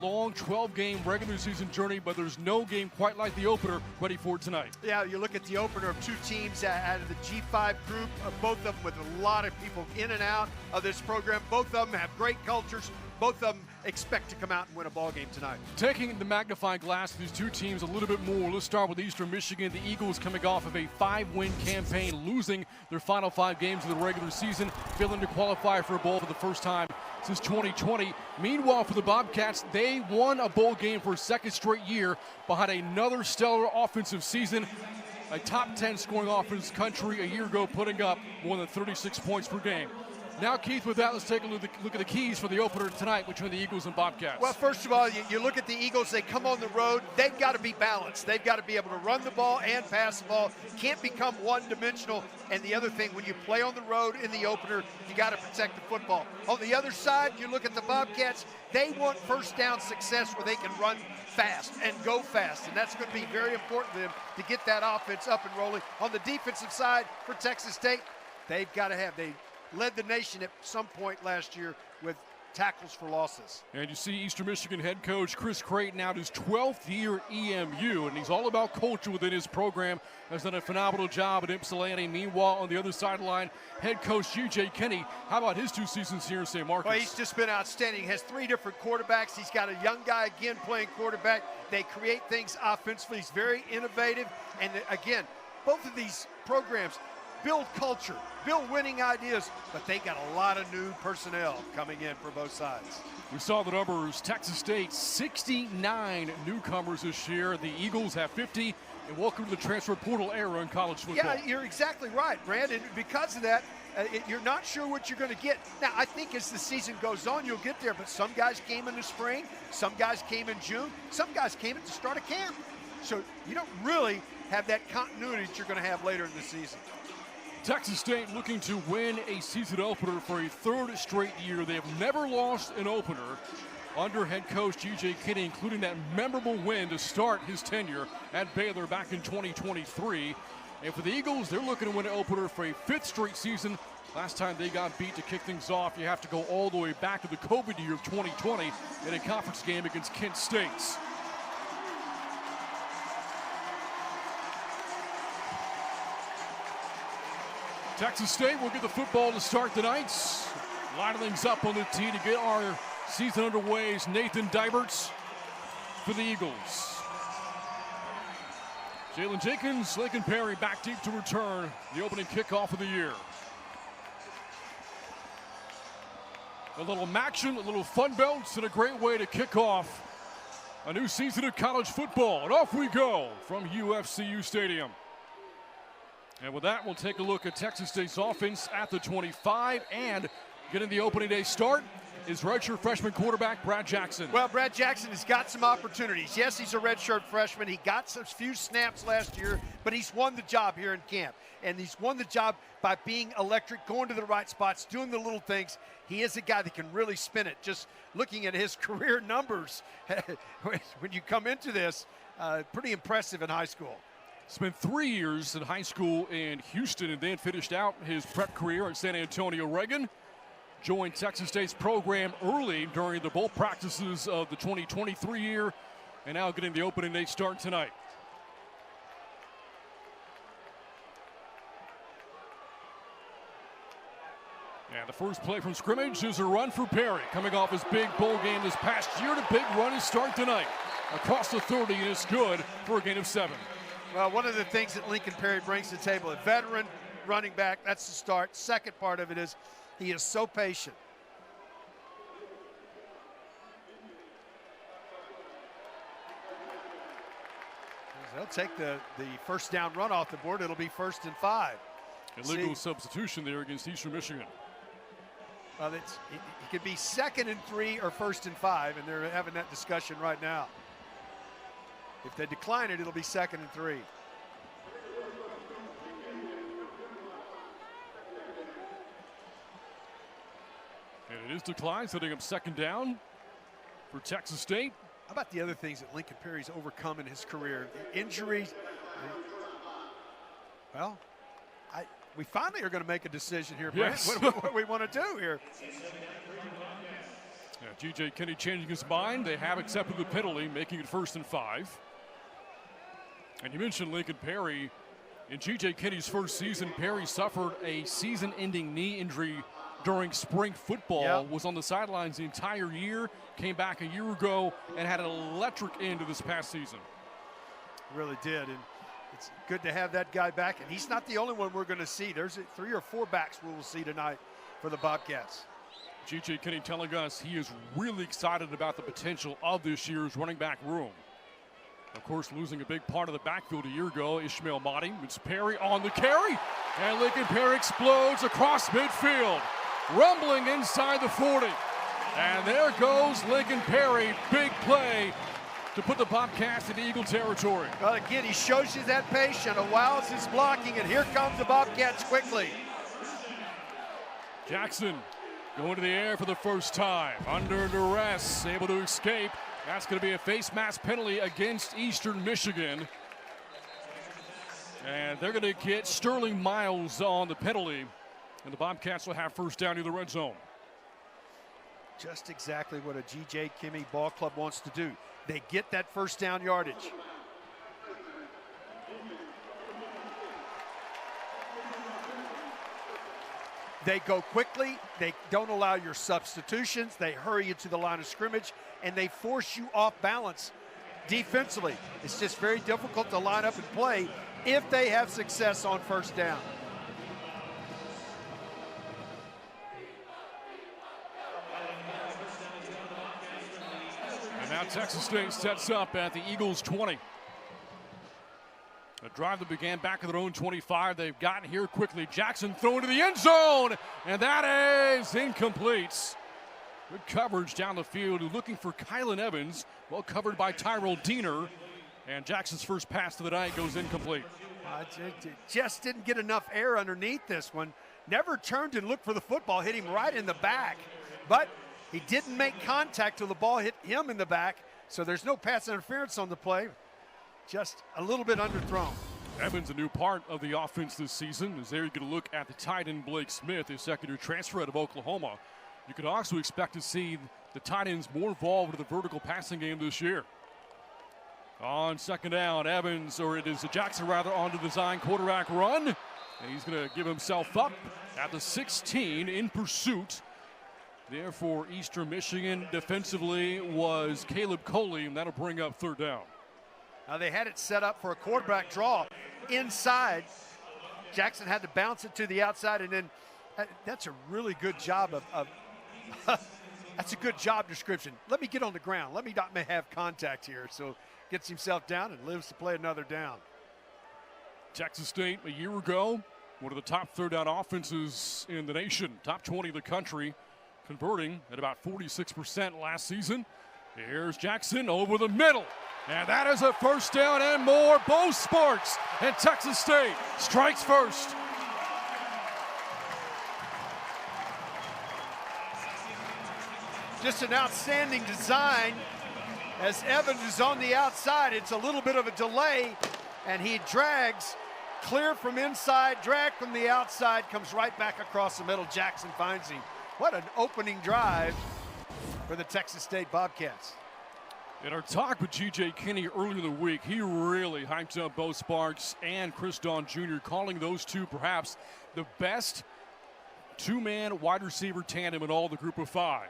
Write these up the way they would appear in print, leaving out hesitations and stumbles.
Long 12-game regular season journey, but there's no game quite like the opener ready for tonight. Yeah, you look at the opener of two teams out of the G5 group, both of them with a lot of people in and out of this program. Both of them have great cultures. Both of them expect to come out and win a ball game tonight. Taking the magnifying glass to these two teams a little bit more, let's start with Eastern Michigan. The Eagles coming off of a 5-win campaign, losing their final 5 games of the regular season, failing to qualify for a bowl for the first time since 2020. Meanwhile, for the Bobcats, they won a bowl game for a second straight year behind another stellar offensive season. A top 10 scoring offense country a year ago, putting up more than 36 points per game. Now, Keith, with that, let's take a look at the keys for the opener tonight between the Eagles and Bobcats. Well, first of all, you look at the Eagles, they come on the road, they've got to be balanced. They've got to be able to run the ball and pass the ball. Can't become one-dimensional. And the other thing, when you play on the road in the opener, you got to protect the football. On the other side, you look at the Bobcats, they want first down success where they can run fast and go fast. And that's going to be very important to them to get that offense up and rolling. On the defensive side for Texas State, they've got to have, they led the nation at some point last year with tackles for losses. And you see Eastern Michigan head coach Chris Creighton out his 12th year at EMU, and he's all about culture within his program. Has done a phenomenal job at Ypsilanti. Meanwhile, on the other sideline, head coach G.J. Kinney. How about his 2 seasons here in St. Marcus? Well, he's just been outstanding. He has 3 different quarterbacks. He's got a young guy again playing quarterback. They create things offensively. He's very innovative. And again, both of these programs build culture, build winning ideas, but they got a lot of new personnel coming in for both sides. We saw the numbers. Texas State, 69 newcomers this year. The Eagles have 50. And welcome to the transfer portal era in college football. Yeah, you're exactly right, Brandon. Because of that, you're not sure what you're going to get. Now, I think as the season goes on, you'll get there, but some guys came in the spring, some guys came in June, some guys came at the start of camp. So you don't really have that continuity that you're going to have later in the season. Texas State looking to win a season opener for a 3rd straight year. They have never lost an opener under head coach G.J. Kinney, including that memorable win to start his tenure at Baylor back in 2023. And for the Eagles, they're looking to win an opener for a 5th straight season. Last time they got beat to kick things off, you have to go all the way back to the COVID year of 2020 in a conference game against Kent State. Texas State will get the football to start tonight. Lining things up on the tee to get our season underway is Nathan Diberts for the Eagles. Jalen Jenkins, Lincoln Perry back deep to return the opening kickoff of the year. A little action, a little fun belts, and a great way to kick off a new season of college football. And off we go from UFCU Stadium. And with that, we'll take a look at Texas State's offense at the 25, and getting the opening day start is redshirt freshman quarterback Brad Jackson. Well, Brad Jackson has got some opportunities. Yes, he's a redshirt freshman. He got some few snaps last year, but he's won the job here in camp. And he's won the job by being electric, going to the right spots, doing the little things. He is a guy that can really spin it. Just looking at his career numbers when you come into this, pretty impressive in high school. Spent 3 years in high school in Houston and then finished out his prep career at San Antonio Reagan. Joined Texas State's program early during the bowl practices of the 2023 year, and now getting the opening day start tonight. And the first play from scrimmage is a run for Perry. Coming off his big bowl game this past year, the big run is start tonight. Across the 30, and it's good for a gain of 7. Well, one of the things that Lincoln Perry brings to the table, a veteran running back, that's the start. Second part of it is he is so patient. They'll take the first down run off the board. It'll be 1st and 5. Illegal substitution there against Eastern Michigan. Well, it could be 2nd and 3 or 1st and 5, and they're having that discussion right now. If they decline it, it'll be 2nd and 3. And it is declined, setting up 2nd down for Texas State. How about the other things that Lincoln Perry's overcome in his career? The injuries. Well, we finally are going to make a decision here, Brent. Yes. What we want to do here. Yeah, G.J. Kinney changing his mind. They have accepted the penalty, making it 1st and 5. And you mentioned Lincoln Perry. In G.J. Kinney's first season, Perry suffered a season-ending knee injury during spring football. Yep. Was on the sidelines the entire year, came back a year ago, and had an electric end to this past season. Really did, and it's good to have that guy back. And he's not the only one we're going to see. There's 3 or 4 backs we will see tonight for the Bobcats. G.J. Kinney telling us he is really excited about the potential of this year's running back room. Of course, losing a big part of the backfield a year ago, Ishmael Mahdi. It's Perry on the carry, and Lincoln Perry explodes across midfield, rumbling inside the 40. And there goes Lincoln Perry, big play to put the Bobcats in Eagle territory. Well, again, he shows you that patience, allows his blocking, and here comes the Bobcats quickly. Jackson going to the air for the first time, under duress, able to escape. That's going to be a face mask penalty against Eastern Michigan. And they're going to get Sterling Miles on the penalty, and the Bobcats will have first down in the red zone. Just exactly what a G.J. Kinney ball club wants to do. They get that first down yardage. They go quickly, they don't allow your substitutions, they hurry you to the line of scrimmage, and they force you off balance defensively. It's just very difficult to line up and play if they have success on first down. And now Texas State sets up at the Eagles 20. A drive that began back at their own 25. They've gotten here quickly. Jackson throwing to the end zone, and that is incomplete. Good coverage down the field, looking for Kylan Evans. Well covered by Tyrell Diener, and Jackson's first pass of the night goes incomplete. Just didn't get enough air underneath this one. Never turned and looked for the football, hit him right in the back. But he didn't make contact till the ball hit him in the back, so there's no pass interference on the play. Just a little bit underthrown. Evans, a new part of the offense this season. As there you get a look at the tight end Blake Smith, a second-year transfer out of Oklahoma. You could also expect to see the tight ends more involved in the vertical passing game this year. On second down, Evans, or it is Jackson rather, on the design quarterback run. And he's going to give himself up at the 16 in pursuit. There for Eastern Michigan defensively was Caleb Coley, and that'll bring up third down. Now they had it set up for a quarterback draw inside. Jackson had to bounce it to the outside, and then that's a really good job of that's a good job description. Let me get on the ground. Let me not have contact here. So gets himself down and lives to play another down. Texas State a year ago, one of the top third down offenses in the nation, top 20 of the country, converting at about 46% last season. Here's Jackson over the middle. And that is a first down and more. Bo Sparks, and Texas State strikes first. Just an outstanding design as Evans is on the outside. It's a little bit of a delay, and he drags clear from inside, drag from the outside, comes right back across the middle. Jackson finds him. What an opening drive for the Texas State Bobcats. In our talk with G.J. Kinney earlier in the week, he really hyped up Bo Sparks and Chris Don Jr., calling those two perhaps the best two-man wide receiver tandem in all the group of five.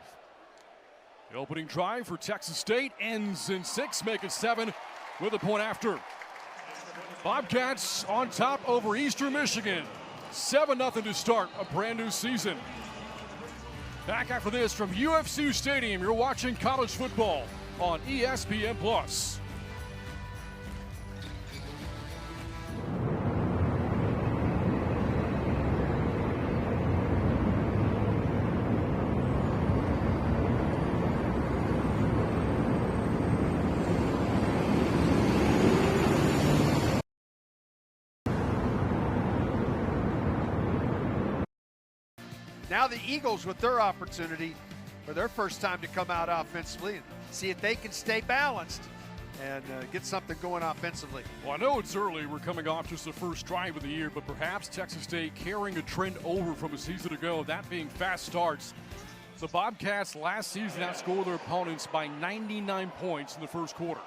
The opening drive for Texas State ends in 6, make it 7 with a point after. Bobcats on top over Eastern Michigan. 7-0 to start a brand new season. Back after this from UFC Stadium, you're watching college football on ESPN+. Now the Eagles with their opportunity for their first time to come out offensively and see if they can stay balanced and get something going offensively. Well, I know it's early. We're coming off just the first drive of the year, but perhaps Texas State carrying a trend over from a season ago, that being fast starts. The Bobcats last season outscored their opponents by 99 points in the first quarter.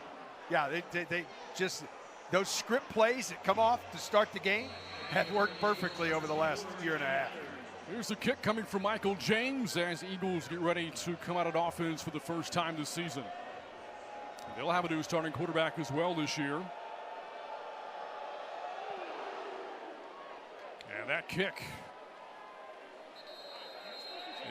Yeah, they just, those script plays that come off to start the game have worked perfectly over the last year and a half. Here's the kick coming from Michael James as the Eagles get ready to come out on offense for the first time this season. They'll have a new starting quarterback as well this year. And that kick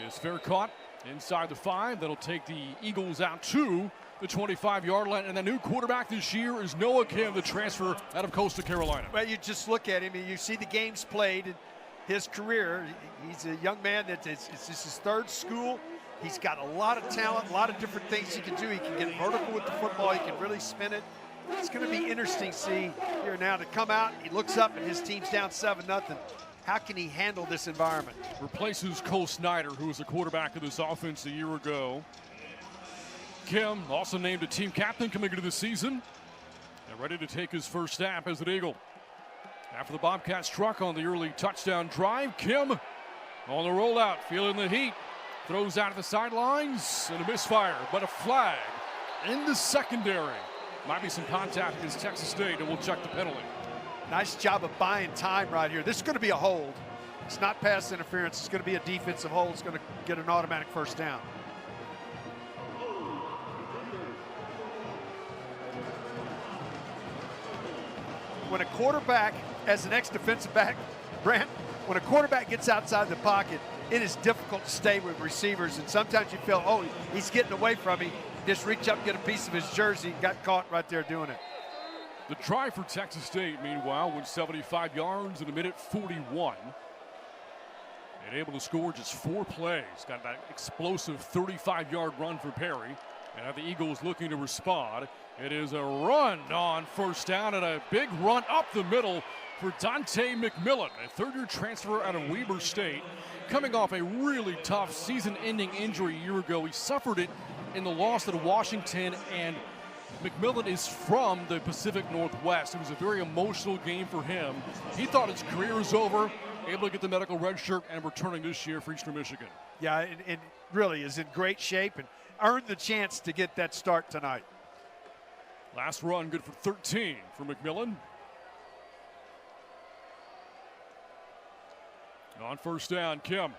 is fair caught inside the 5. That'll take the Eagles out to the 25-yard line. And the new quarterback this year is Noah Kim, the transfer out of Coastal Carolina. Well, you just look at him and you see the games played in his career. He's a young man that it's just his third school. He's got a lot of talent, a lot of different things he can do. He can get vertical with the football. He can really spin it. It's going to be interesting to see here now to come out. He looks up and his team's down 7-0. How can he handle this environment? Replaces Cole Snyder, who was the quarterback of this offense a year ago. Kim also named a team captain coming into the season and ready to take his first snap as an Eagle. After the Bobcats struck on the early touchdown drive, Kim on the rollout, feeling the heat. Throws out of the sidelines and a misfire, but a flag in the secondary. Might be some contact against Texas State, and we'll check the penalty. Nice job of buying time right here. This is going to be a hold. It's not pass interference. It's going to be a defensive hold. It's going to get an automatic first down. When a quarterback, as an ex-defensive back, Brant, when a quarterback gets outside the pocket, it is difficult to stay with receivers, and sometimes you feel, oh, he's getting away from me. Just reach up, get a piece of his jersey, and got caught right there doing it. The try for Texas State, meanwhile, went 75 yards in a minute 41. And able to score just 4 plays. Got that explosive 35-yard run for Perry. And now the Eagles looking to respond. It is a run on first down and a big run up the middle for Dante McMillan, a third-year transfer out of Weber State. Coming off a really tough season-ending injury a year ago. He suffered it in the loss to Washington, and McMillan is from the Pacific Northwest. It was a very emotional game for him. He thought his career was over, able to get the medical red shirt and returning this year for Eastern Michigan. Yeah, and really is in great shape and earned the chance to get that start tonight. Last run good for 13 for McMillan. On first down, Kim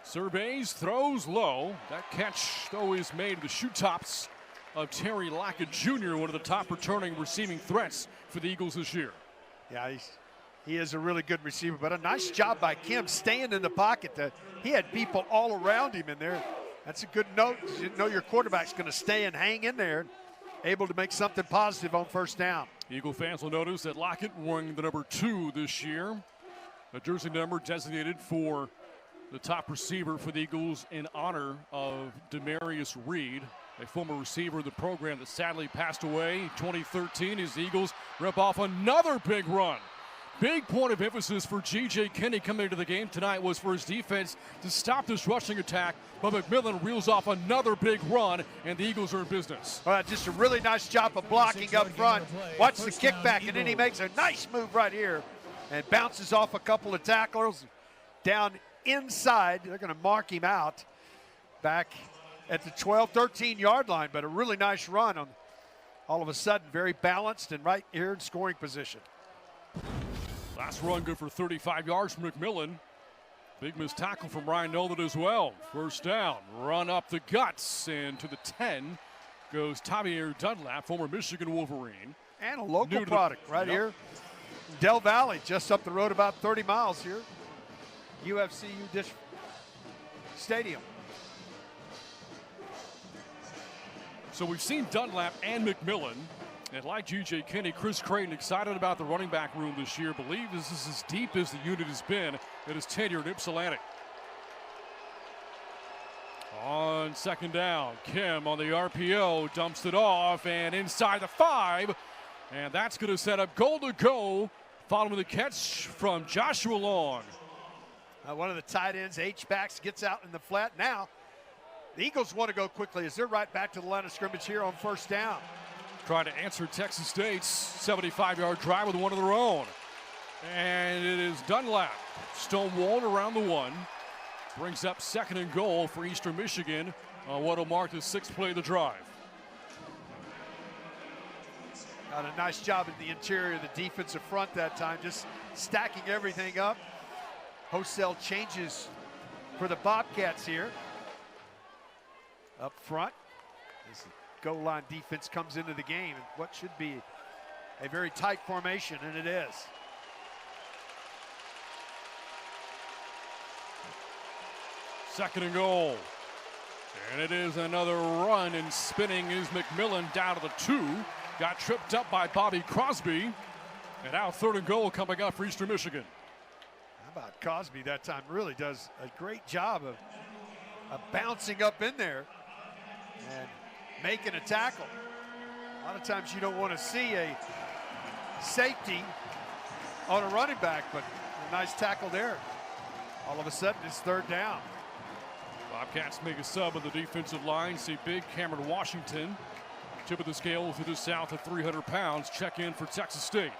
surveys, throws low. That catch, though, is made the shoe tops of Terry Lockett Jr., one of the top returning receiving threats for the Eagles this year. Yeah, he is a really good receiver, but a nice job by Kim staying in the pocket. He had people all around him in there. That's a good note. You know your quarterback's going to stay and hang in there, able to make something positive on first down. Eagle fans will notice that Lockett wearing the number 2 this year, a jersey number designated for the top receiver for the Eagles in honor of Demarius Reed, a former receiver of the program that sadly passed away in 2013 as the Eagles rip off another big run. Big point of emphasis for G.J. Kinney coming into the game tonight was for his defense to stop this rushing attack, but McMillan reels off another big run, and the Eagles are in business. Well, just a really nice job of blocking up front. Watch the kickback, and then he makes a nice move right here and bounces off a couple of tacklers down inside. They're going to mark him out back at the 12, 13-yard line, but a really nice run on all of a sudden, very balanced and right here in scoring position. Last run good for 35 yards from McMillan. Big missed tackle from Ryan Nolan as well. First down, run up the guts, and to the 10 goes Tamier Dunlap, former Michigan Wolverine. And a local product right here. Del Valley, just up the road about 30 miles here. UFCU Stadium. So we've seen Dunlap and McMillan, and like G.J. Kinney, Chris Creighton excited about the running back room this year. Believe this is as deep as the unit has been in his tenure at Ypsilanti. On second down, Kim on the RPO dumps it off and inside the 5, and that's going to set up goal to go following the catch from Joshua Long. One of the tight ends, H-backs, gets out in the flat. Now, the Eagles want to go quickly as they're right back to the line of scrimmage here on first down. Trying to answer Texas State's 75-yard drive with one of their own. And it is Dunlap, stonewalled around the 1. Brings up 2nd and goal for Eastern Michigan on what will mark the 6th play of the drive. Got a nice job in the interior of the defensive front that time, just stacking everything up. Hosell changes for the Bobcats here. Up front, as the goal line defense comes into the game, and what should be a very tight formation, and it is. Second and goal. And it is another run, and spinning is McMillan down to the 2. Got tripped up by Bobby Crosby. And now 3rd and goal coming up for Eastern Michigan. How about Crosby that time? Really does a great job of bouncing up in there and making a tackle. A lot of times you don't want to see a safety on a running back, but a nice tackle there. All of a sudden it's 3rd down. Bobcats make a sub on the defensive line. See big Cameron Washington, tip of the scale to the south of 300 pounds, check in for Texas State.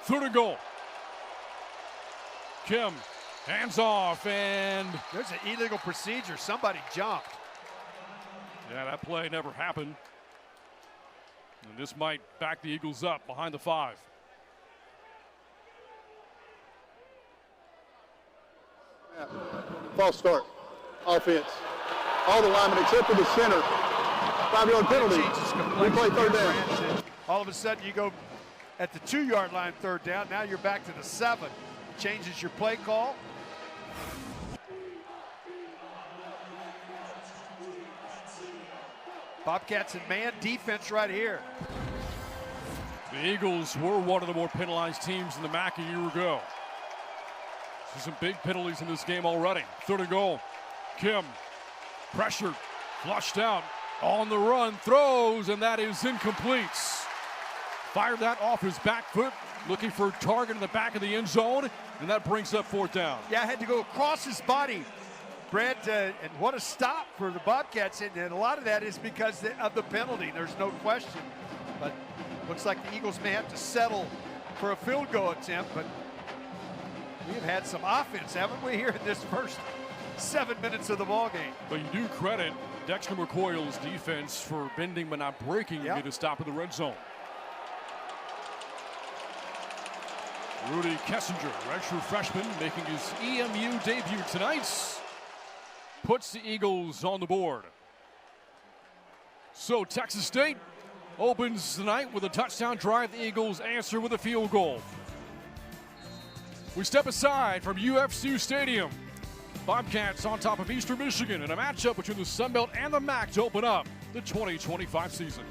3rd and goal. Kim, hands off, and there's an illegal procedure. Somebody jumped. Yeah, that play never happened. And this might back the Eagles up behind the 5. False start. Offense. All the linemen except for the center. 5-yard penalty. We play 3rd down. All of a sudden you go at the 2-yard line 3rd down. Now you're back to the 7. Changes your play call. Bobcats in man defense right here. The Eagles were one of the more penalized teams in the MAC a year ago. There's some big penalties in this game already. 3rd and goal. Kim, pressured, flushed out, on the run, throws, and that is incomplete. Fired that off his back foot, looking for a target in the back of the end zone, and that brings up 4th down. Yeah, had to go across his body. Brad, and what a stop for the Bobcats, and a lot of that is because of the penalty. There's no question, but looks like the Eagles may have to settle for a field goal attempt, but we've had some offense, haven't we, here in this first 7 minutes of the ball game. But you do credit Dexter McCoyle's defense for bending but not breaking to get a stop in the red zone. Rudy Kessinger, redshirt freshman, making his EMU debut tonight, puts the Eagles on the board. So Texas State opens the night with a touchdown drive. The Eagles answer with a field goal. We step aside from UFCU Stadium. Bobcats on top of Eastern Michigan in a matchup between the Sun Belt and the MAC to open up the 2025 season.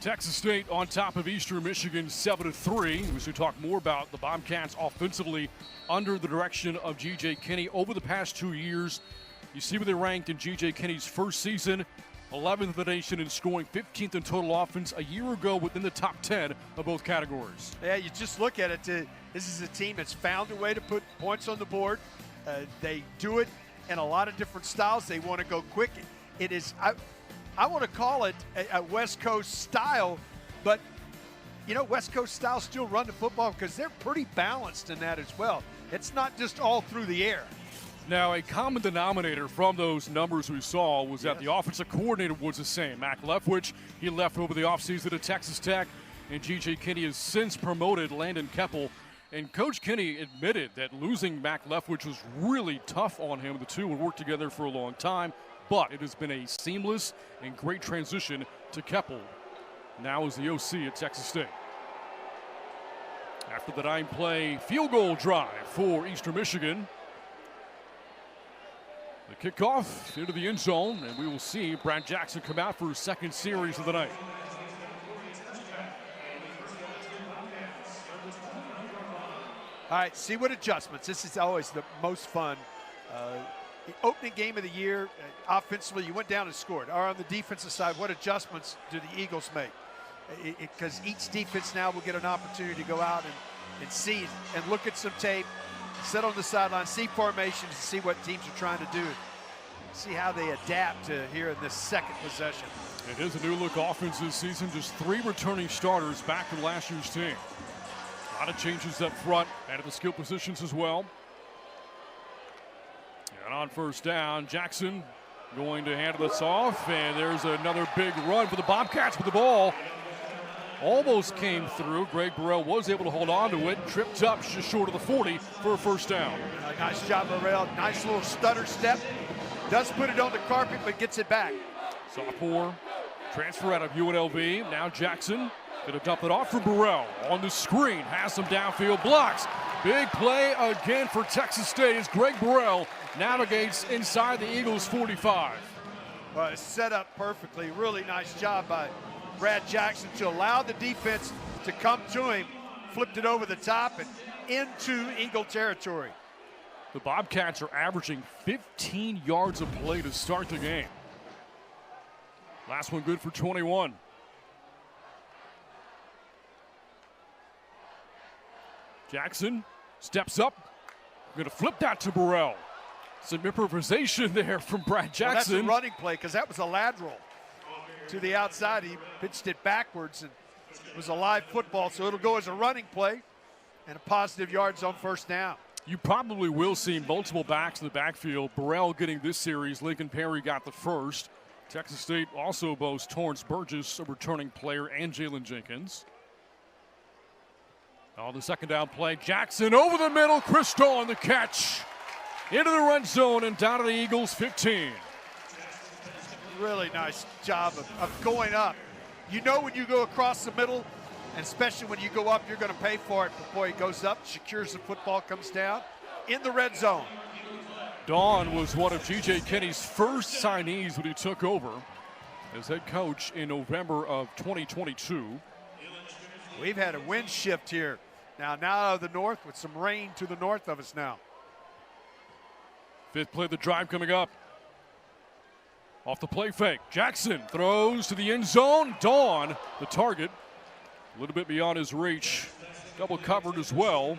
Texas State on top of Eastern Michigan 7-3. We should talk more about the Bobcats offensively under the direction of G.J. Kinney over the past 2 years. You see where they ranked in G.J. Kinney's first season, 11th in the nation in scoring, 15th in total offense. A year ago within the top 10 of both categories. Yeah, you just look at it. This is a team that's found a way to put points on the board. They do it in a lot of different styles. They want to go quick. It is, I want to call it a West Coast style, but you know, West Coast style still run the football because they're pretty balanced in that as well. It's not just all through the air. Now, a common denominator from those numbers we saw was that the offensive coordinator was the same. Mac Leftwich, he left over the offseason at Texas Tech, and G.J. Kinney has since promoted Landon Keppel. And Coach Kinney admitted that losing Mac Leftwich was really tough on him. The two would work together for a long time, but it has been a seamless and great transition to Keppel, now as the OC at Texas State. After the 9-play field goal drive for Eastern Michigan, the kickoff into the end zone, and we will see Brad Jackson come out for his second series of the night. All right, see what adjustments. This is always the most fun. The opening game of the year, offensively, you went down and scored. Or on the defensive side, what adjustments do the Eagles make? Because each defense now will get an opportunity to go out and see and look at some tape, sit on the sideline, see formations, and see what teams are trying to do. See how they adapt to here in this second possession. It is a new-look offense this season. Just 3 returning starters back from last year's team. A lot of changes up front and at the skill positions as well. And on first down, Jackson going to hand this off, and there's another big run for the Bobcats with the ball. Almost came through. Greg Burrell was able to hold on to it. Tripped up just short of the 40 for a first down. Nice job, Burrell. Nice little stutter step. Does put it on the carpet, but gets it back. Sophomore transfer out of UNLV. Now Jackson going to dump it off for Burrell. On the screen, has some downfield blocks. Big play again for Texas State as Greg Burrell navigates inside the Eagles' 45. Well, it's set up perfectly. Really nice job by Brad Jackson to allow the defense to come to him. Flipped it over the top and into Eagle territory. The Bobcats are averaging 15 yards a play to start the game. Last one good for 21. Jackson steps up. Going to flip that to Burrell. Some improvisation there from Brad Jackson. Well, that's a running play because that was a lateral to the outside. He pitched it backwards and it was a live football, so it'll go as a running play and a positive yards on first down. You probably will see multiple backs in the backfield. Burrell getting this series. Lincoln Perry got the first. Texas State also boasts Torrance Burgess, a returning player, and Jalen Jenkins. On the second down play, Jackson over the middle. Christo on the catch. Into the red zone and down to the Eagles' 15. Really nice job of going up. You know when you go across the middle, and especially when you go up, you're going to pay for it. But boy, he goes up, secures the football, comes down in the red zone. Dawn was one of G.J. Kinney's first signees when he took over as head coach in November of 2022. We've had a wind shift here. Now out of the north with some rain to the north of us now. Fifth play of the drive coming up. Off the play fake. Jackson throws to the end zone. Dawn, the target, a little bit beyond his reach. Double covered as well.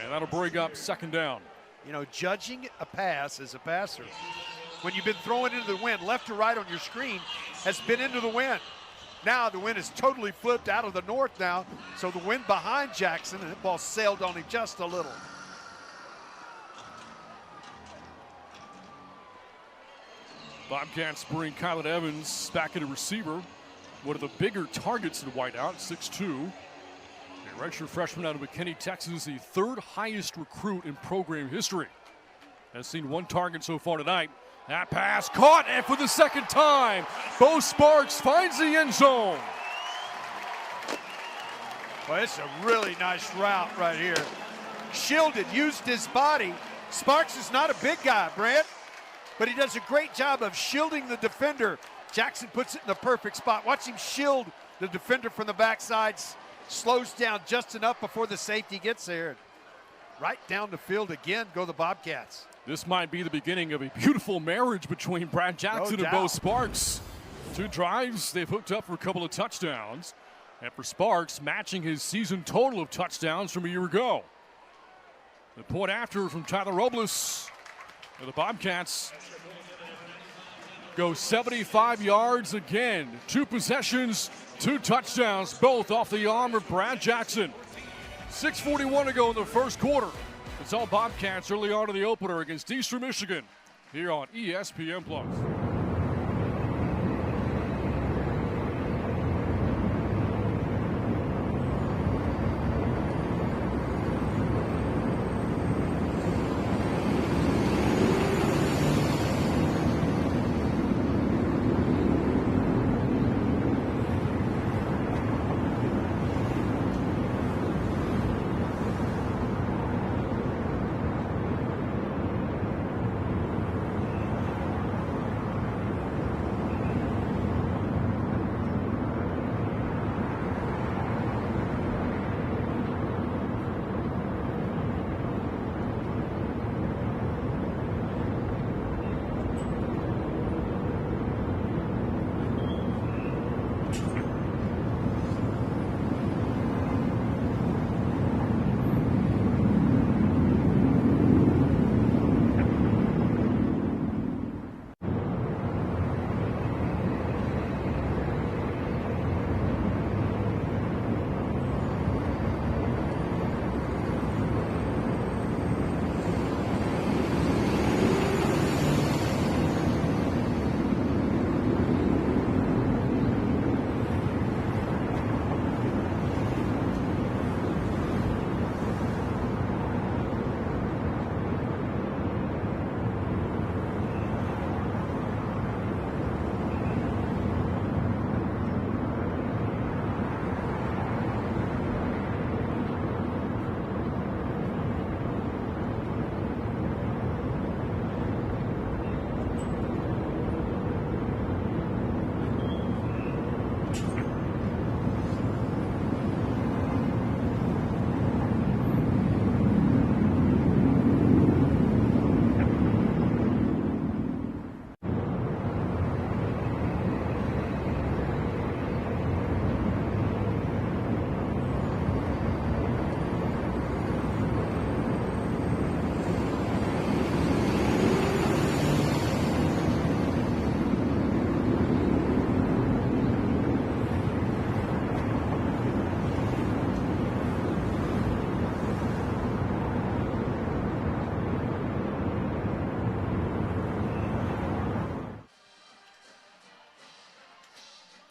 And that'll bring up second down. You know, judging a pass as a passer, when you've been throwing into the wind, left to right on your screen, has been into the wind. Now the wind is totally flipped out of the north now, so the wind behind Jackson, and the ball sailed on him just a little. Bobcats bring Kylan Evans back at a receiver. One of the bigger targets in whiteout, 6'2". A redshirt freshman out of McKinney, Texas, the third highest recruit in program history. Has seen 1 target so far tonight. That pass caught, and for the second time, Bo Sparks finds the end zone. Well, it's a really nice route right here. Shielded, used his body. Sparks is not a big guy, Brent, but he does a great job of shielding the defender. Jackson puts it in the perfect spot. Watch him shield The defender from the backside slows down just enough before the safety gets there. Right down the field again go the Bobcats. This might be the beginning of a beautiful marriage between Brad Jackson and Bo Sparks. 2 drives, they've hooked up for a couple of touchdowns. And for Sparks, matching his season total of touchdowns from a year ago. The point after from Tyler Robles. And the Bobcats go 75 yards again. 2 possessions, 2 touchdowns, both off the arm of Brad Jackson. 6:41 to go in the first quarter. It's all Bobcats early on in the opener against Eastern Michigan here on ESPN+.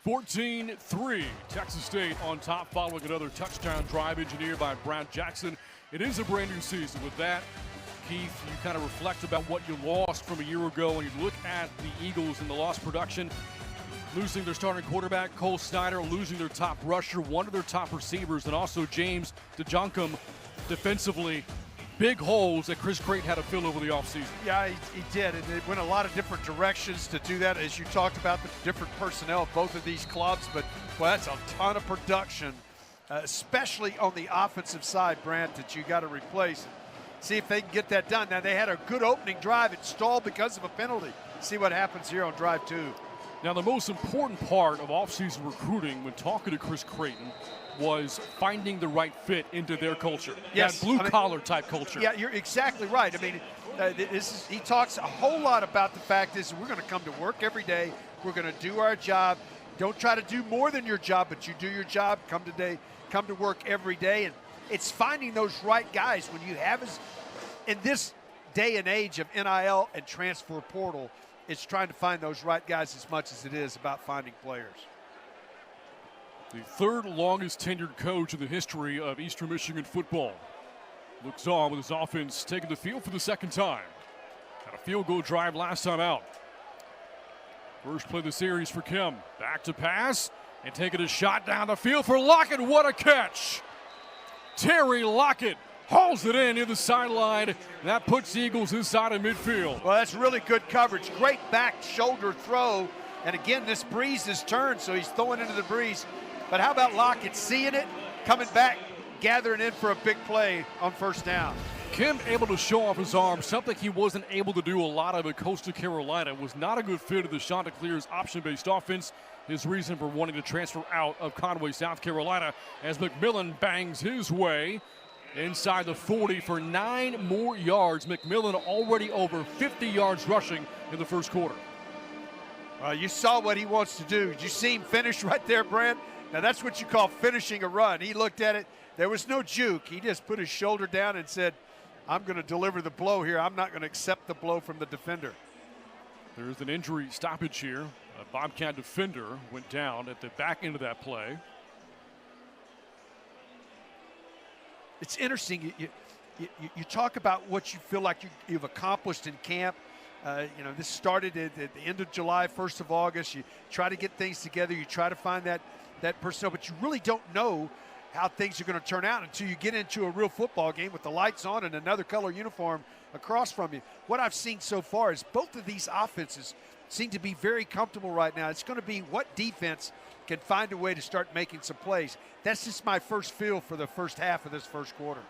(14-3). Texas State on top following another touchdown drive engineered by Brad Jackson. It is a brand new season. With that, Keith, you kind of reflect about what you lost from a year ago, and you look at the Eagles and the lost production, losing their starting quarterback, Cole Snyder, losing their top rusher, one of their top receivers, and also James DeJoncum defensively. Big holes that Chris Creighton had to fill over the offseason. Yeah, he did, and it went a lot of different directions to do that, as you talked about the different personnel of both of these clubs, but well, that's a ton of production, especially on the offensive side, Brant, that you got to replace. See if they can get that done. Now, they had a good opening drive. It stalled because of a penalty. See what happens here on drive 2. Now, the most important part of offseason recruiting when talking to Chris Creighton was finding the right fit into their culture. Yes, that blue-collar type culture. Yeah, you're exactly right. I mean, he talks a whole lot about the fact is we're going to come to work every day. We're going to do our job. Don't try to do more than your job, but you do your job. Come to work every day. And it's finding those right guys. When you have, in this day and age of NIL and transfer portal, it's trying to find those right guys as much as it is about finding players. The third longest tenured coach in the history of Eastern Michigan football looks on with his offense taking the field for the second time. Had a field goal drive last time out. First play of the series for Kim. Back to pass and taking a shot down the field for Lockett. What a catch! Terry Lockett hauls it in near the sideline. That puts the Eagles inside of midfield. Well, that's really good coverage. Great back shoulder throw. And again, this breeze is turned, so he's throwing into the breeze. But how about Lockett seeing it, coming back, gathering in for a big play on first down? Kim able to show off his arm, something he wasn't able to do a lot of at Coastal Carolina. Was not a good fit of the Chanticleer's option-based offense. His reason for wanting to transfer out of Conway, South Carolina, as McMillan bangs his way inside the 40 for 9 more yards. McMillan already over 50 yards rushing in the first quarter. You saw what he wants to do. Did you see him finish right there, Brent? Now that's what you call finishing a run. He looked at it. There was no juke. He just put his shoulder down and said, I'm going to deliver the blow here. I'm not going to accept the blow from the defender. There's an injury stoppage here. A Bobcat defender went down at the back end of that play. It's interesting. You talk about what you feel like you've accomplished in camp. This started at the end of July, 1st of August. You try to get things together. You try to find that personnel, but you really don't know how things are going to turn out until you get into a real football game with the lights on and another color uniform across from you. What I've seen so far is both of these offenses seem to be very comfortable right now. It's going to be what defense can find a way to start making some plays. That's just my first feel for the first half of this first quarter.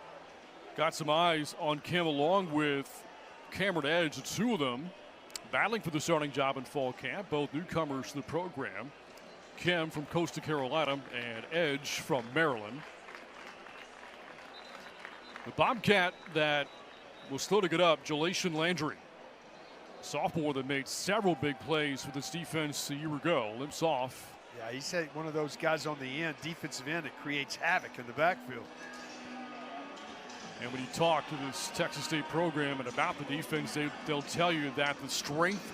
Got some eyes on Kim along with Cameron Edge, the two of them battling for the starting job in fall camp, both newcomers to the program. Kim from Coastal Carolina and Edge from Maryland. The Bobcat that was slow to get up, Jolation Landry, sophomore that made several big plays for this defense a year ago, limps off. Yeah, he's one of those guys on the end, defensive end, that creates havoc in the backfield. And when you talk to this Texas State program and about the defense, they'll tell you that the strength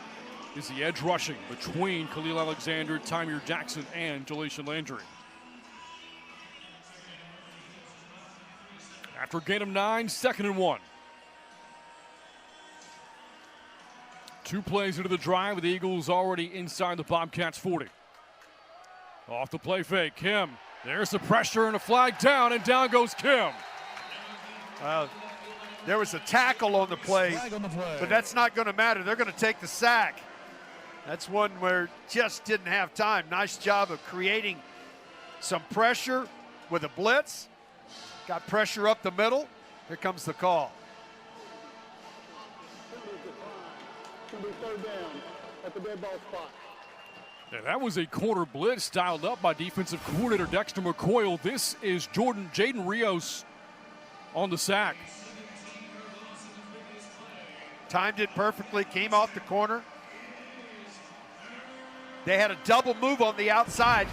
is the edge rushing between Khalil Alexander, Tymir Jackson, and Jolation Landry. After a gain of 9, 2nd and 1. 2 plays into the drive with the Eagles already inside the Bobcats 40. Off the play fake, Kim. There's the pressure and a flag down, and down goes Kim. There was a tackle on the play, but that's not going to matter. They're going to take the sack. That's one where just didn't have time. Nice job of creating some pressure with a blitz. Got pressure up the middle. Here comes the call. Third down at the dead ball spot. Yeah, that was a corner blitz dialed up by defensive coordinator Dexter McCoyle. This is Jaden Rios on the sack. Timed it perfectly, came off the corner. They had a double move on the outside.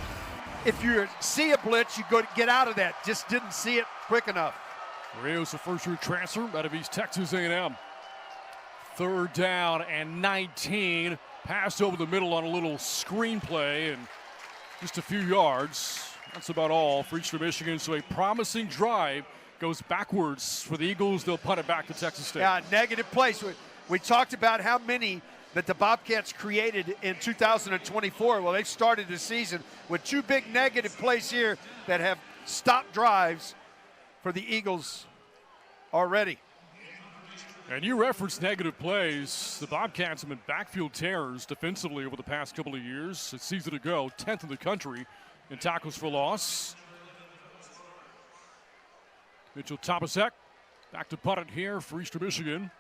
If you see a blitz, you go to get out of that. Just didn't see it quick enough. Rios, a first-year transfer out of East Texas A&M. 3rd down and 19. Pass over the middle on a little screen play and just a few yards. That's about all for Eastern Michigan. So a promising drive goes backwards for the Eagles. They'll punt it back to Texas State. Yeah, negative plays. We talked about how many that the Bobcats created in 2024. Well, they've started the season with 2 big negative plays here that have stopped drives for the Eagles already. And you referenced negative plays. The Bobcats have been backfield terrors defensively over the past couple of years. A season ago, 10th in the country in tackles for loss. Mitchell Topasek back to punt it here for Eastern Michigan.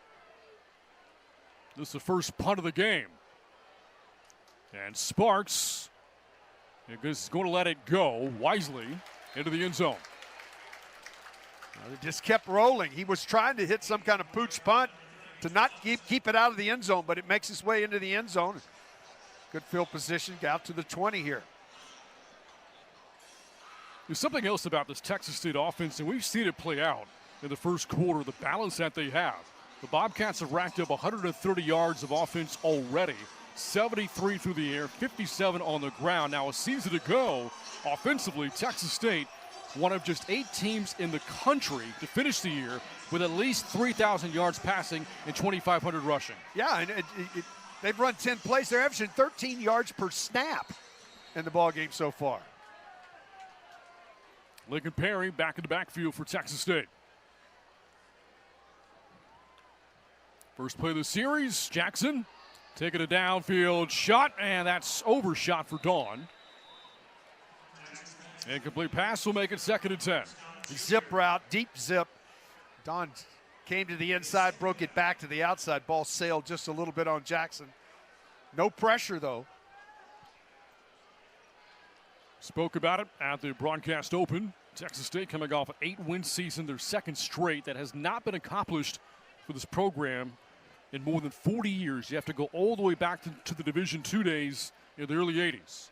This is the first punt of the game. And Sparks is going to let it go wisely into the end zone. They just kept rolling. He was trying to hit some kind of pooch punt to not keep it out of the end zone, but it makes its way into the end zone. Good field position, out to the 20 here. There's something else about this Texas State offense, and we've seen it play out in the first quarter, the balance that they have. The Bobcats have racked up 130 yards of offense already, 73 through the air, 57 on the ground. Now, a season ago, offensively, Texas State, one of just 8 teams in the country to finish the year with at least 3,000 yards passing and 2,500 rushing. Yeah, and they've run 10 plays. They're averaging 13 yards per snap in the ballgame so far. Lincoln Perry back in the backfield for Texas State. First play of the series, Jackson taking a downfield shot, and that's overshot for Dawn. Incomplete pass will make it 2nd and 10. Zip route, deep zip. Don came to the inside, broke it back to the outside. Ball sailed just a little bit on Jackson. No pressure, though. Spoke about it at the broadcast open. Texas State coming off an 8-win season, their 2nd straight. That has not been accomplished for this program in more than 40 years. You have to go all the way back to the Division II days in the early 80s.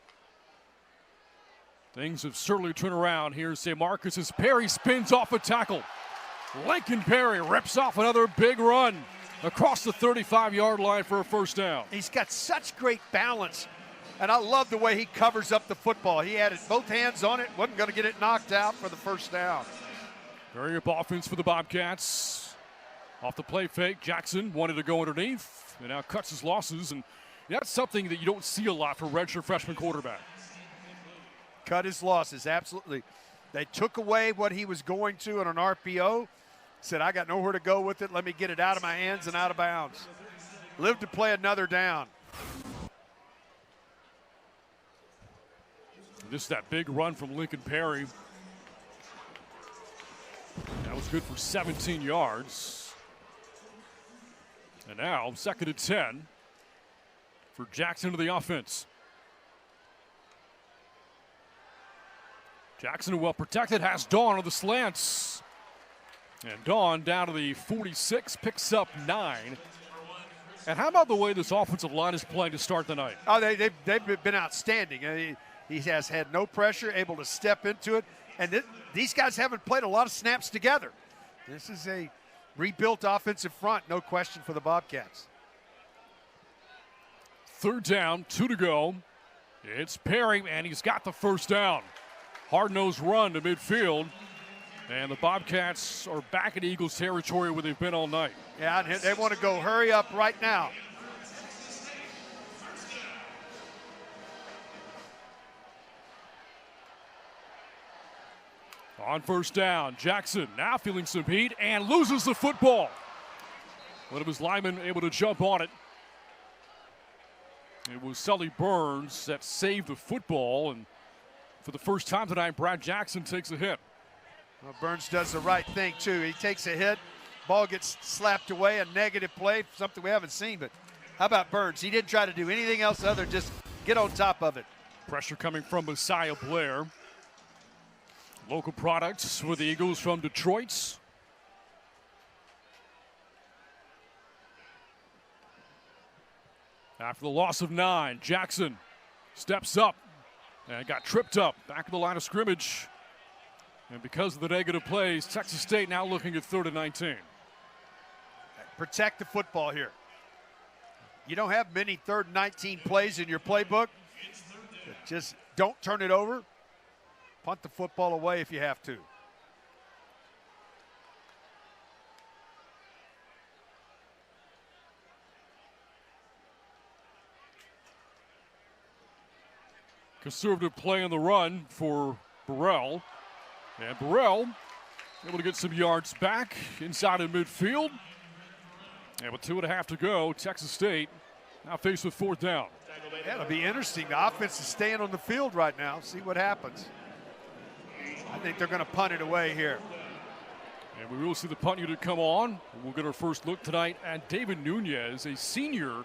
Things have certainly turned around here. St. Marcus as Perry spins off a tackle. Lincoln Perry rips off another big run across the 35-yard line for a 1st down. He's got such great balance, and I love the way he covers up the football. He had both hands on it, wasn't going to get it knocked out for the 1st down. Very up offense for the Bobcats. Off the play fake, Jackson wanted to go underneath and now cuts his losses, and that's something that you don't see a lot for redshirt freshman quarterback. Cut his losses, absolutely. They took away what he was going to on an RPO. Said, I got nowhere to go with it. Let me get it out of my hands and out of bounds. Lived to play another down. Just that big run from Lincoln Perry. That was good for 17 yards. And now 2nd and 10 for Jackson to the offense. Jackson well protected, has Dawn on the slants. And Dawn down to the 46, picks up 9. And how about the way this offensive line is playing to start the night? Oh, they've been outstanding. He has had no pressure, able to step into it. And these guys haven't played a lot of snaps together. This is a rebuilt offensive front, no question, for the Bobcats. 3rd down, 2 to go. It's Perry, and he's got the 1st down. Hard-nosed run to midfield. And the Bobcats are back in Eagles territory where they've been all night. Yeah, and they want to go hurry up right now. On 1st down, Jackson now feeling some heat and loses the football. One of his linemen able to jump on it. It was Sully Burns that saved the football, and for the first time tonight, Brad Jackson takes a hit. Well, Burns does the right thing, too. He takes a hit, ball gets slapped away, a negative play, something we haven't seen. But how about Burns? He didn't try to do anything else other than just get on top of it. Pressure coming from Messiah Blair. Local products for the Eagles from Detroit. After the loss of 9, Jackson steps up and got tripped up back at the line of scrimmage. And because of the negative plays, Texas State now looking at 3rd and 19. Protect the football here. You don't have many 3rd and 19 plays in your playbook. Just don't turn it over. Punt the football away if you have to. Conservative play on the run for Burrell. And Burrell able to get some yards back inside of midfield. And with 2.5 to go, Texas State now faced with 4th down. Yeah, it'll be interesting. The offense is staying on the field right now. See what happens. I think they're going to punt it away here. And we will see the punt unit come on. We'll get our first look tonight at David Nunez, a senior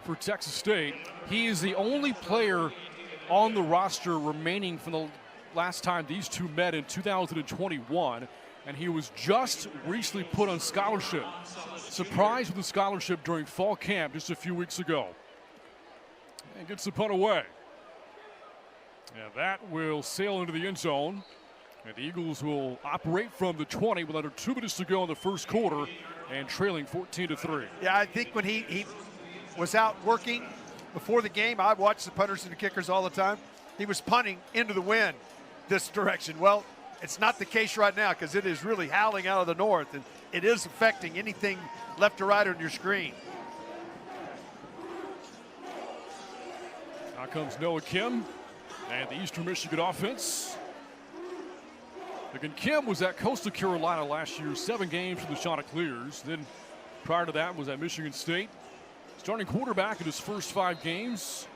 for Texas State. He is the only player on the roster remaining from the last time these two met in 2021, and he was just recently put on scholarship. Surprised with the scholarship during fall camp just a few weeks ago. And gets the punt away. And that will sail into the end zone. And the Eagles will operate from the 20 with under 2 minutes to go in the 1st quarter and trailing 14-3. Yeah, I think when he was out working before the game, I watched the punters and the kickers all the time. He was punting into the wind this direction. Well, it's not the case right now because it is really howling out of the north, and it is affecting anything left or right on your screen. Now comes Noah Kim and the Eastern Michigan offense. Again, Kim was at Coastal Carolina last year, 7 games for the Chanticleers. Then prior to that was at Michigan State. Starting quarterback in his first 5 games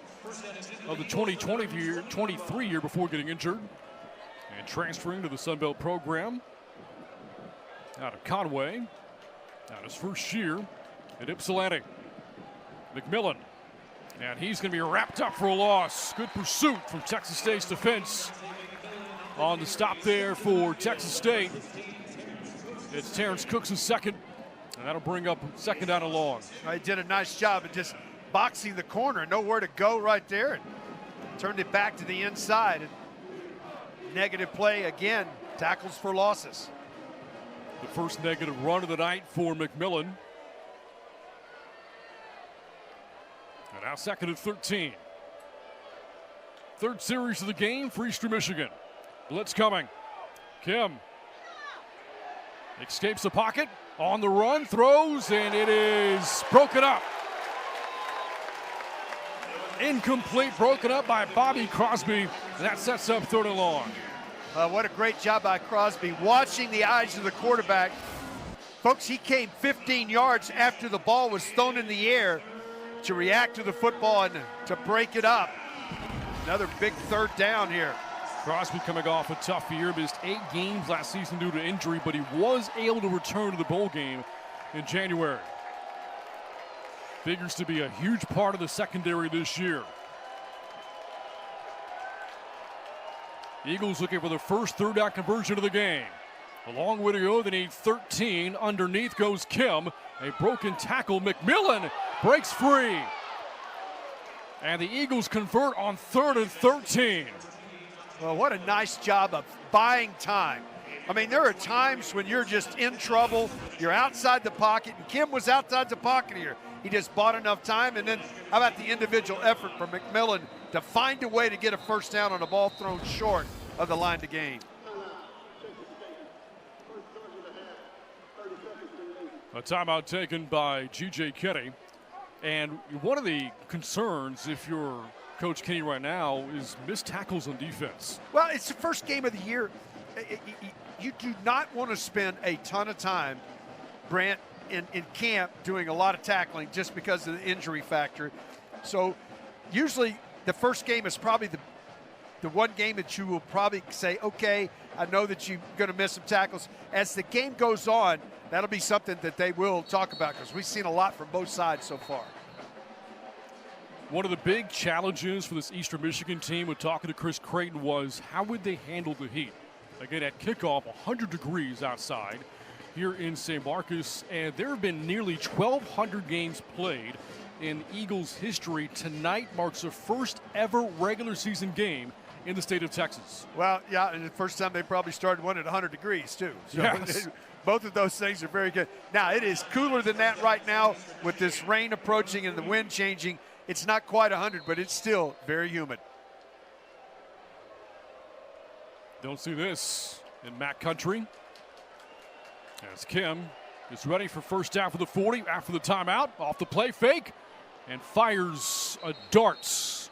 of the 2020 year, 23 year before getting injured. And transferring to the Sun Belt program out of Conway. Out his first year at Ypsilanti. McMillan. And he's going to be wrapped up for a loss. Good pursuit from Texas State's defense. On the stop there for Texas State. It's Terrence Cooks' second. And that'll bring up second down and long. He did a nice job of just boxing the corner. Nowhere to go right there. And turned it back to the inside. And negative play again. Tackles for losses. The first negative run of the night for McMillan. And now second and 13. Third series of the game for Eastern Michigan. Blitz coming. Kim escapes the pocket. On the run, throws, and it is broken up. Incomplete, broken up by Bobby Crosby. And that sets up third and long. What a great job by Crosby, watching the eyes of the quarterback. Folks, he came 15 yards after the ball was thrown in the air to react to the football and to break it up. Another big third down here. Crosby coming off a tough year, missed 8 games last season due to injury, but he was able to return to the bowl game in January. Figures to be a huge part of the secondary this year. Eagles looking for the first third down conversion of the game. A long way to go. They need 13. Underneath goes Kim. A broken tackle. McMillan breaks free. And the Eagles convert on 3rd and 13. Well, what a nice job of buying time. I mean, there are times when you're just in trouble. You're outside the pocket, and Kim was outside the pocket here. He just bought enough time, and then how about the individual effort from McMillan to find a way to get a first down on a ball thrown short of the line to gain. A timeout taken by G.J. Kenny. And one of the concerns, if you're Coach Kenny right now, is missed tackles on defense. Well, it's the first game of the year. You do not want to spend a ton of time, Brant, in camp doing a lot of tackling just because of the injury factor. So usually the first game is probably the one game that you will probably say, okay, I know that you're going to miss some tackles. As the game goes on, that'll be something that they will talk about because we've seen a lot from both sides so far. One of the big challenges for this Eastern Michigan team with talking to Chris Creighton was how would they handle the heat? Again, at kickoff, 100 degrees outside here in St. Marcus, and there have been nearly 1,200 games played in Eagles history. Tonight marks the first ever regular season game in the state of Texas. Well, yeah, and the first time they probably started one at 100 degrees, too. So yes. Both of those things are very good. Now, it is cooler than that right now with this rain approaching and the wind changing. It's not quite 100, but it's still very humid. Don't see this in MAC country. As Kim is ready for first down for the 40 after the timeout. Off the play fake and fires a dart.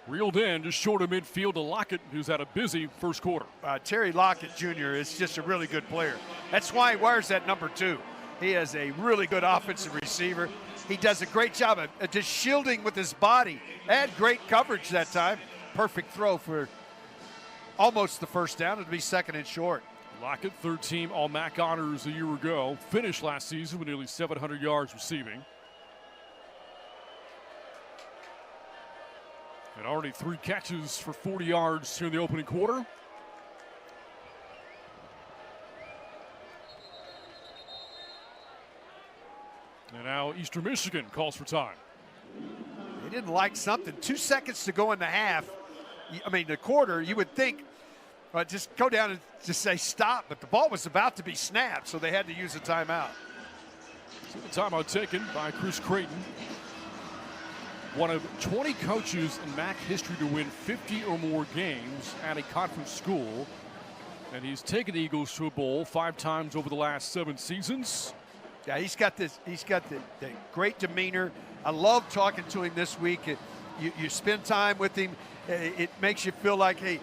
Reeled in just short of midfield to Lockett, who's had a busy first quarter. Terry Lockett Jr. is just a really good player. That's why he wears that number 2. He is a really good offensive receiver. He does a great job of just shielding with his body. Had great coverage that time. Perfect throw for almost the first down. It'll be second and short. Lockett, third team All-MAC honors a year ago. Finished last season with nearly 700 yards receiving. And already 3 catches for 40 yards here in the opening quarter. And now Eastern Michigan calls for time. They didn't like something. 2 seconds to go in the half. I mean, the quarter, you would think, just go down and just say stop. But the ball was about to be snapped, so they had to use a timeout. So the timeout taken by Chris Creighton. One of 20 coaches in MAC history to win 50 or more games at a conference school. And he's taken the Eagles to a bowl 5 times over the last 7 seasons. Yeah, he's got the great demeanor. I love talking to him this week. You spend time with him. It makes you feel like, hey,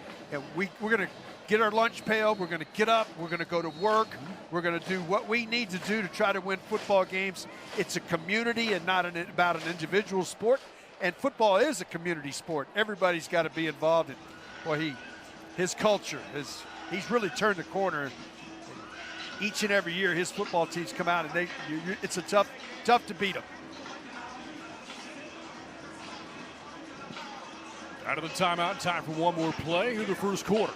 we're going to get our lunch pail. We're going to get up. We're going to go to work. We're going to do what we need to do to try to win football games. It's a community and not about an individual sport. And football is a community sport. Everybody's got to be involved in. Boy, his culture is he's really turned the corner. Each and every year, his football teams come out, and it's a tough to beat them. Out of the timeout, time for one more play in the first quarter.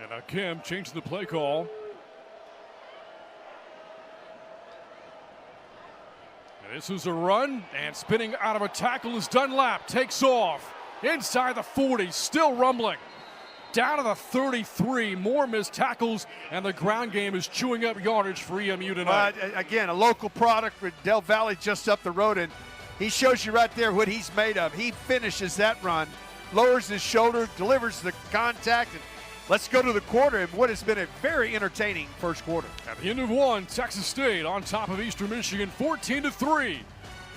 And now Kim changing the play call. And this is a run, and spinning out of a tackle is Dunlap. Takes off inside the 40, still rumbling. Down to the 33, more missed tackles, and the ground game is chewing up yardage for EMU tonight. Again, a local product for Del Valle just up the road, and he shows you right there what he's made of. He finishes that run, lowers his shoulder, delivers the contact, and let's go to the quarter and what has been a very entertaining first quarter. At the end of one, Texas State on top of Eastern Michigan 14-3.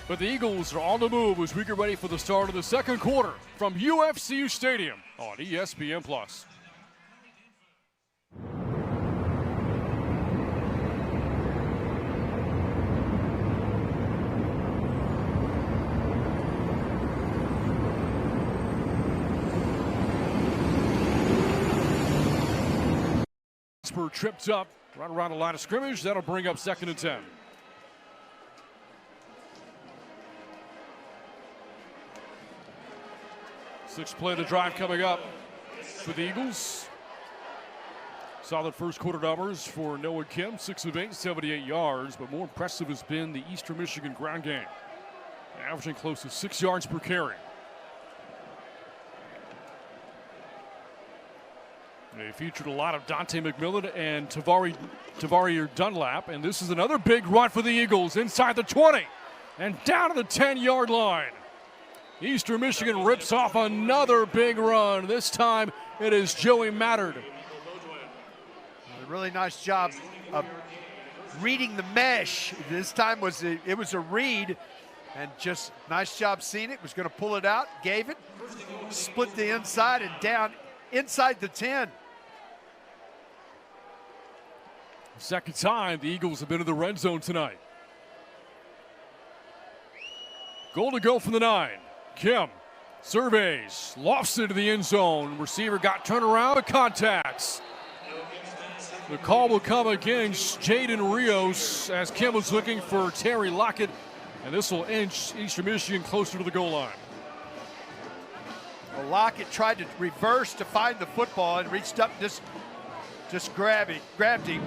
But the Eagles are on the move as we get ready for the start of the second quarter from UFCU Stadium on ESPN+. Spur tripped up right around the line of scrimmage. That'll bring up 2nd and 10. Sixth play of the drive coming up for the Eagles. Solid first quarter numbers for Noah Kim, 6 of 8, 78 yards, but more impressive has been the Eastern Michigan ground game, averaging close to 6 yards per carry. They featured a lot of Dante McMillan and Tavares Dunlap, and this is another big run for the Eagles inside the 20 and down to the 10-yard line. Eastern Michigan rips off another big run. This time it is Joey Mattard. A really nice job of reading the mesh. This time it was a read, and just nice job seeing it. Was going to pull it out, gave it, split the inside and down inside the 10. Second time the Eagles have been in the red zone tonight. Goal to go from the 9. Kim surveys, lofts into the end zone. Receiver got turned around, but contacts. The call will come against Jaden Rios as Kim was looking for Terry Lockett, and this will inch Eastern Michigan closer to the goal line. Well, Lockett tried to reverse to find the football and reached up and just grabbed him.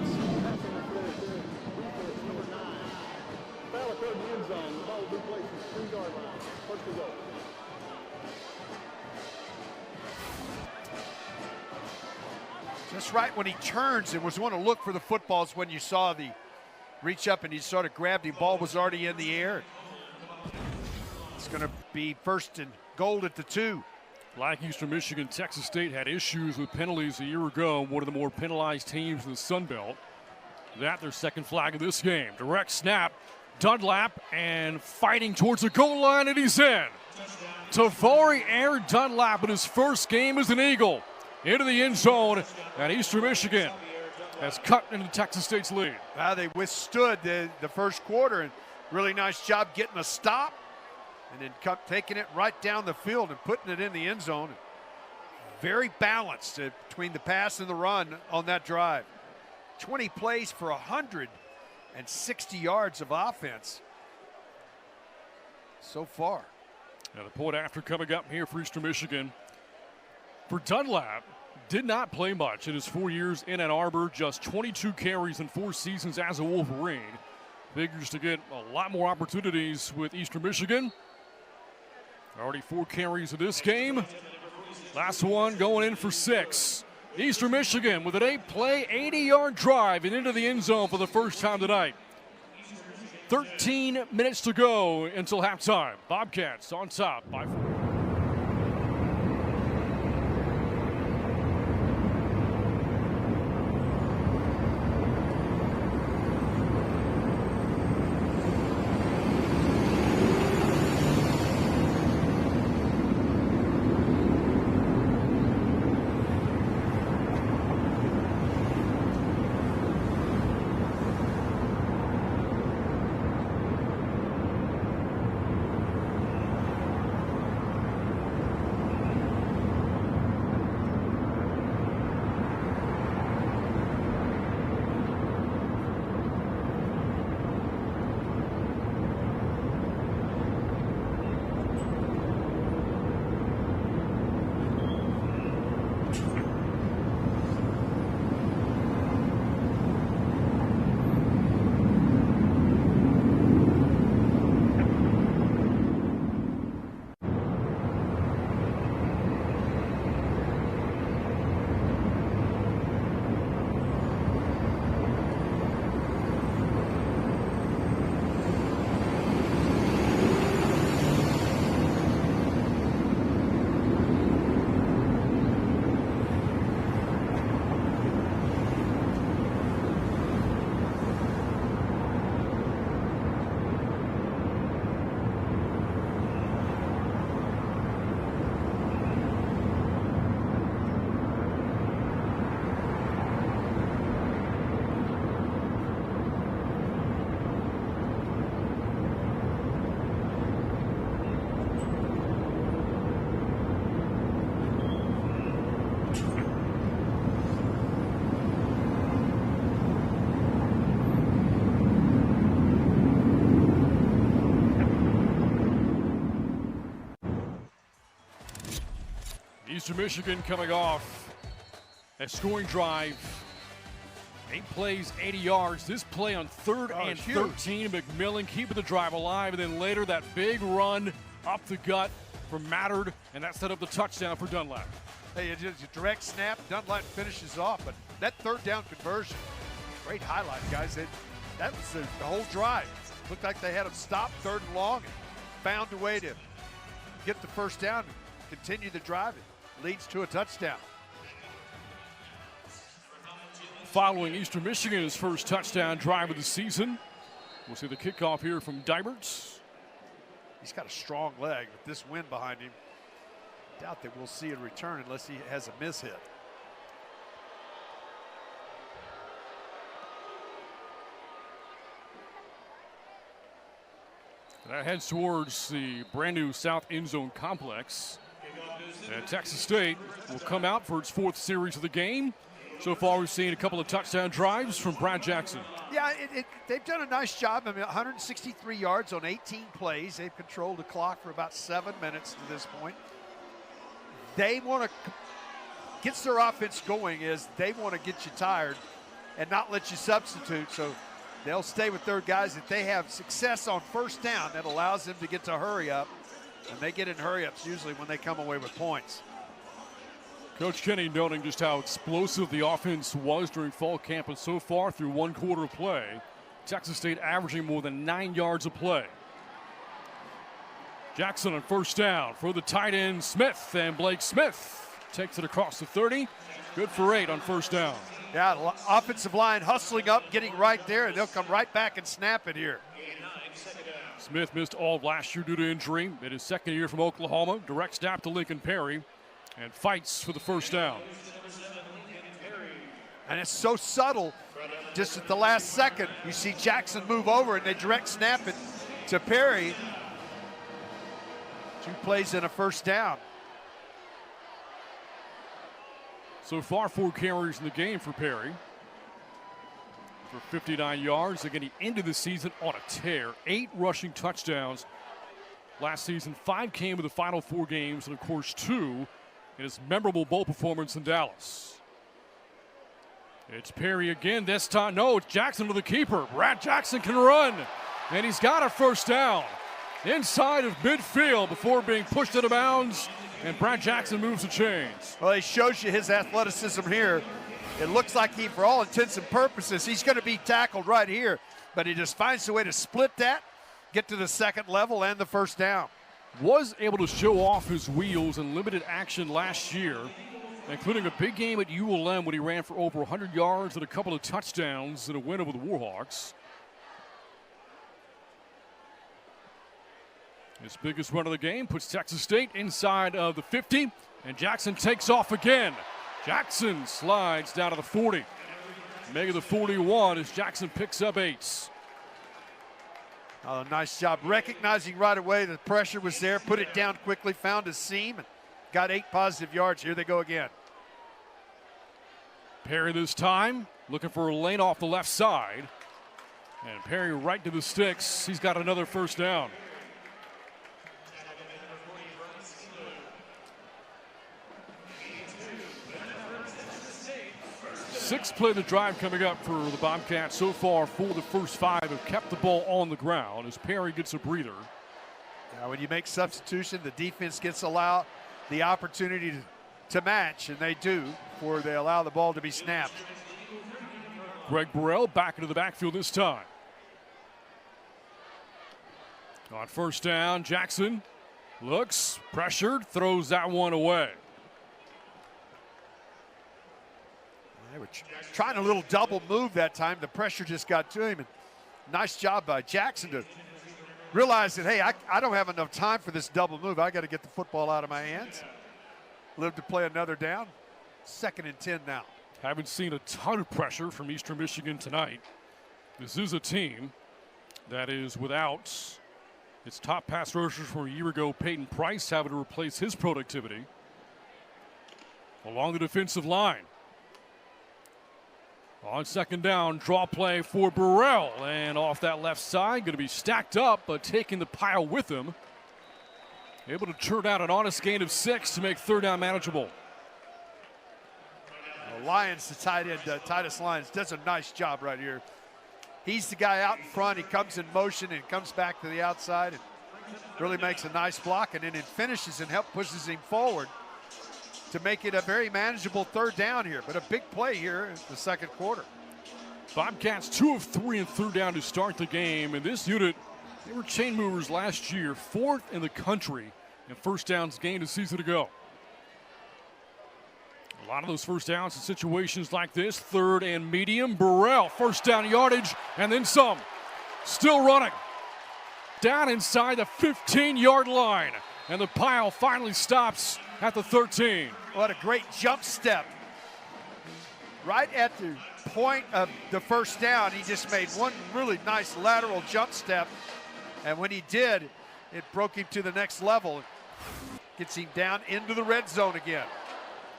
Just right when he turns and was want to look for the footballs when you saw the reach up and he sort of grabbed him. Ball was already in the air. It's going to be 1st and goal at the 2. Like Eastern Michigan, Texas State had issues with penalties a year ago, one of the more penalized teams in the Sun Belt. That their second flag of this game. Direct snap, Dunlap, and fighting towards the goal line, and he's in. Tavares Dunlap in his first game as an Eagle into the end zone, and Eastern Michigan has cut into Texas State's lead. They withstood the first quarter, and really nice job getting a stop and then taking it right down the field and putting it in the end zone. Very balanced between the pass and the run on that drive. 20 plays for 160 yards of offense so far. Now the point after coming up here for Eastern Michigan. For Dunlap, did not play much in his 4 years in Ann Arbor, just 22 carries in 4 seasons as a Wolverine. Figures to get a lot more opportunities with Eastern Michigan. Already 4 carries in this game. Last one going in for 6. Eastern Michigan with an 8-play, 80-yard drive and into the end zone for the first time tonight. 13 minutes to go until halftime. Bobcats on top by 4. Eastern Michigan coming off a scoring drive. 8 plays, 80 yards. This play on 3rd and 13. McMillan keeping the drive alive. And then later that big run up the gut from Mattard. And that set up the touchdown for Dunlap. Hey, it's a direct snap. Dunlap finishes off. But that 3rd down conversion, great highlight, guys. That was the whole drive. Looked like they had them stopped 3rd and long and found a way to get the 1st down and continue the drive. It leads to a touchdown. Following Eastern Michigan's first touchdown drive of the season, we'll see the kickoff here from Deiberts. He's got a strong leg with this wind behind him. Doubt that we'll see a return unless he has a miss hit. That heads towards the brand new South End Zone complex. And Texas State will come out for its 4th series of the game. So far, we've seen a couple of touchdown drives from Brad Jackson. Yeah, they've done a nice job. I mean, 163 yards on 18 plays. They've controlled the clock for about 7 minutes to this point. They want to, gets their offense going is they want to get you tired and not let you substitute. So they'll stay with their guys. If they have success on 1st down, that allows them to get to hurry up. And they get in hurry-ups usually when they come away with points. Coach Kenny noting just how explosive the offense was during fall camp, and so far through 1 quarter of play, Texas State averaging more than 9 yards a play. Jackson on 1st down for the tight end Smith, and Blake Smith takes it across the 30. Good for 8 on 1st down. Yeah, offensive line hustling up, getting right there, and they'll come right back and snap it here. Smith missed all of last year due to injury. In his 2nd year from Oklahoma, direct snap to Lincoln Perry, and fights for the 1st down. And it's so subtle, just at the last second, you see Jackson move over and they direct snap it to Perry. 2 plays and a 1st down. So far, 4 carries in the game for Perry for 59 yards. Again, he ended the season on a tear. 8 rushing touchdowns last season. 5 came in the final 4 games, and of course 2 in his memorable bowl performance in Dallas. It's Perry again this time. No, it's Jackson to the keeper. Brad Jackson can run, and he's got a 1st down inside of midfield before being pushed out of bounds, and Brad Jackson moves the chains. Well, he shows you his athleticism here. It looks like he, for all intents and purposes, he's going to be tackled right here, but he just finds a way to split that, get to the 2nd level, and the 1st down. Was able to show off his wheels in limited action last year, including a big game at ULM when he ran for over 100 yards and a couple of touchdowns in a win over the Warhawks. His biggest run of the game puts Texas State inside of the 50, and Jackson takes off again. Jackson slides down to the 40. Making the 41 as Jackson picks up 8. Oh, nice job recognizing right away the pressure was there, put it down quickly, found a seam, and got 8 positive yards. Here they go again. Perry this time looking for a lane off the left side. And Perry right to the sticks. He's got another 1st down. Sixth play of the drive coming up for the Bobcats. So far, 4 of the first 5 have kept the ball on the ground as Perry gets a breather. Now, when you make substitution, the defense gets allowed the opportunity to match, and they do, before they allow the ball to be snapped. Greg Burrell back into the backfield this time. On 1st down, Jackson looks, pressured, throws that one away. They were trying a little double move that time. The pressure just got to him. And nice job by Jackson to realize that, hey, I don't have enough time for this double move. I got to get the football out of my hands. Live to play another down. 2nd and 10 now. Haven't seen a ton of pressure from Eastern Michigan tonight. This is a team that is without its top pass rushers from a year ago, Peyton Price, having to replace his productivity along the defensive line. On 2nd down, draw play for Burrell, and off that left side, going to be stacked up, but taking the pile with him able to turn out an honest gain of 6 to make third down manageable. The Lions, the tight end, Titus Lyons, does a nice job right here. He's the guy out in front. He comes in motion and comes back to the outside and really makes a nice block, and then it finishes and pushes him forward to make it a very manageable third down here. But a big play here in the second quarter. Bobcats 2 of 3 in third down to start the game. And this unit, they were chain movers last year, 4th in the country in first downs gained a season ago. A lot of those first downs in situations like this, third and medium. Burrell, first down yardage, and then some. Still running. Down inside the 15-yard line. And the pile finally stops at the 13. What a great jump step. Right at the point of the first down, he just made one really nice lateral jump step. And when he did, it broke him to the next level. Gets him down into the red zone again.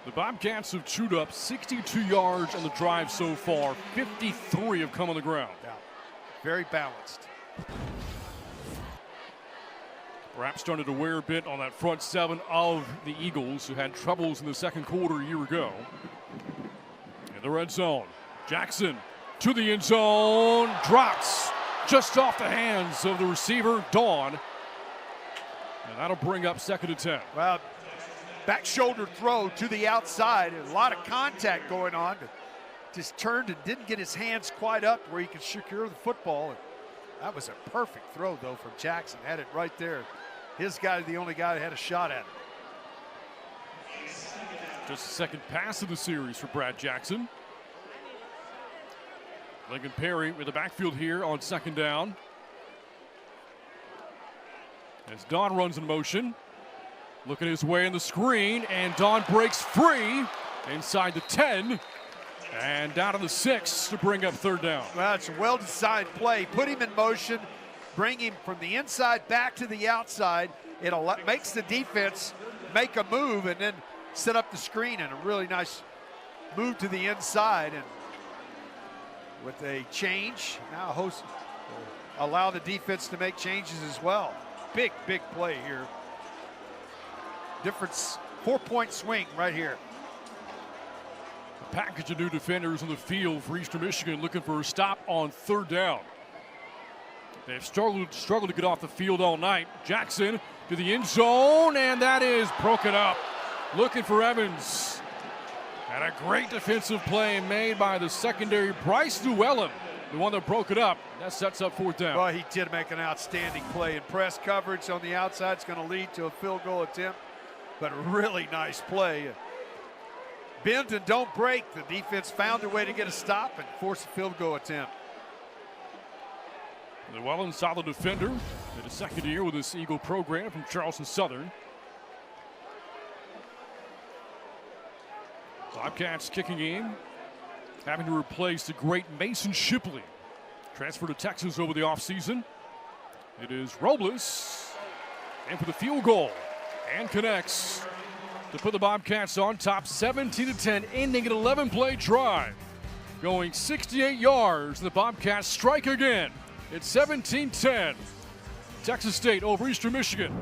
The Bobcats have chewed up 62 yards on the drive so far. 53 have come on the ground. Yeah. Very balanced. Perhaps started to wear a bit on that front 7 of the Eagles, who had troubles in the second quarter a year ago. In the red zone, Jackson to the end zone, drops just off the hands of the receiver, Dawn. And that'll bring up 2nd and 10. Well, back shoulder throw to the outside. A lot of contact going on. Just turned and didn't get his hands quite up where he could secure the football. That was a perfect throw, though, from Jackson. Had it right there. His guy, the only guy that had a shot at it. Just the second pass of the series for Brad Jackson. Lincoln Perry with the backfield here on 2nd down. As Don runs in motion. Looking his way in the screen, and Don breaks free inside the 10 and down to the 6 to bring up third down. Well, it's a well-designed play. Put him in motion, bring him from the inside back to the outside. It makes the defense make a move and then set up the screen, and a really nice move to the inside. And with a change, now host allow the defense to make changes as well. Big, big play here. Difference, 4-point swing right here. A package of new defenders on the field for Eastern Michigan looking for a stop on third down. They've struggled to get off the field all night. Jackson to the end zone, and that is broken up. Looking for Evans. And a great defensive play made by the secondary, Bryce Llewellyn, the one that broke it up. That sets up fourth down. Well, he did make an outstanding play in press coverage on the outside. It's going to lead to a field goal attempt. But a really nice play. Bend and don't break. The defense found a way to get a stop and force a field goal attempt. Llewellyn, solid defender. In his second year with this Eagle program from Charleston Southern. Bobcats kicking in, having to replace the great Mason Shipley. Transferred to Texas over the offseason. It is Robles. And for the field goal. And connects to put the Bobcats on top 17-10, ending an 11-play drive. Going 68 yards, the Bobcats strike again. It's 17-10. Texas State over Eastern Michigan.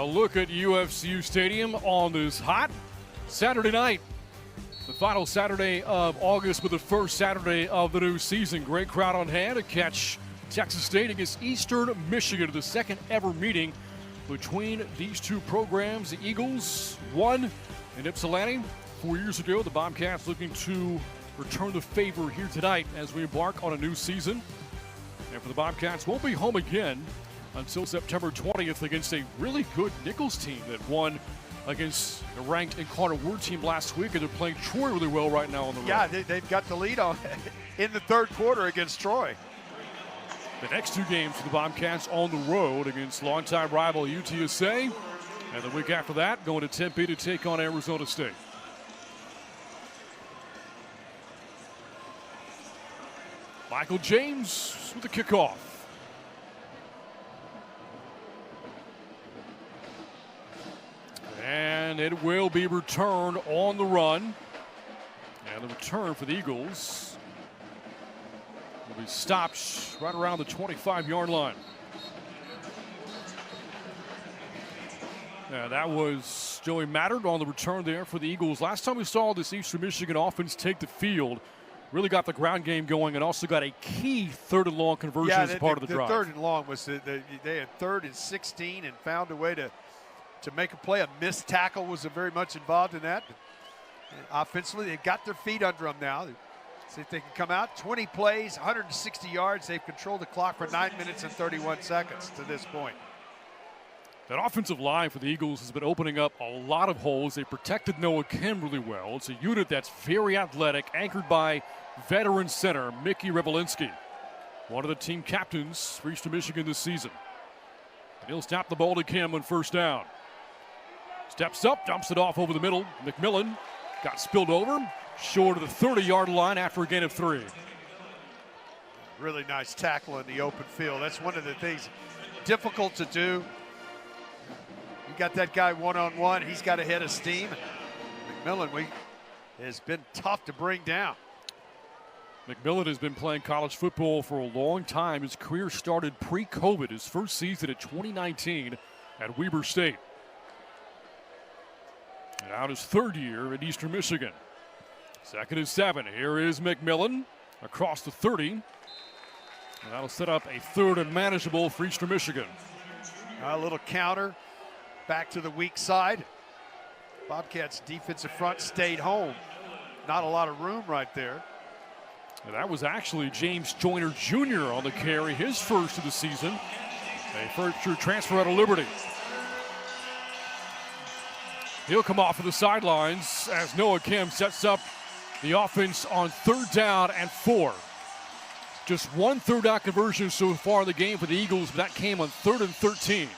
A look at UFCU Stadium on this hot Saturday night. The final Saturday of August, but the first Saturday of the new season. Great crowd on hand to catch Texas State against Eastern Michigan, the second ever meeting between these two programs. The Eagles won in Ypsilanti 4 years ago. The Bobcats looking to return the favor here tonight as we embark on a new season. And for the Bobcats, won't be home again until September 20th against a really good Nichols team that won against the ranked Incarnate Word team last week, and they're playing Troy really well right now on the road. Yeah, they've got the lead on in the third quarter against Troy. The next two games for the Bobcats on the road against longtime rival UTSA, and the week after that going to Tempe to take on Arizona State. Michael James with the kickoff. And it will be returned on the run. And the return for the Eagles will be stopped right around the 25-yard line. Yeah, that was Joey Mattert on the return there for the Eagles. Last time we saw this Eastern Michigan offense take the field, really got the ground game going and also got a key third and long conversion as part of the drive. The third and long was they had 3rd and 16 and found a way to make a play. A missed tackle was very much involved in that. And offensively, they've got their feet under them now. See if they can come out. 20 plays, 160 yards. They've controlled the clock for 9 minutes and 31 seconds to this point. That offensive line for the Eagles has been opening up a lot of holes. They protected Noah Kim really well. It's a unit that's very athletic, anchored by veteran center Mickey Revelinski, one of the team captains for Eastern Michigan this season. And he'll snap the ball to Kim on first down. Steps up, dumps it off over the middle. McMillan got spilled over, short of the 30-yard line after a gain of 3. Really nice tackle in the open field. That's one of the things difficult to do. You got that guy one-on-one. He's got a head of steam. McMillan has been tough to bring down. McMillan has been playing college football for a long time. His career started pre-COVID, his first season at 2019 at Weber State. And out his third year at Eastern Michigan. 2nd and 7. Here is McMillan across the 30. And that'll set up a 3rd and manageable for Eastern Michigan. A little counter. Back to the weak side. Bobcats defensive front stayed home. Not a lot of room right there. And that was actually James Joyner Jr. on the carry, his first of the season. A first-year transfer out of Liberty. He'll come off of the sidelines as Noah Kim sets up the offense on 3rd down and 4. Just one 3rd down conversion so far in the game for the Eagles, but that came on 3rd and 13.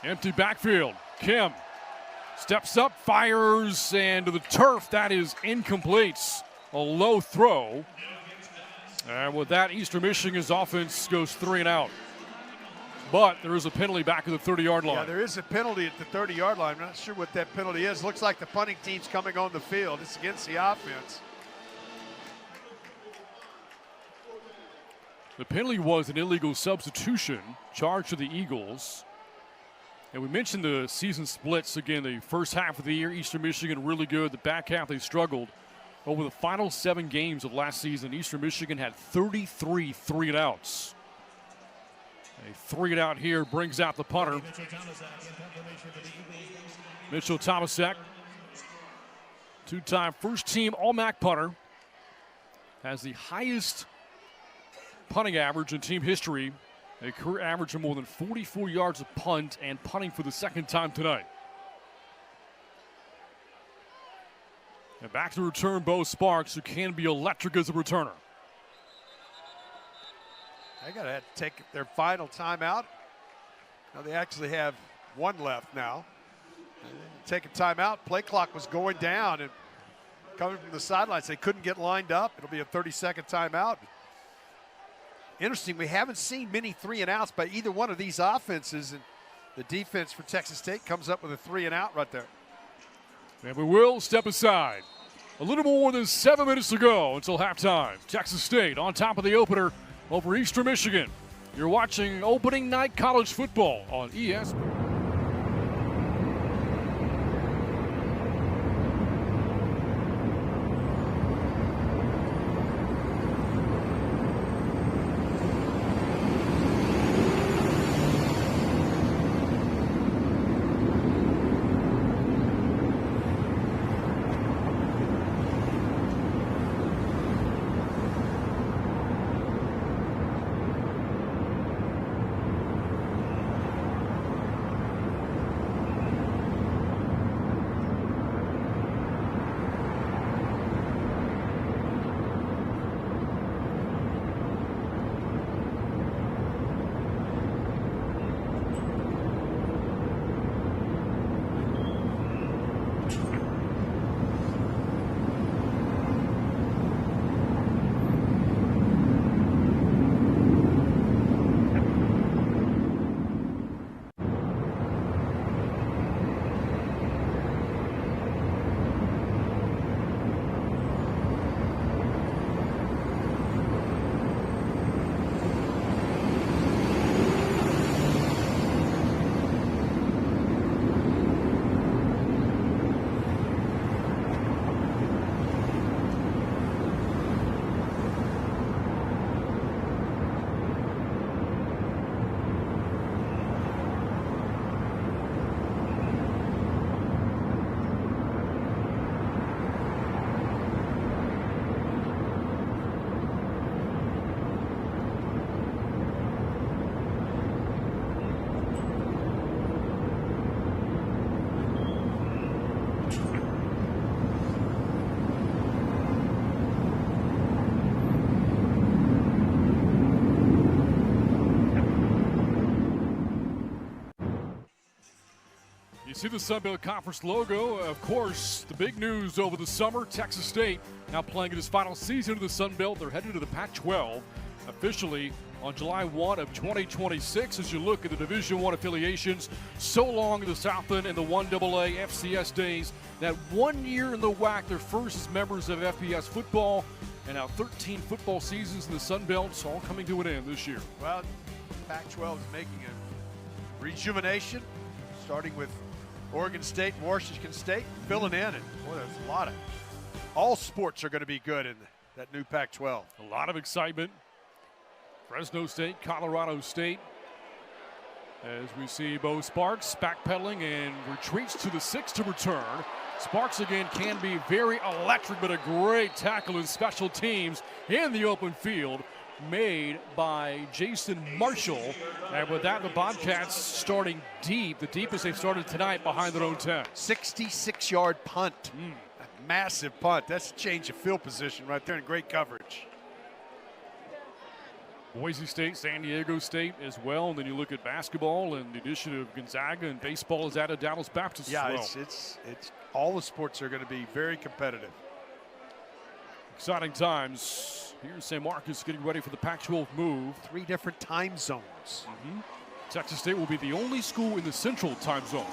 Empty backfield. Kim steps up, fires, and to the turf. That is incomplete. A low throw. And with that, Eastern Michigan's offense goes 3 and out. But there is a penalty back at the 30-yard line. Yeah, there is a penalty at the 30-yard line. I'm not sure what that penalty is. Looks like the punting team's coming on the field. It's against the offense. The penalty was an illegal substitution charged to the Eagles. And we mentioned the season splits again. The first half of the year, Eastern Michigan really good. The back half, they struggled. Over the final 7 games of last season, Eastern Michigan had 33 3-and-outs. A 3-and-out here brings out the punter. Mitchell Tomasek, 2-time first-team All-MAC punter, has the highest punting average in team history. A career average of more than 44 yards of punt and punting for the second time tonight. And back to return Bo Sparks, who can be electric as a returner. They got to take their final timeout. Now they actually have 1 left now. Take a timeout. Play clock was going down, and coming from the sidelines, they couldn't get lined up. It'll be a 30-second timeout. Interesting, we haven't seen many 3-and-outs by either one of these offenses, and the defense for Texas State comes up with a 3-and-out right there. And we will step aside. A little more than 7 minutes to go until halftime. Texas State on top of the opener over Eastern Michigan. You're watching opening night college football on ESPN. You see the Sun Belt Conference logo. Of course, the big news over the summer, Texas State now playing in its final season of the Sun Belt. They're headed to the Pac-12 officially on July 1 of 2026. As you look at the Division I affiliations, so long in the Southland and the 1AA FCS days, that 1 year in the WAC, their first as members of FBS football, and now 13 football seasons in the Sun Belt, all coming to an end this year. Well, Pac-12 is making a rejuvenation, starting with Oregon State and Washington State filling in, and boy, there's a lot of all sports are going to be good in that new Pac-12. A lot of excitement. Fresno State, Colorado State, as we see Bo Sparks backpedaling and retreats to the 6 to return. Sparks again can be very electric, but a great tackle in special teams in the open field made by Jason Marshall. And with that, the Bobcats starting deep, the deepest they've started tonight behind their own 10. 66-yard punt. A massive punt. That's a change of field position right there and great coverage. Boise State, San Diego State as well. And then you look at basketball and the addition of Gonzaga, and baseball is added Dallas Baptist as well. Yeah, it's all the sports are going to be very competitive. Exciting times. Here's San Marcos getting ready for the Pac-12 move. 3 different time zones. Texas State will be the only school in the central time zone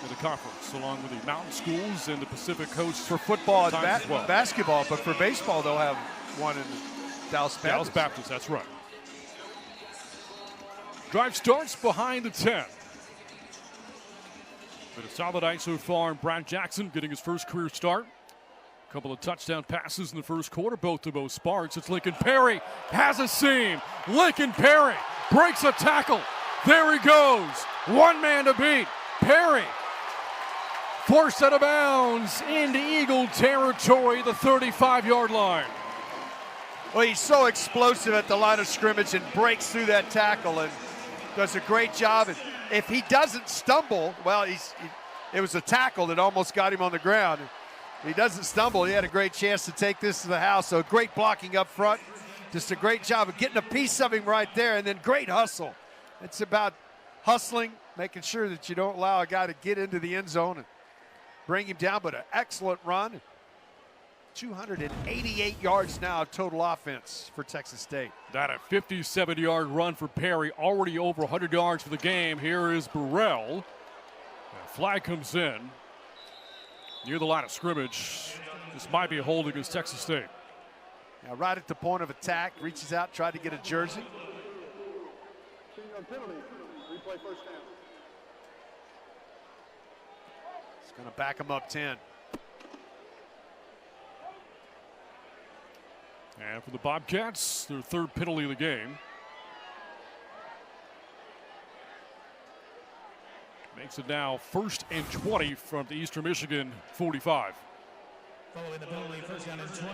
in the conference, along with the mountain schools and the Pacific Coast for football and well. basketball, but for baseball they'll have one in Dallas Baptist. Dallas Baptist, that's right. Drive starts behind the 10. But a solid night so far, and Brad Jackson getting his first career start. A couple of touchdown passes in the first quarter, both to Bo Sparks. It's Lincoln Perry, has a seam. Lincoln Perry breaks a tackle. There he goes. One man to beat. Perry forced out of bounds into Eagle territory, the 35-yard line. Well, he's so explosive at the line of scrimmage and breaks through that tackle and does a great job. And if he doesn't stumble, well, it was a tackle that almost got him on the ground. If he doesn't stumble, he had a great chance to take this to the house. So great blocking up front. Just a great job of getting a piece of him right there, and then great hustle. It's about hustling, making sure that you don't allow a guy to get into the end zone and bring him down, but an excellent run. 288 yards now of total offense for Texas State. That a 57-yard run for Perry, already over 100 yards for the game. Here is Burrell. A flag comes in near the line of scrimmage. This might be a hold against Texas State. Now right at the point of attack, reaches out, tried to get a jersey. 5-yard penalty. Replay first down. It's going to back them up 10. And for the Bobcats, their third penalty of the game. Makes it now 1st and 20 from the Eastern Michigan 45. Following the penalty, first down and 20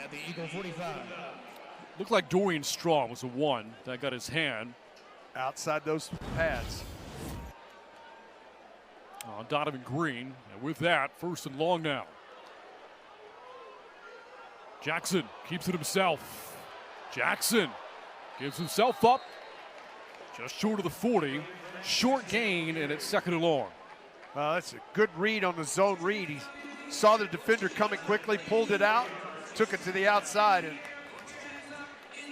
at the Eagle 45. Looked like Dorian Strong was the one that got his hand Outside those pads. on Donovan Green. And with that, 1st and long now. Jackson keeps it himself. Jackson gives himself up just short of the 40. Short gain, and it's 2nd and long. That's a good read on the zone read. He saw the defender coming quickly, pulled it out, took it to the outside, and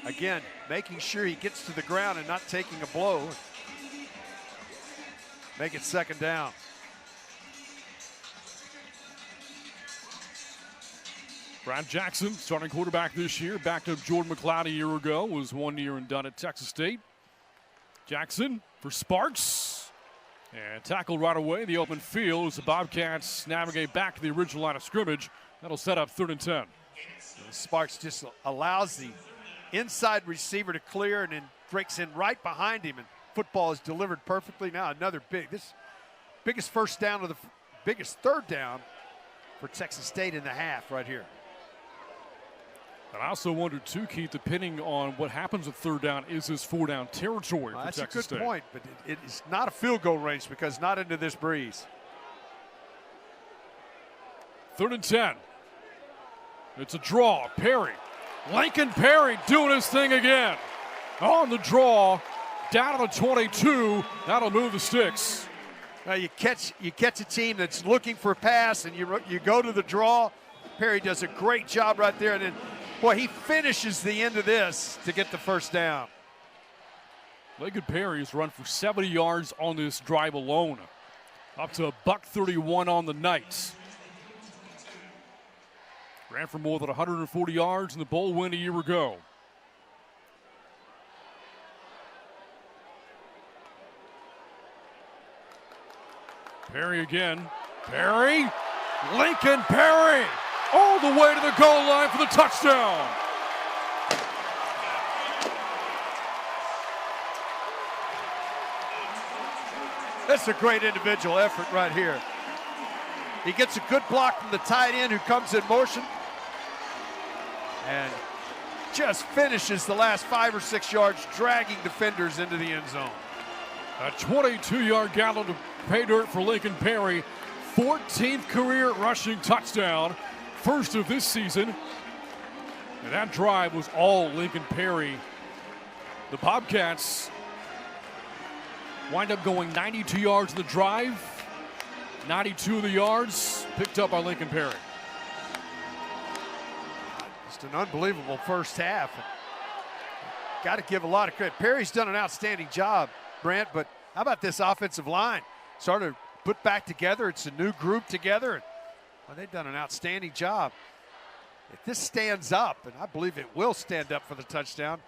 again, making sure he gets to the ground and not taking a blow. Make it 2nd down. Brad Jackson, starting quarterback this year, backed up Jordan McLeod a year ago, was 1 year and done at Texas State. Jackson for Sparks, and tackled right away. The open field as the Bobcats navigate back to the original line of scrimmage. That'll set up 3rd and 10. Sparks just allows the inside receiver to clear and then breaks in right behind him, and football is delivered perfectly. Now another biggest first down of the biggest 3rd down for Texas State in the half right here. And I also wonder too, Keith, depending on what happens with 3rd down, is this 4-down territory for That's Texas State? a good point, but it is not a field goal range because not into this breeze. 3rd and 10. It's a draw. Perry. Lincoln Perry doing his thing again. On the draw, down to the 22. That'll move the sticks. Now you catch a team that's looking for a pass, and you go to the draw. Perry does a great job right there, and then, boy, he finishes the end of this to get the 1st down. Lincoln Perry has run for 70 yards on this drive alone. Up to $131 on the night. Ran for more than 140 yards in the bowl win a year ago. Perry again. Perry. Lincoln Perry. All the way to the goal line for the touchdown. That's a great individual effort right here. He gets a good block from the tight end who comes in motion and just finishes the last 5 or 6 yards, dragging defenders into the end zone. A 22-yard gallop to pay dirt for Lincoln Perry. 14th career rushing touchdown. 1st of this season. And that drive was all Lincoln Perry. The Bobcats wind up going 92 yards in the drive. 92 of the yards picked up by Lincoln Perry. Just an unbelievable first half. Got to give a lot of credit. Perry's done an outstanding job, Brent, but how about this offensive line? Started to put back together. It's a new group together. Well, they've done an outstanding job. If this stands up, and I believe it will stand up for the touchdown,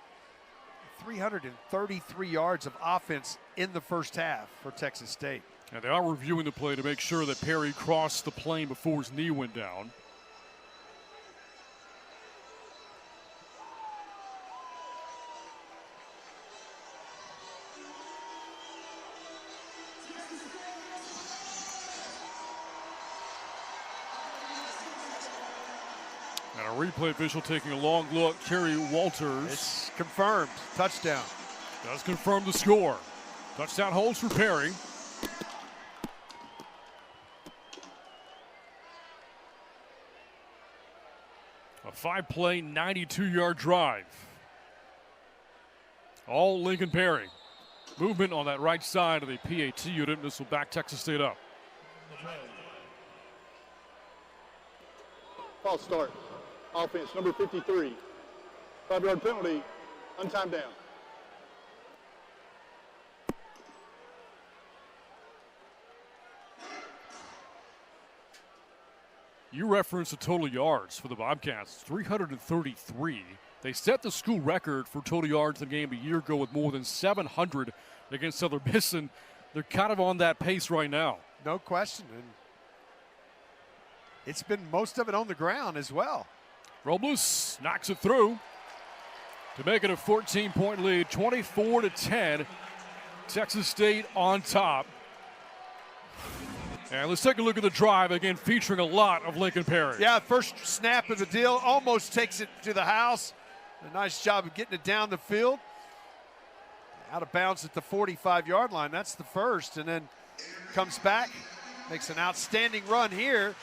333 yards of offense in the first half for Texas State. And they are reviewing the play to make sure that Perry crossed the plane before his knee went down. And a replay official taking a long look. Kerry Walters. It's confirmed. Touchdown. Does confirm the score. Touchdown holds for Perry. A 5-play, 92-yard drive. All Lincoln Perry. Movement on that right side of the PAT unit. This will back Texas State up. False start. Offense, number 53. 5-yard penalty, untimed down. You referenced the total yards for the Bobcats, 333. They set the school record for total yards in the game a year ago with more than 700 against Southern Miss, and they're kind of on that pace right now. No question. And it's been most of it on the ground as well. Robles knocks it through to make it a 14-point lead, 24-10. Texas State on top. And let's take a look at the drive, again featuring a lot of Lincoln Perry. Yeah, first snap of the deal, almost takes it to the house. A nice job of getting it down the field. Out of bounds at the 45-yard line. That's the first, and then comes back, makes an outstanding run here.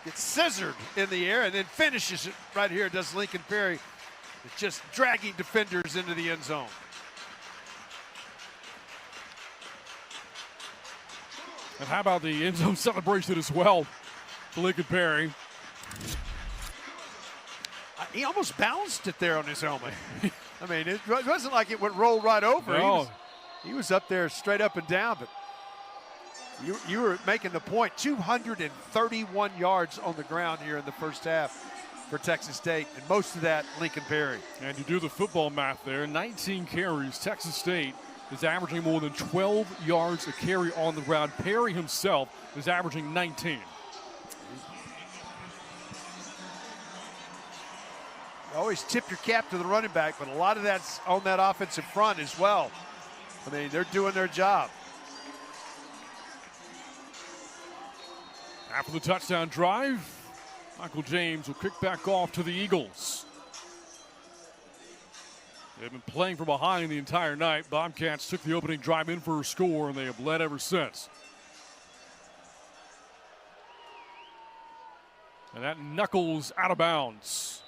Gets scissored in the air and then finishes it right here. Does Lincoln Perry, just dragging defenders into the end zone. And how about the end zone celebration as well for Lincoln Perry? He almost balanced it there on his helmet. I mean, it wasn't like it would roll right over. No. He was up there straight up and down, but you were making the point. 231 yards on the ground here in the first half for Texas State, and most of that Lincoln Perry. And you do the football math there, 19 carries. Texas State is averaging more than 12 yards a carry on the ground. Perry himself is averaging 19. Always tip your cap to the running back, but a lot of that's on that offensive front as well. I mean, they're doing their job. After the touchdown drive, Michael James will kick back off to the Eagles. They've been playing from behind the entire night. Bobcats took the opening drive in for a score, and they have led ever since. And that knuckles out of bounds.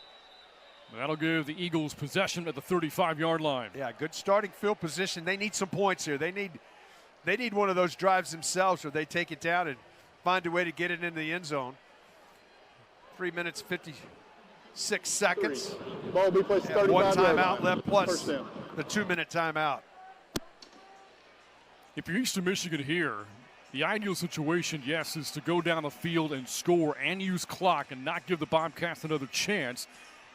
That'll give the Eagles possession at the 35-yard line. Yeah, good starting field position. They need some points here. They need one of those drives themselves where they take it down and find a way to get it into the end zone. 3 minutes, 56 seconds. Ball will be placed 35 one yards. timeout left plus First down. the 2-minute timeout. If you're Eastern Michigan here, the ideal situation, yes, is to go down the field and score and use clock and not give the Bobcats another chance.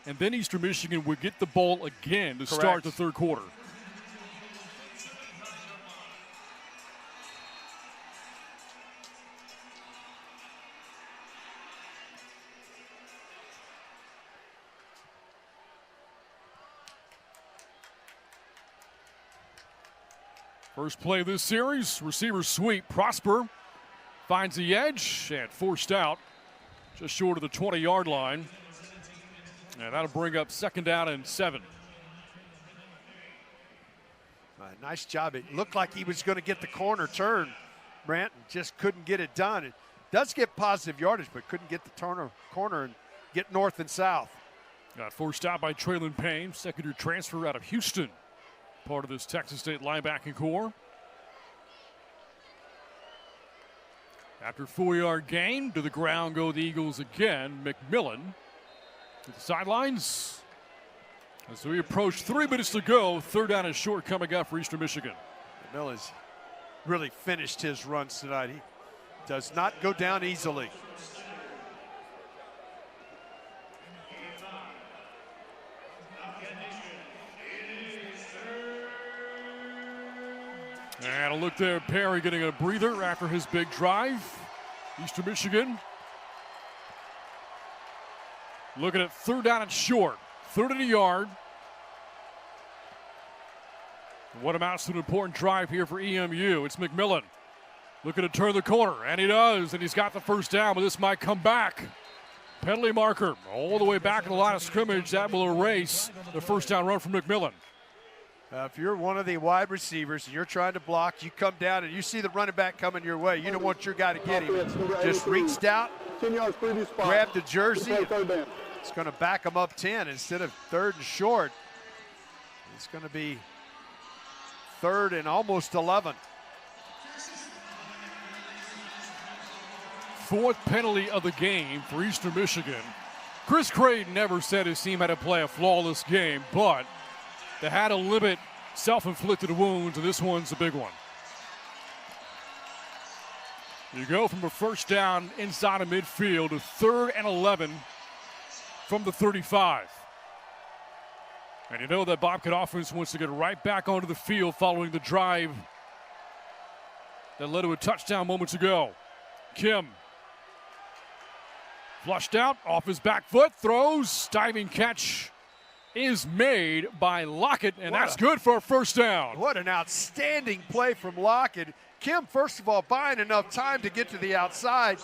And then Eastern Michigan would get the ball again to start the third quarter. First play of this series, receiver sweep. Prosper finds the edge and forced out just short of the 20-yard line. And that'll bring up 2nd down and 7. Nice job. It looked like he was going to get the corner turn, Brant, and just couldn't get it done. It does get positive yardage, but couldn't get the corner and get north and south. Got forced out by Traylon Payne, second-year transfer out of Houston, part of this Texas State linebacking core. After 4-yard gain, to the ground go the Eagles again. McMillan to the sidelines. As we approach 3 minutes to go, 3rd down and short coming up for Eastern Michigan. McMillan's really finished his runs tonight. He does not go down easily. And a look there, Perry getting a breather after his big drive. Eastern Michigan looking at 3rd down and short, 3rd and a yard. What amounts to an important drive here for EMU. It's McMillan looking to turn the corner, and he does, and he's got the 1st down, but this might come back. Penalty marker all the way back in the line of scrimmage. That will erase the 1st down run from McMillan. If you're one of the wide receivers and you're trying to block, you come down and you see the running back coming your way. You don't want your guy to get him. Just reached out, 10 yards previous spot. grabbed the jersey. Third down. It's going to back him up 10 instead of 3rd and short. It's going to be 3rd and almost 11. 4th penalty of the game for Eastern Michigan. Chris Creighton never said his team had to play a flawless game, but they had to limit self-inflicted wounds, and this one's a big one. You go from a 1st down inside of midfield to 3rd and 11 from the 35. And you know that Bobcat offense wants to get right back onto the field following the drive that led to a touchdown moments ago. Kim flushed out off his back foot, throws, diving catch is made by Lockett, and that's good for a first down. What an outstanding play from Lockett. Kim, first of all, buying enough time to get to the outside,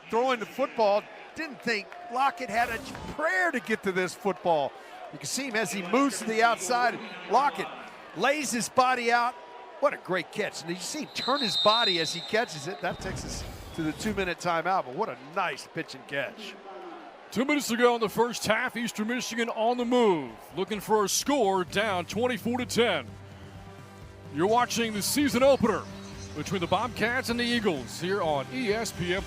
throwing the football. Didn't think Lockett had a prayer to get to this football. You can see him as he moves to the outside. Lockett lays his body out. What a great catch. And you see him turn his body as he catches it. That takes us to the 2-minute timeout, but what a nice pitch and catch. 2 minutes to go in the first half. Eastern Michigan on the move, looking for a score, down 24-10. You're watching the season opener between the Bobcats and the Eagles here on ESPN+.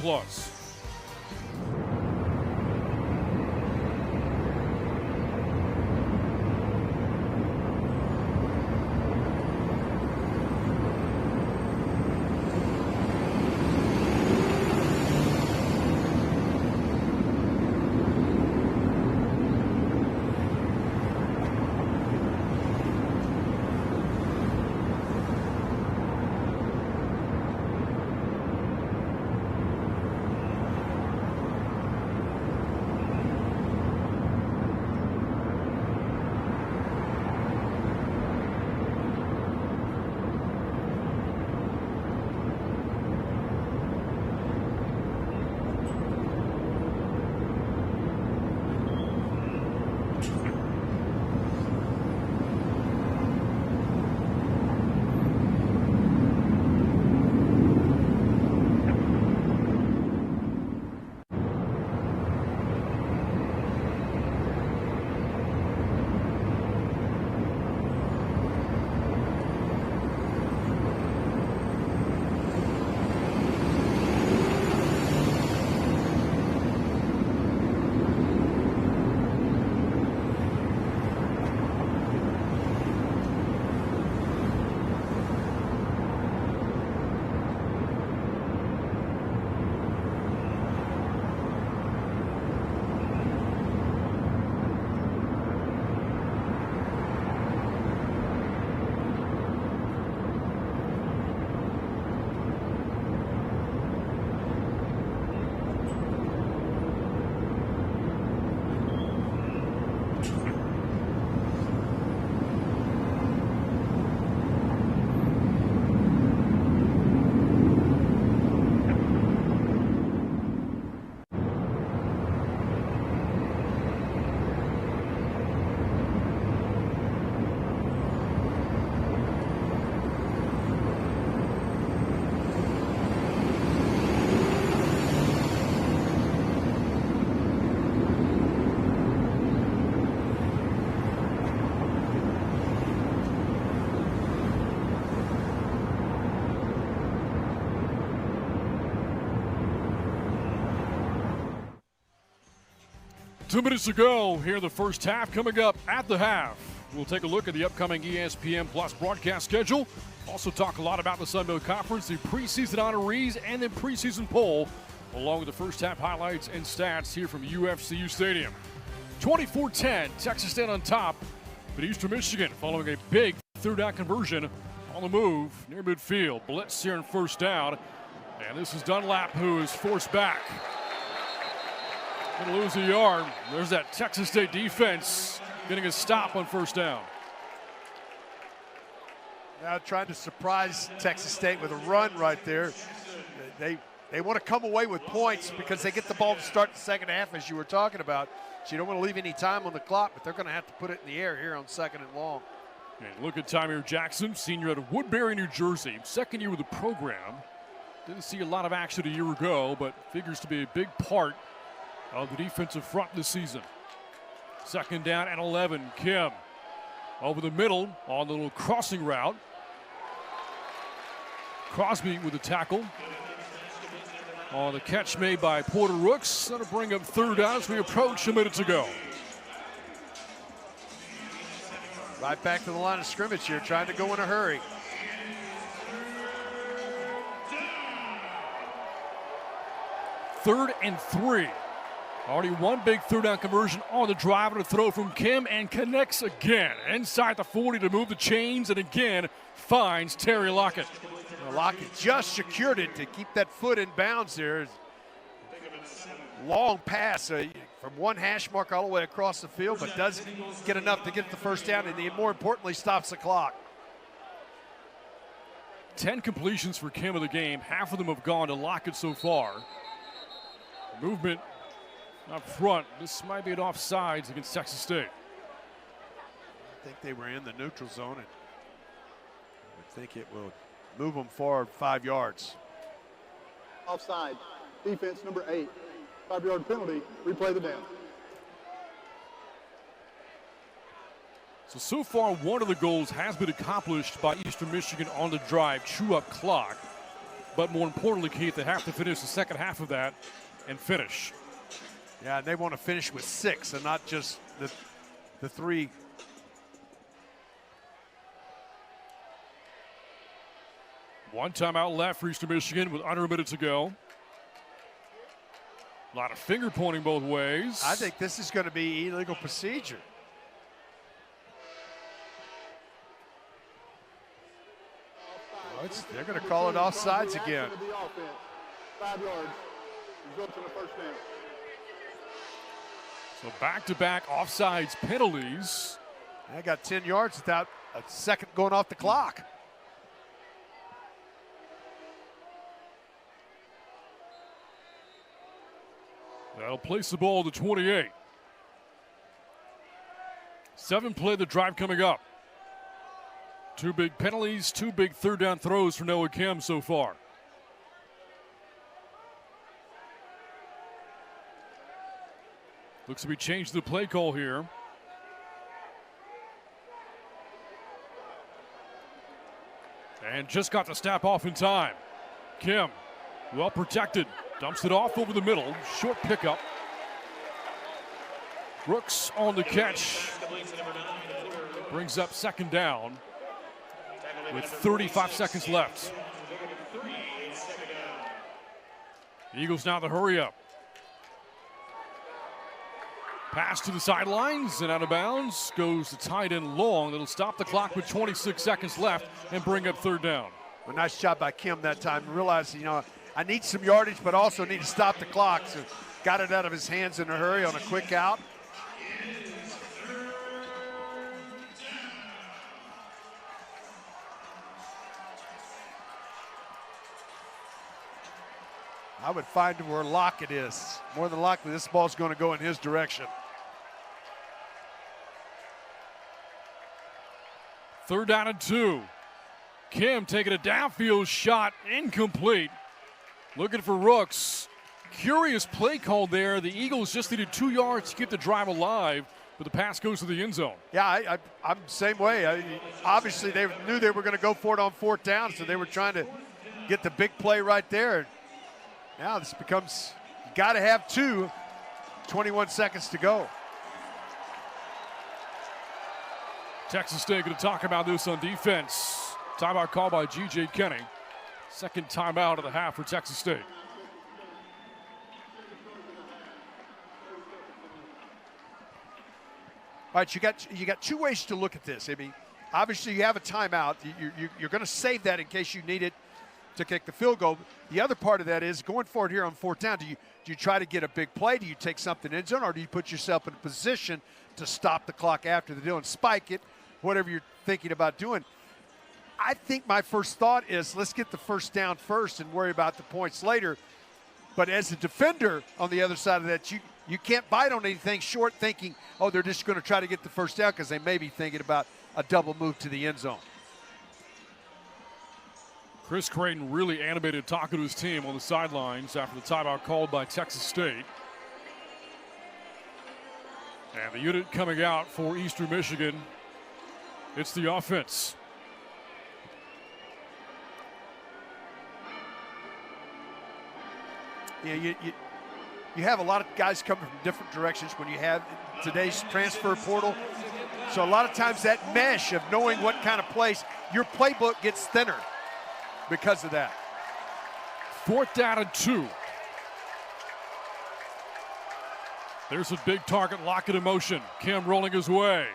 Two minutes to go here in the first half. Coming up at the half, we'll take a look at the upcoming ESPN Plus broadcast schedule. Also talk a lot about the Sun Belt Conference, the preseason honorees, and the preseason poll, along with the first half highlights and stats here from UFCU Stadium. 24-10, Texas State on top, but Eastern Michigan following a big third down conversion on the move near midfield. Blitz here in first down, and this is Dunlap who is forced back. Going to lose a yard. There's that Texas State defense getting a stop on first down. Now trying to surprise Texas State with a run right there. They want to come away with points because they get the ball to start the second half, as you were talking about. So you don't want to leave any time on the clock, but they're going to have to put it in the air here on second and long. And look at Tymeer Jackson, senior out of Woodbury, New Jersey. Second year with the program. Didn't see a lot of action a year ago, but figures to be a big part of the defensive front this season. Second down and 11. Kim over the middle on the little crossing route. Crosby with the tackle on the catch made by Porter Rooks. That'll bring up third down as we approach a minute to go. Right back to the line of scrimmage here, trying to go in a hurry. Third and 3. Already one big third down conversion on the drive, and a throw from Kim, and connects again. Inside the 40 to move the chains, and again finds Terry Lockett. Well, Lockett just secured it to keep that foot in bounds there. Long pass from one hash mark all the way across the field, but doesn't get enough to get the first down, and more importantly, stops the clock. 10 completions for Kim of the game. Half of them have gone to Lockett so far. Movement up front. This might be an offsides against Texas State. I think they were in the neutral zone, and I think it will move them forward 5 yards. Offside. Defense number 8. 5-yard penalty. Replay the down. So far, one of the goals has been accomplished by Eastern Michigan on the drive, chew up clock. But more importantly, Keith, they have to finish the second half of that and finish. Yeah, and they want to finish with 6 and not just the 3. One timeout left for Eastern Michigan with under a minute to go. A lot of finger pointing both ways. I think this is going to be illegal procedure. They're going to call it offsides again. 5 yards. Results in a first down. So back-to-back offsides penalties. They got 10 yards without a second going off the clock. That'll place the ball to 28. 7 play the drive coming up. 2 big penalties, 2 big third down throws for Noah Kim so far. Looks to be changed the play call here. And just got the snap off in time. Kim, well protected, dumps it off over the middle. Short pickup. Brooks on the catch. Brings up second down with 35 seconds left. The Eagles now the hurry up. Pass to the sidelines and out of bounds. Goes to tight end Long. That'll stop the clock with 26 seconds left and bring up third down. Well, nice job by Kim that time. Realized, I need some yardage, but also need to stop the clock. So got it out of his hands in a hurry on a quick out. I would find where Lockett is. More than likely, this ball's going to go in his direction. Third down and 2. Kim taking a downfield shot, incomplete. Looking for Rooks. Curious play call there. The Eagles just needed 2 yards to keep the drive alive, but the pass goes to the end zone. Yeah, I'm the same way. Obviously, they knew they were going to go for it on 4th down, so they were trying to get the big play right there. Now this becomes, you got to have 2, 21 seconds to go. Texas State going to talk about this on defense. Timeout call by G.J. Kenny. Second timeout of the half for Texas State. All right, you got 2 ways to look at this. I mean, obviously you have a timeout. You're going to save that in case you need it to kick the field goal. The other part of that is going forward here on 4th down. Do you try to get a big play? Do you take something in zone, or do you put yourself in a position to stop the clock after the deal and spike it? Whatever you're thinking about doing. I think my first thought is let's get the first down first and worry about the points later. But as a defender on the other side of that, you can't bite on anything short thinking, oh, they're just going to try to get the first down, because they may be thinking about a double move to the end zone. Chris Creighton really animated talking to his team on the sidelines after the timeout called by Texas State. And the unit coming out for Eastern Michigan, it's the offense. Yeah, you have a lot of guys coming from different directions when you have today's transfer portal. So a lot of times that mesh of knowing what kind of plays, your playbook gets thinner because of that. 4th down and 2. There's a big target, Lockett in motion. Kim rolling his way.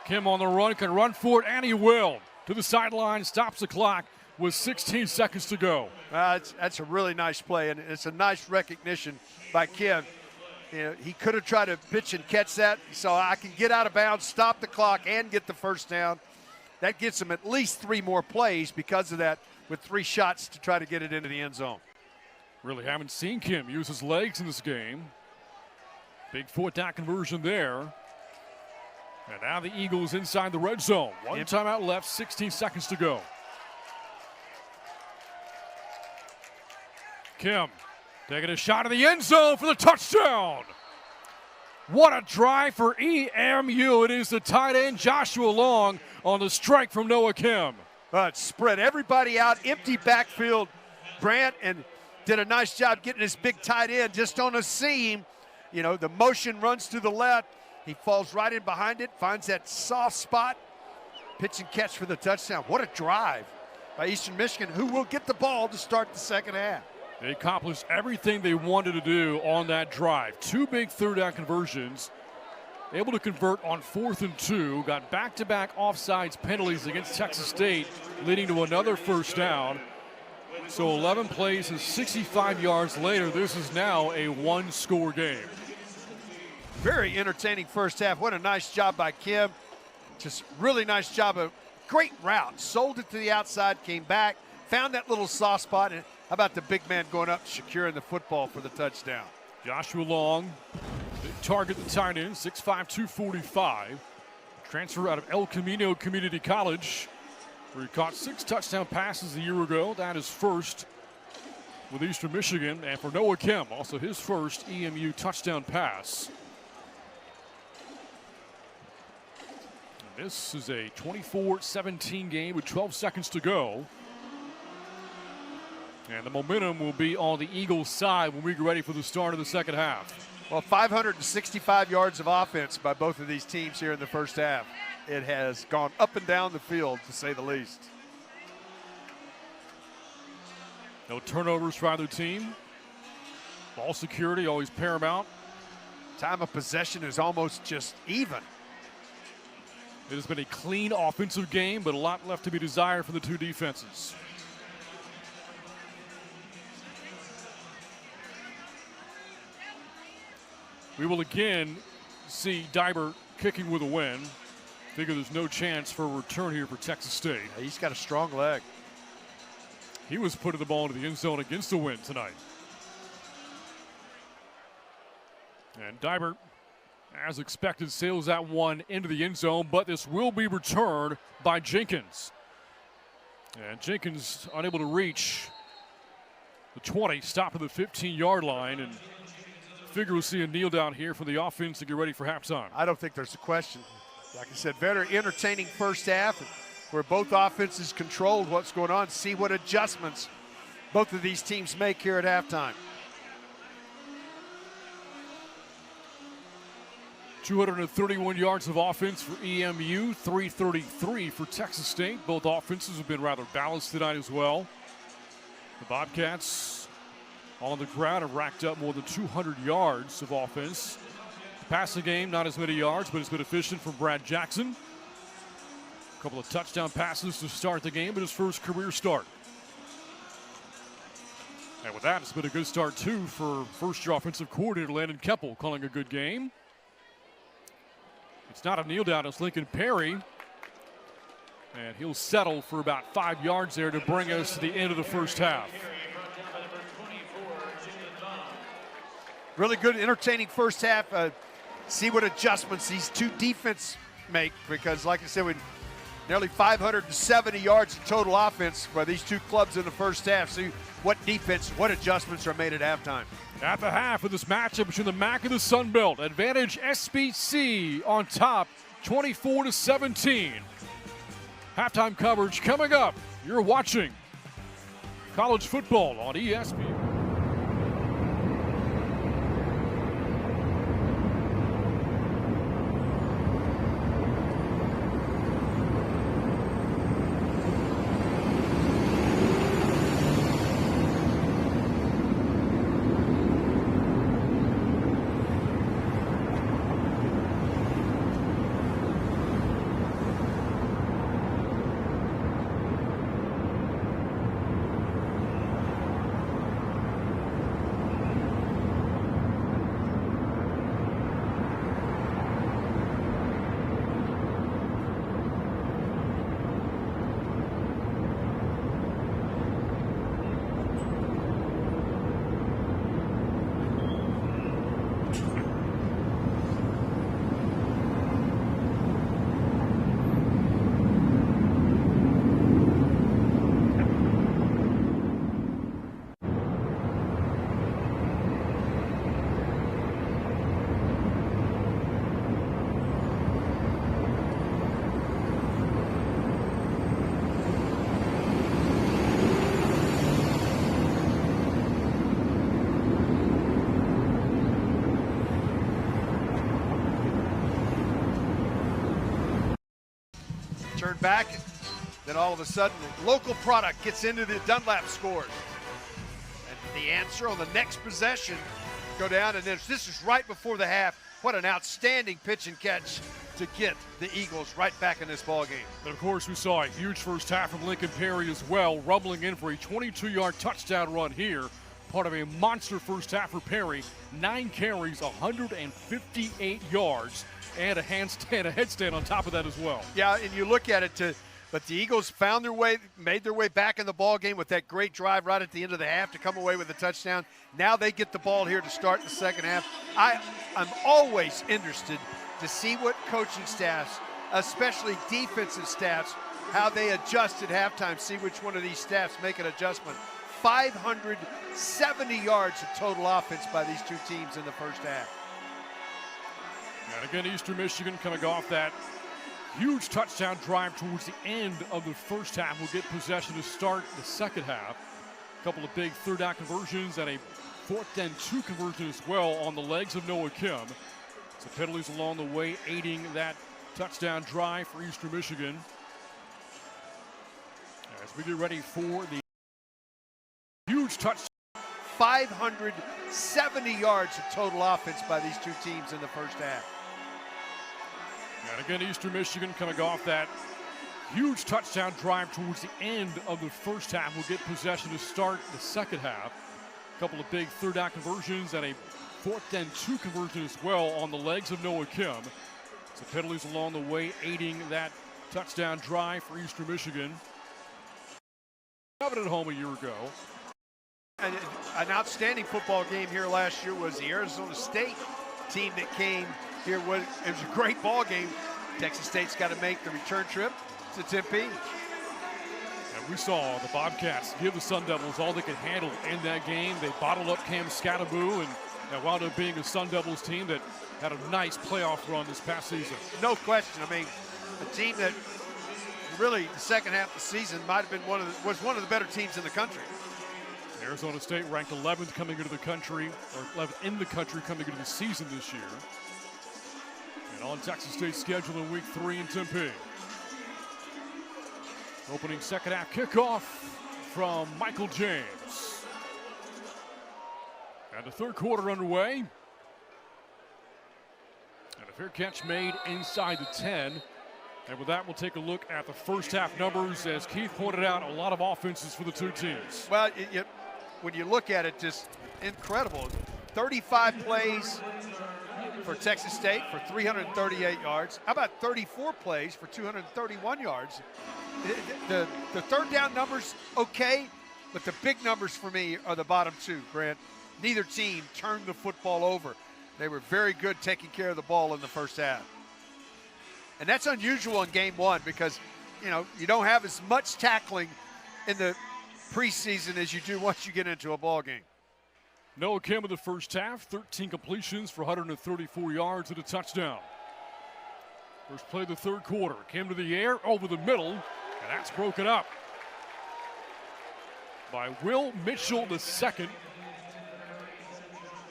Kim on the run, can run for it, and he will. To the sideline, stops the clock with 16 seconds to go. That's a really nice play, and it's a nice recognition by Kim. You know, he could have tried to pitch and catch that, so I can get out of bounds, stop the clock, and get the first down. That gets him at least 3 more plays because of that, with 3 shots to try to get it into the end zone. Really haven't seen Kim use his legs in this game. Big 4th-down conversion there. And now the Eagles inside the red zone. 1 timeout left, 16 seconds to go. Kim taking a shot in the end zone for the touchdown. What a drive for EMU. It is the tight end Joshua Long on the strike from Noah Kim. It spread everybody out, empty backfield. Brandt and did a nice job getting his big tight end just on a seam. You know, the motion runs to the left. He falls right in behind it, finds that soft spot. Pitch and catch for the touchdown. What a drive by Eastern Michigan, who will get the ball to start the second half. They accomplished everything they wanted to do on that drive. 2 big 3rd-down conversions. Able to convert on 4th and 2. Got back-to-back offsides penalties against Texas State, leading to another first down. So 11 plays and 65 yards later, this is now a 1-score game. Very entertaining first half. What a nice job by Kim. Just really nice job. A great route. Sold it to the outside, came back, found that little soft spot. And how about the big man going up, securing the football for the touchdown? Joshua Long, big target, the tight end, 6'5", 245. Transfer out of El Camino Community College, where he caught 6 touchdown passes a year ago. That is first with Eastern Michigan. And for Noah Kim, also his first EMU touchdown pass. And this is a 24-17 game with 12 seconds to go. And the momentum will be on the Eagles' side when we get ready for the start of the second half. Well, 565 yards of offense by both of these teams here in the first half. It has gone up and down the field, to say the least. No turnovers for either team. Ball security always paramount. Time of possession is almost just even. It has been a clean offensive game, but a lot left to be desired from the 2 defenses. We will again see Dibert kicking with a win. Figure there's no chance for a return here for Texas State. Yeah, he's got a strong leg. He was putting the ball into the end zone against the win tonight. And Dibert, as expected, sails that one into the end zone, but this will be returned by Jenkins. And Jenkins unable to reach the 20, stop at the 15-yard line, and figure we'll see a kneel down here for the offense to get ready for halftime. I don't think there's a question. Like I said, very entertaining first half where both offenses controlled what's going on. See what adjustments both of these teams make here at halftime. 231 yards of offense for EMU, 333 for Texas State. Both offenses have been rather balanced tonight as well. The Bobcats on the ground have racked up more than 200 yards of offense. The passing game, not as many yards, but it's been efficient from Brad Jackson. A couple of touchdown passes to start the game, but his first career start. And with that, it's been a good start, too, for first-year offensive coordinator Landon Keppel, calling a good game. It's not a kneel down, it's Lincoln Perry. And he'll settle for about 5 yards there to bring us to the end of the first half. Really good, entertaining first half. See what adjustments these 2 defense make, because like I said, we nearly 570 yards of total offense by these 2 clubs in the first half. See what defense, what adjustments are made at halftime. At the half of this matchup between the MAC and the Sun Belt, advantage SBC on top, 24-17. Halftime coverage coming up. You're watching college football on ESPN. back. Then all of a sudden, the local product gets into the Dunlap scores. And the answer on the next possession, go down, and this is right before the half. What an outstanding pitch and catch to get the Eagles right back in this ball game. And of course, we saw a huge first half from Lincoln Perry as well, rumbling in for a 22-yard touchdown run here. Part of a monster first half for Perry. 9 carries, 158 yards, and a headstand on top of that as well. Yeah, and you look at it, but the Eagles found their way, made their way back in the ball game with that great drive right at the end of the half to come away with a touchdown. Now they get the ball here to start the second half. I'm always interested to see what coaching staffs, especially defensive staffs, how they adjust at halftime, see which one of these staffs make an adjustment. 570 yards of total offense by these two teams in the first half. And again, Eastern Michigan coming off that huge touchdown drive towards the end of the first half will get possession to start the second half. A couple of big third down conversions and a 4th and 2 conversion as well on the legs of Noah Kim. So penalties along the way aiding that touchdown drive for Eastern Michigan. As we get ready for the huge touchdown. 570 yards of total offense by these two teams in the first half. And again, Eastern Michigan coming off that huge touchdown drive towards the end of the first half will get possession to start the second half. A couple of big third down conversions and a 4th and 2 conversion as well on the legs of Noah Kim. So penalties along the way aiding that touchdown drive for Eastern Michigan. Have it at home a year ago. An outstanding football game here last year was the Arizona State team that came here. It was a great ball game. Texas State's got to make the return trip to Tempe. And we saw the Bobcats give the Sun Devils all they could handle in that game. They bottled up Cam Scattaboo, and that wound up being a Sun Devils team that had a nice playoff run this past season. No question. I mean, a team that really the second half of the season might have been one of the better teams in the country. Arizona State ranked 11th coming into the country, or 11th in the country coming into the season this year. And on Texas State's schedule in week 3 in Tempe. Opening second half kickoff from Michael James. And the third quarter underway. And a fair catch made inside the 10. And with that, we'll take a look at the first half numbers. As Keith pointed out, a lot of offenses for the two teams. Well, when you look at it, just incredible. 35 plays for Texas State for 338 yards. How about 34 plays for 231 yards? The third down numbers, okay, but the big numbers for me are the bottom two, Grant. Neither team turned the football over. They were very good taking care of the ball in the first half. And that's unusual in game one because, you don't have as much tackling in the preseason as you do once you get into a ball game. Noah Kim in the first half, 13 completions for 134 yards and a touchdown. First play of the third quarter. Kim to the air, over the middle, and that's broken up by Will Mitchell II.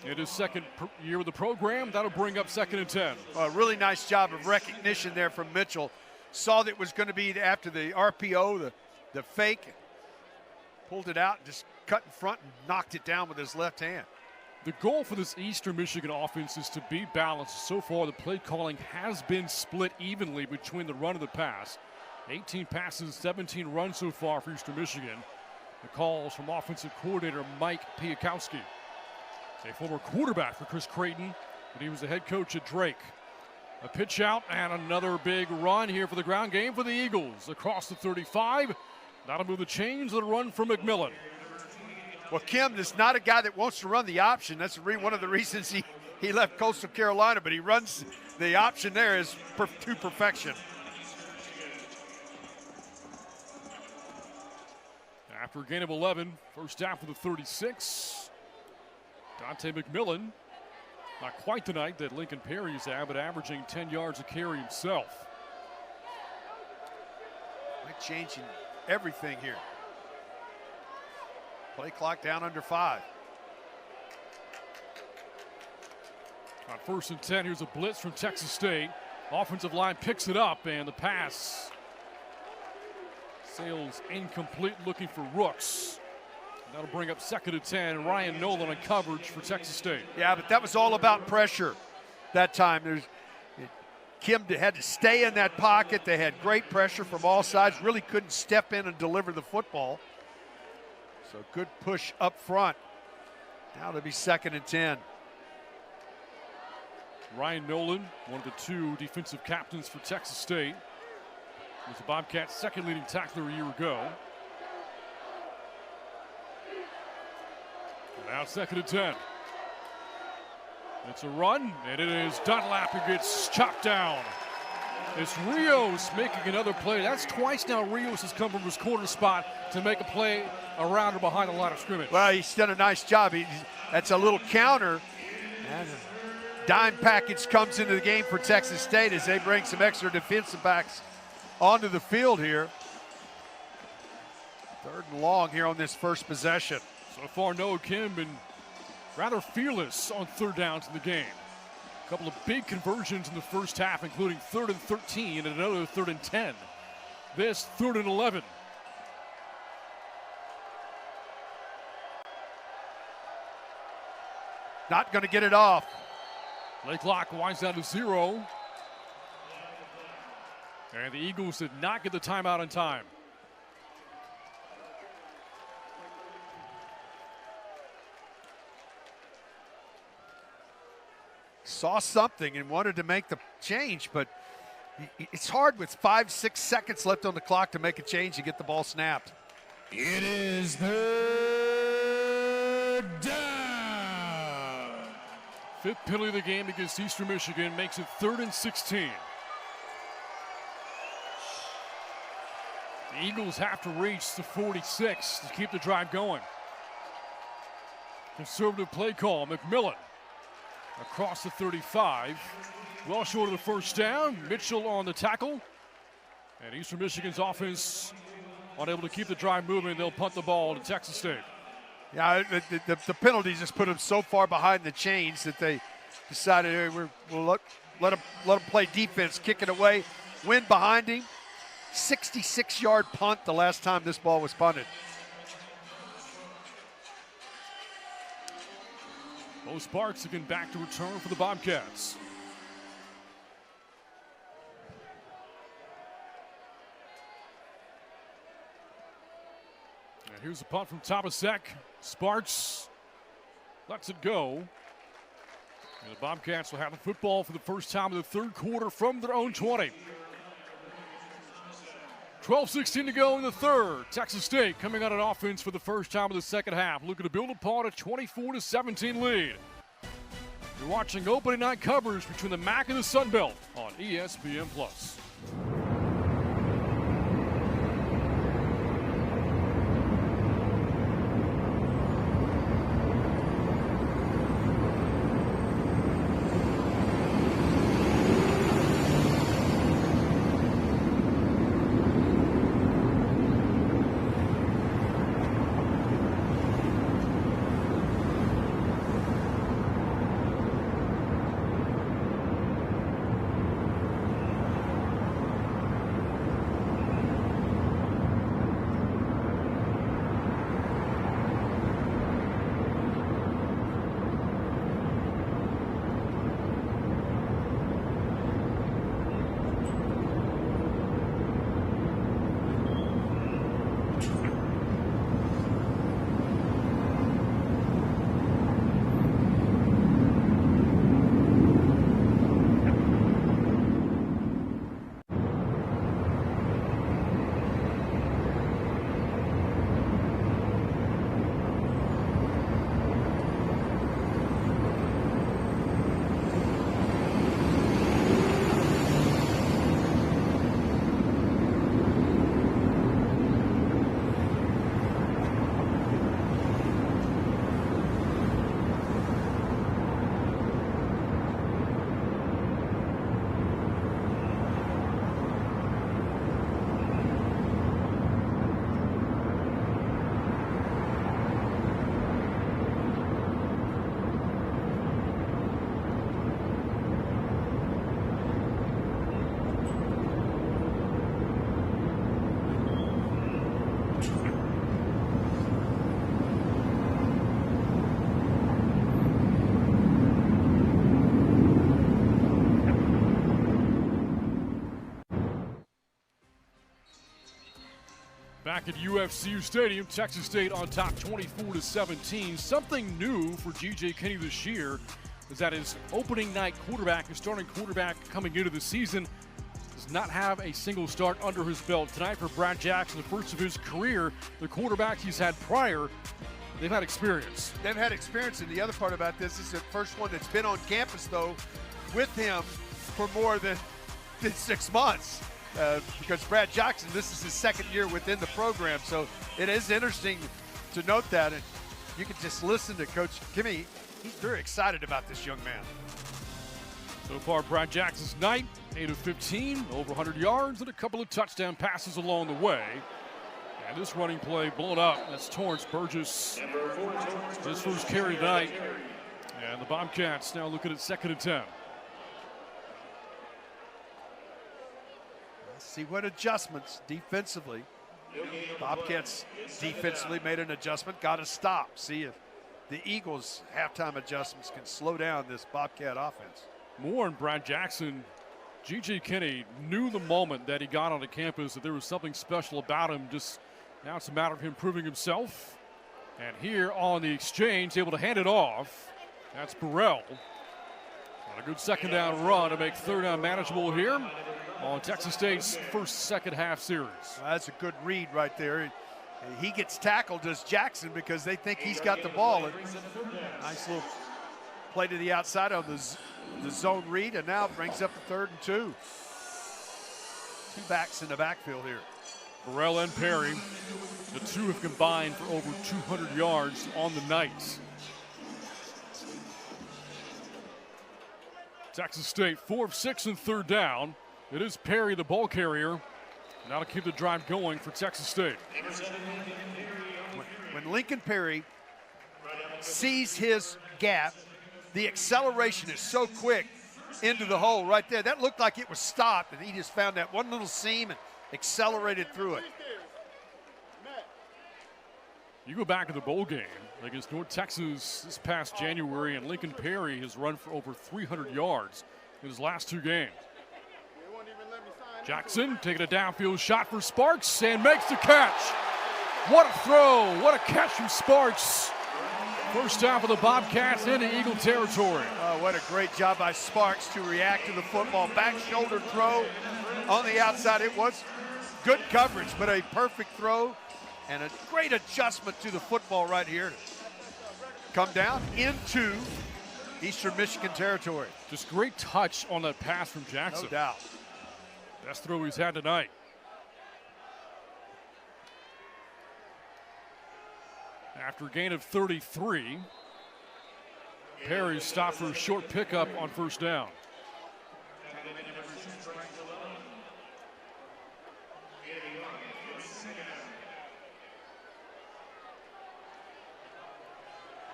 In his second year of the program, that'll bring up 2nd and 10. A really nice job of recognition there from Mitchell. Saw that it was going to be after the RPO, the fake. Pulled it out, just cut in front and knocked it down with his left hand. The goal for this Eastern Michigan offense is to be balanced. So far, the play calling has been split evenly between the run and the pass. 18 passes, 17 runs so far for Eastern Michigan. The calls from offensive coordinator Mike Piakowski. A former quarterback for Chris Creighton, but he was the head coach at Drake. A pitch out and another big run here for the ground game for the Eagles. Across the 35, that'll move the chains of the run from McMillan. Well, Kim is not a guy that wants to run the option. That's one of the reasons he left Coastal Carolina, but he runs the option there to perfection. After a gain of 11, first down for the 36. Dante McMillan, not quite the night that Lincoln Perry's had, but averaging 10 yards a carry himself. We're changing everything here. Play clock down under 5. On 1st and 10, here's a blitz from Texas State. Offensive line picks it up, and the pass Sales incomplete, looking for Rooks. That'll bring up 2nd and 10. Ryan Nolan on coverage for Texas State. Yeah, but that was all about pressure that time. Kim had to stay in that pocket. They had great pressure from all sides. Really couldn't step in and deliver the football. So good push up front. Now it'll be 2nd and 10. Ryan Nolan, one of the 2 defensive captains for Texas State, was the Bobcats' second leading tackler a year ago. Now 2nd and 10. It's a run, and it is Dunlap who gets chopped down. It's Rios making another play. That's twice now Rios has come from his corner spot to make a play around or behind the line of scrimmage. Well, he's done a nice job. That's a little counter. And a dime package comes into the game for Texas State as they bring some extra defensive backs onto the field here. 3rd and long here on this first possession. So far, Noah Kim been rather fearless on 3rd downs in the game. A couple of big conversions in the first half, including 3rd and 13 and another 3rd and 10. This 3rd and 11. Not going to get it off. Play clock winds down to 0. And the Eagles did not get the timeout in time. Saw something and wanted to make the change, but it's hard with 5-6 seconds left on the clock to make a change and get the ball snapped. It is 3rd down. 5th penalty of the game against Eastern Michigan makes it 3rd and 16. The Eagles have to reach the 46 to keep the drive going. Conservative play call, McMillan across the 35. Well short of the first down. Mitchell on the tackle. And Eastern Michigan's offense unable to keep the drive moving. They'll punt the ball to Texas State. Yeah, the penalties just put them so far behind the chains that they decided, hey, we'll let them play defense, kick it away. Wind behind him. 66-yard punt the last time this ball was punted. Bo Sparks again back to return for the Bobcats. And here's a punt from Tabasek. Sparks lets it go. And the Bobcats will have the football for the first time in the 3rd quarter from their own 20. 12:16 to go in the 3rd. Texas State coming out on offense for the first time in the 2nd half, looking to build upon a 24-17 lead. You're watching opening night coverage between the MAC and the Sun Belt on ESPN+. Back at UFCU Stadium, Texas State on top 24-17. Something new for G.J. Kinney this year is that his opening night quarterback, his starting quarterback coming into the season, does not have a single start under his belt. Tonight for Brad Jackson, the first of his career, the quarterbacks he's had prior, they've had experience. They've had experience, and the other part about this is the first one that's been on campus, though, with him for more than 6 months. Because Brad Jackson, this is his second year within the program, so it is interesting to note that. And you can just listen to Coach Kinney. He's very excited about this young man. So far, Brad Jackson's night, 8 of 15, over 100 yards, and a couple of touchdown passes along the way. And this running play blown up. That's Torrance Burgess. His first carry tonight. And the Bobcats now looking at 2nd and 10. See what adjustments defensively. Bobcats defensively made an adjustment, got a stop. See if the Eagles' halftime adjustments can slow down this Bobcat offense. More on Brad Jackson. G.J. Kinney knew the moment that he got onto campus that there was something special about him. Just now it's a matter of him proving himself. And here on the exchange, able to hand it off. That's Burrell. On a good 2nd down run to make 3rd down manageable here on Texas State's first second half series. That's a good read right there. He gets tackled, does Jackson, because they think he's got the ball. Nice little play to the outside on the zone read, and now brings up the 3rd and 2. 2 backs in the backfield here. Burrell and Perry, the two have combined for over 200 yards on the night. Texas State 4 of 6 in 3rd down. It is Perry, the ball carrier. Now to keep the drive going for Texas State. When Lincoln Perry sees his gap, the acceleration is so quick into the hole right there. That looked like it was stopped, and he just found that one little seam and accelerated through it. You go back to the bowl game against North Texas this past January, and Lincoln Perry has run for over 300 yards in his last 2 games. Jackson taking a downfield shot for Sparks and makes the catch. What a throw, what a catch from Sparks. First down for the Bobcats into Eagle territory. What a great job by Sparks to react to the football. Back shoulder throw on the outside. It was good coverage, but a perfect throw and a great adjustment to the football right here. Come down into Eastern Michigan territory. Just great touch on that pass from Jackson. No doubt. Best throw he's had tonight. After a gain of 33, Perry stopped for a short pickup on 1st down.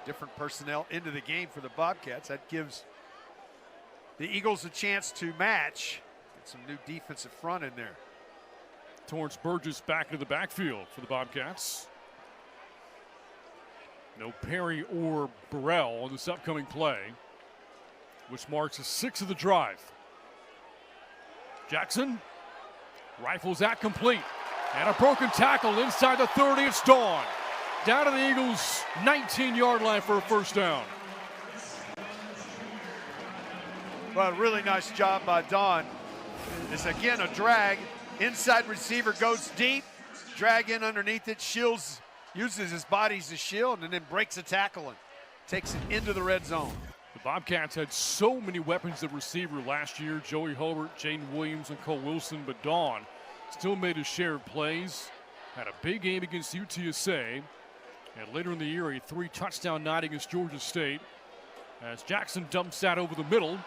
Different personnel into the game for the Bobcats. That gives the Eagles a chance to match. Get some new defensive front in there. Torrance Burgess back into the backfield for the Bobcats. No Perry or Burrell on this upcoming play, which marks the 6th of the drive. Jackson rifles that complete. And a broken tackle inside the 30. It's Dawn. Down to the Eagles' 19-yard line for a 1st down. Well, really nice job by Dawn. It's again a drag. Inside receiver goes deep. Drag in underneath it. Shields uses his body as a shield and then breaks a tackle and takes it into the red zone. The Bobcats had so many weapons at receiver last year. Joey Hobart, Jaden Williams, and Cole Wilson. But Dawn still made his share of plays. Had a big game against UTSA. And later in the year, a 3-touchdown night against Georgia State. As Jackson dumps that over the middle.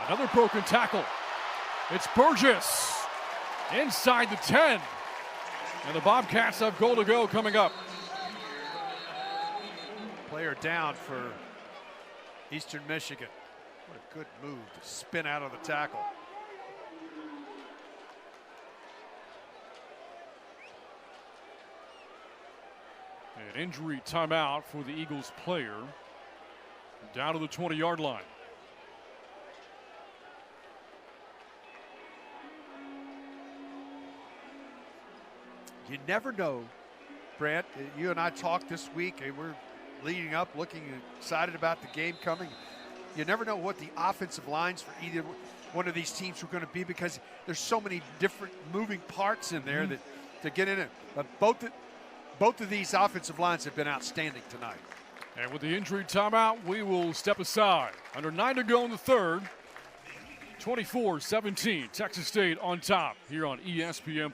Another broken tackle. It's Burgess inside the 10. And the Bobcats have goal to go coming up. Player down for Eastern Michigan. What a good move to spin out of the tackle. An injury timeout for the Eagles player. Down to the 20-yard line. You never know, Brant. You and I talked this week, and we're leading up, looking excited about the game coming. You never know what the offensive lines for either one of these teams are going to be, because there's so many different moving parts in there that to get in it. But both of these offensive lines have been outstanding tonight. And with the injury timeout, we will step aside. Under 9 to go in the third. 24-17, Texas State on top here on ESPN+.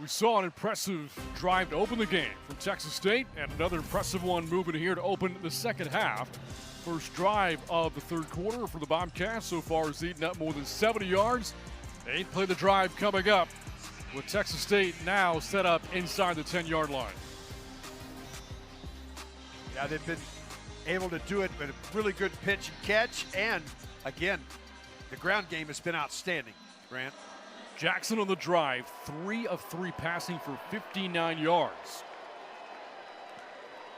Saw an impressive drive to open the game from Texas State, and another impressive one moving here to open the second half. First drive of the third quarter for the Bobcats so far is eating up more than 70 yards. They play the drive coming up with Texas State now set up inside the 10-yard line. Yeah, they've been able to do it with a really good pitch and catch, and again, the ground game has been outstanding, Grant. Jackson on the drive, 3 of 3 passing for 59 yards.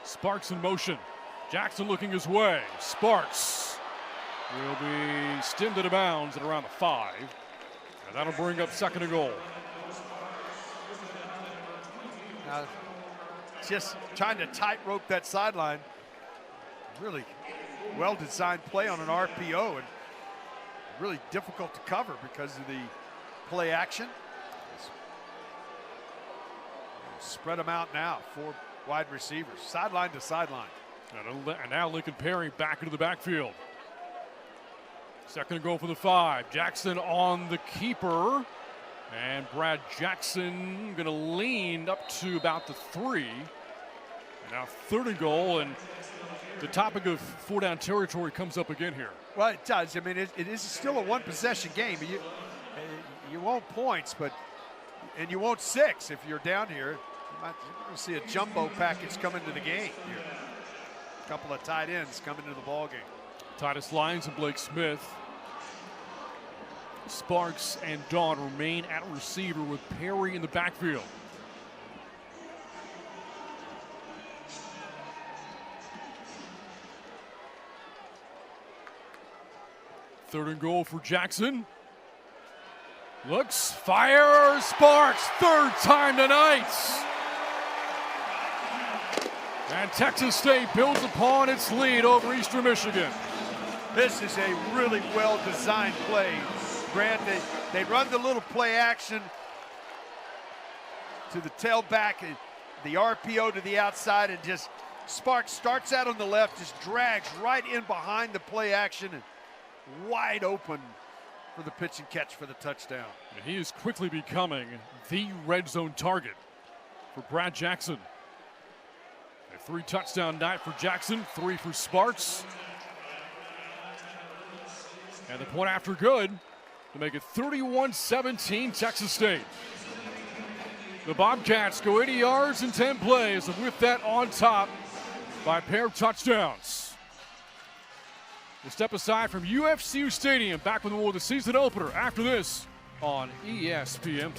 Sparks in motion. Jackson looking his way. Sparks will be stemmed out of bounds at around the 5. And that'll bring up second and goal. Now, just trying to tightrope that sideline. Really well-designed play on an RPO, and really difficult to cover because of the play action. Spread them out now, 4 wide receivers, sideline to sideline. And now Lincoln Perry back into the backfield. Second and goal for the 5. Jackson on the keeper. And Brad Jackson going to lean up to about the 3. And now third and goal, and the topic of 4-down territory comes up again here. Well, it does. I mean, it is still a one-possession game. You won't points, and you won't 6 if you're down here. You're going to see a jumbo package come into the game here. A couple of tight ends coming into the ball game. Titus Lyons and Blake Smith. Sparks and Dawn remain at receiver with Perry in the backfield. Third and goal for Jackson. Looks, fires, Sparks, third time tonight. And Texas State builds upon its lead over Eastern Michigan. This is a really well-designed play. Grant, they run the little play action to the tailback, the RPO to the outside, and just Sparks starts out on the left, just drags right in behind the play action, and wide open for the pitch and catch for the touchdown. And he is quickly becoming the red zone target for Brad Jackson. A 3-touchdown night for Jackson, 3 for Sparks. And the point after good to make it 31-17 Texas State. The Bobcats go 80 yards in 10 plays, and with that on top by a pair of touchdowns. We'll step aside from UFCU Stadium, back with more of the season opener after this on ESPN+.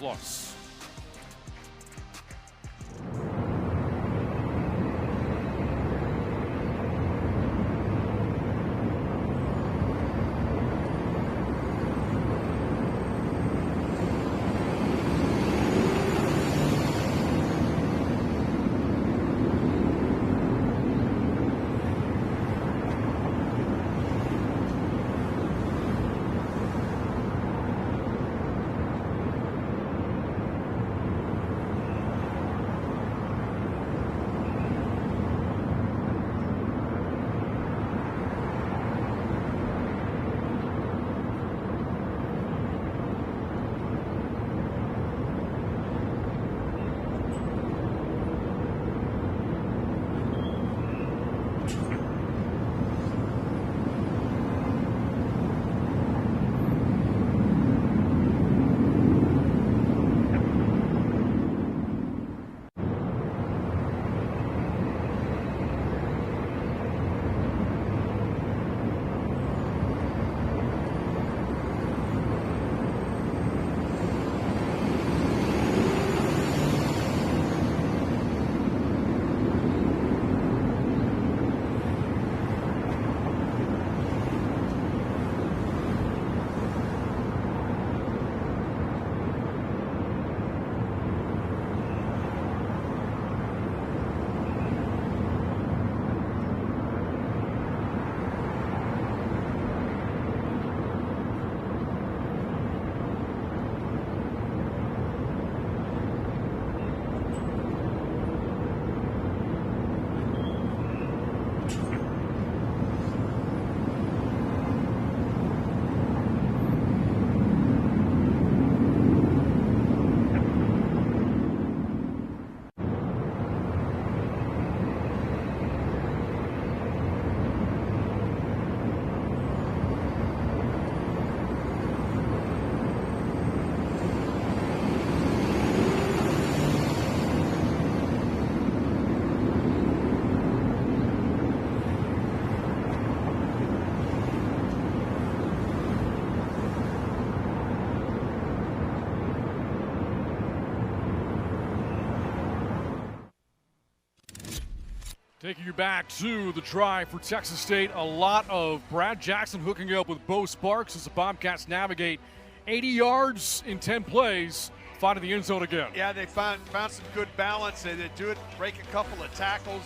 Taking you back to the try for Texas State, a lot of Brad Jackson hooking up with Bo Sparks as the Bobcats navigate 80 yards in 10 plays, finding the end zone again. Yeah, they found some good balance. They do it, break a couple of tackles,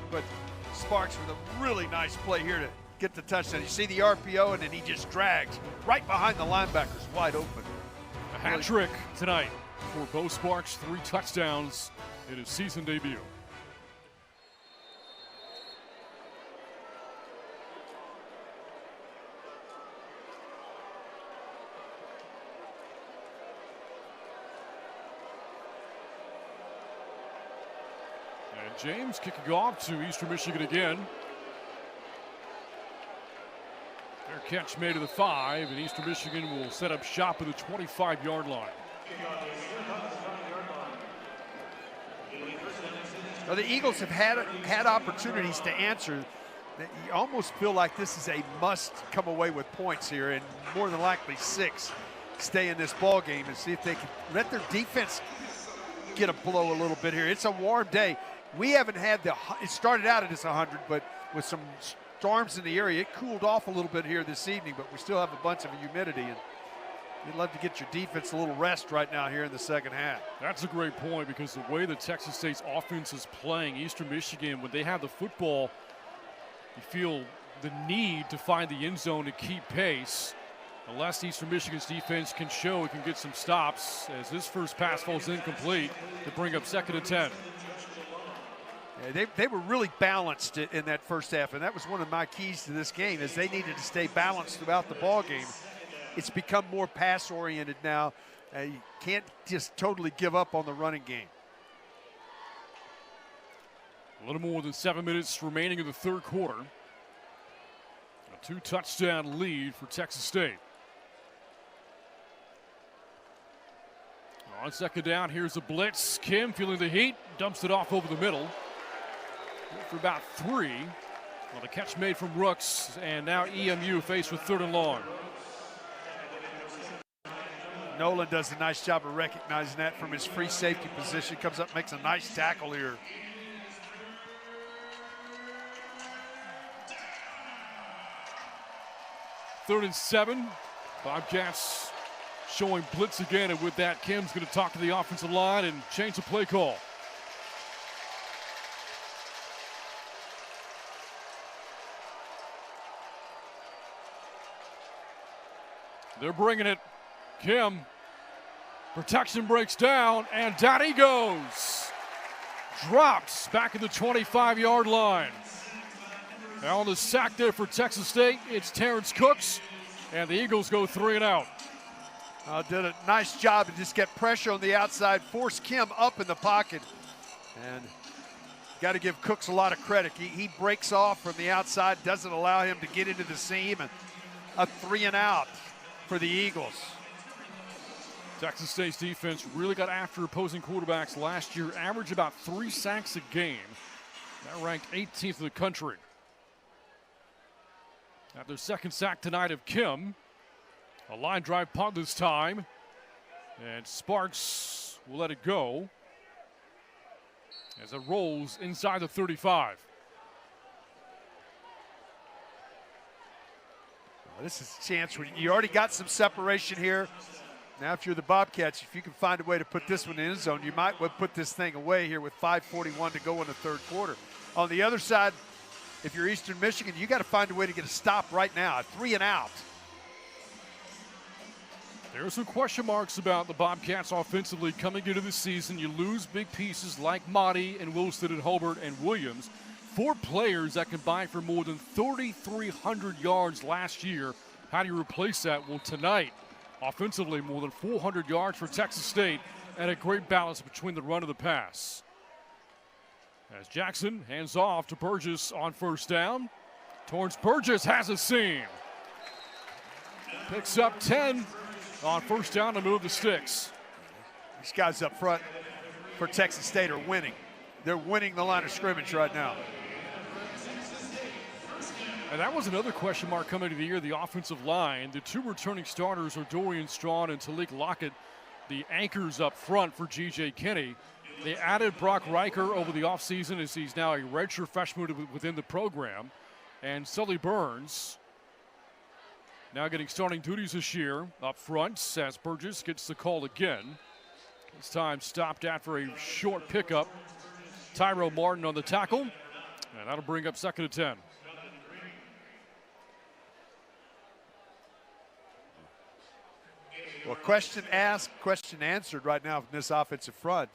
but Sparks with a really nice play here to get the touchdown. You see the RPO, and then he just drags right behind the linebackers, wide open. A hat trick tonight for Bo Sparks, 3 touchdowns in his season debut. James kicking off to Eastern Michigan again. Their catch made to the 5, and Eastern Michigan will set up shop at the 25-yard line. Well, the Eagles have had opportunities to answer. You almost feel like this is a must come away with points here, and more than likely 6 stay in this ball game and see if they can let their defense get a blow a little bit here. It's a warm day. We haven't had it started out at this 100, but with some storms in the area, it cooled off a little bit here this evening, but we still have a bunch of humidity, and you'd love to get your defense a little rest right now here in the second half. That's a great point, because the way that Texas State's offense is playing, Eastern Michigan, when they have the football, you feel the need to find the end zone to keep pace. Unless Eastern Michigan's defense can show it can get some stops, as this first pass falls incomplete to bring up 2nd and 10. Yeah, they were really balanced in that first half, and that was one of my keys to this game, is they needed to stay balanced throughout the ball game. it's become more pass-oriented now. You can't just totally give up on the running game. A little more than 7 minutes remaining in the third quarter. A 2-touchdown lead for Texas State. On second down, here's a blitz. Kim feeling the heat, dumps it off over the middle. For about 3. Well, the catch made from Rooks, and now EMU faced with 3rd and long. Nolan does a nice job of recognizing that from his free safety position. Comes up, makes a nice tackle here. Third and 7. Bobcats showing blitz again, and with that, Kim's going to talk to the offensive line and change the play call. They're bringing it. Kim. Protection breaks down, and down he goes. Dropped back at the 25-yard line. Now on the sack there for Texas State, it's Terrence Cooks, and the Eagles go 3 and out. Did a nice job to just get pressure on the outside, force Kim up in the pocket. And got to give Cooks a lot of credit. He breaks off from the outside, doesn't allow him to get into the seam, and a 3 and out for the Eagles. Texas State's defense really got after opposing quarterbacks last year, averaged about 3 sacks a game. That ranked 18th in the country. At their second sack tonight of Kim. A line drive punt this time. And Sparks will let it go as it rolls inside the 35. Well, this is a chance where you already got some separation here. Now, if you're the Bobcats, if you can find a way to put this one in the end zone, you might put this thing away here with 5:41 to go in the third quarter. On the other side, if you're Eastern Michigan, you got to find a way to get a stop right now, a 3 and out. There are some question marks about the Bobcats offensively coming into the season. You lose big pieces like Motti and Wilson and Hobart and Williams. 4 players that combined for more than 3,300 yards last year. How do you replace that? Well, tonight, offensively, more than 400 yards for Texas State and a great balance between the run and the pass. As Jackson hands off to Burgess on first down. Torrance Burgess has a seam. Picks up 10 on first down to move the sticks. These guys up front for Texas State are winning. They're winning the line of scrimmage right now. And that was another question mark coming into the year, the offensive line. The 2 returning starters are Dorian Strawn and Talik Lockett, the anchors up front for G.J. Kinney. They added Brock Riker over the offseason as he's now a redshirt freshman within the program. And Sully Burns now getting starting duties this year up front as Burgess gets the call again. This time stopped after a short pickup. Tyrell Martin on the tackle, and that'll bring up 2nd and 10. Well, question asked, question answered right now from this offensive front.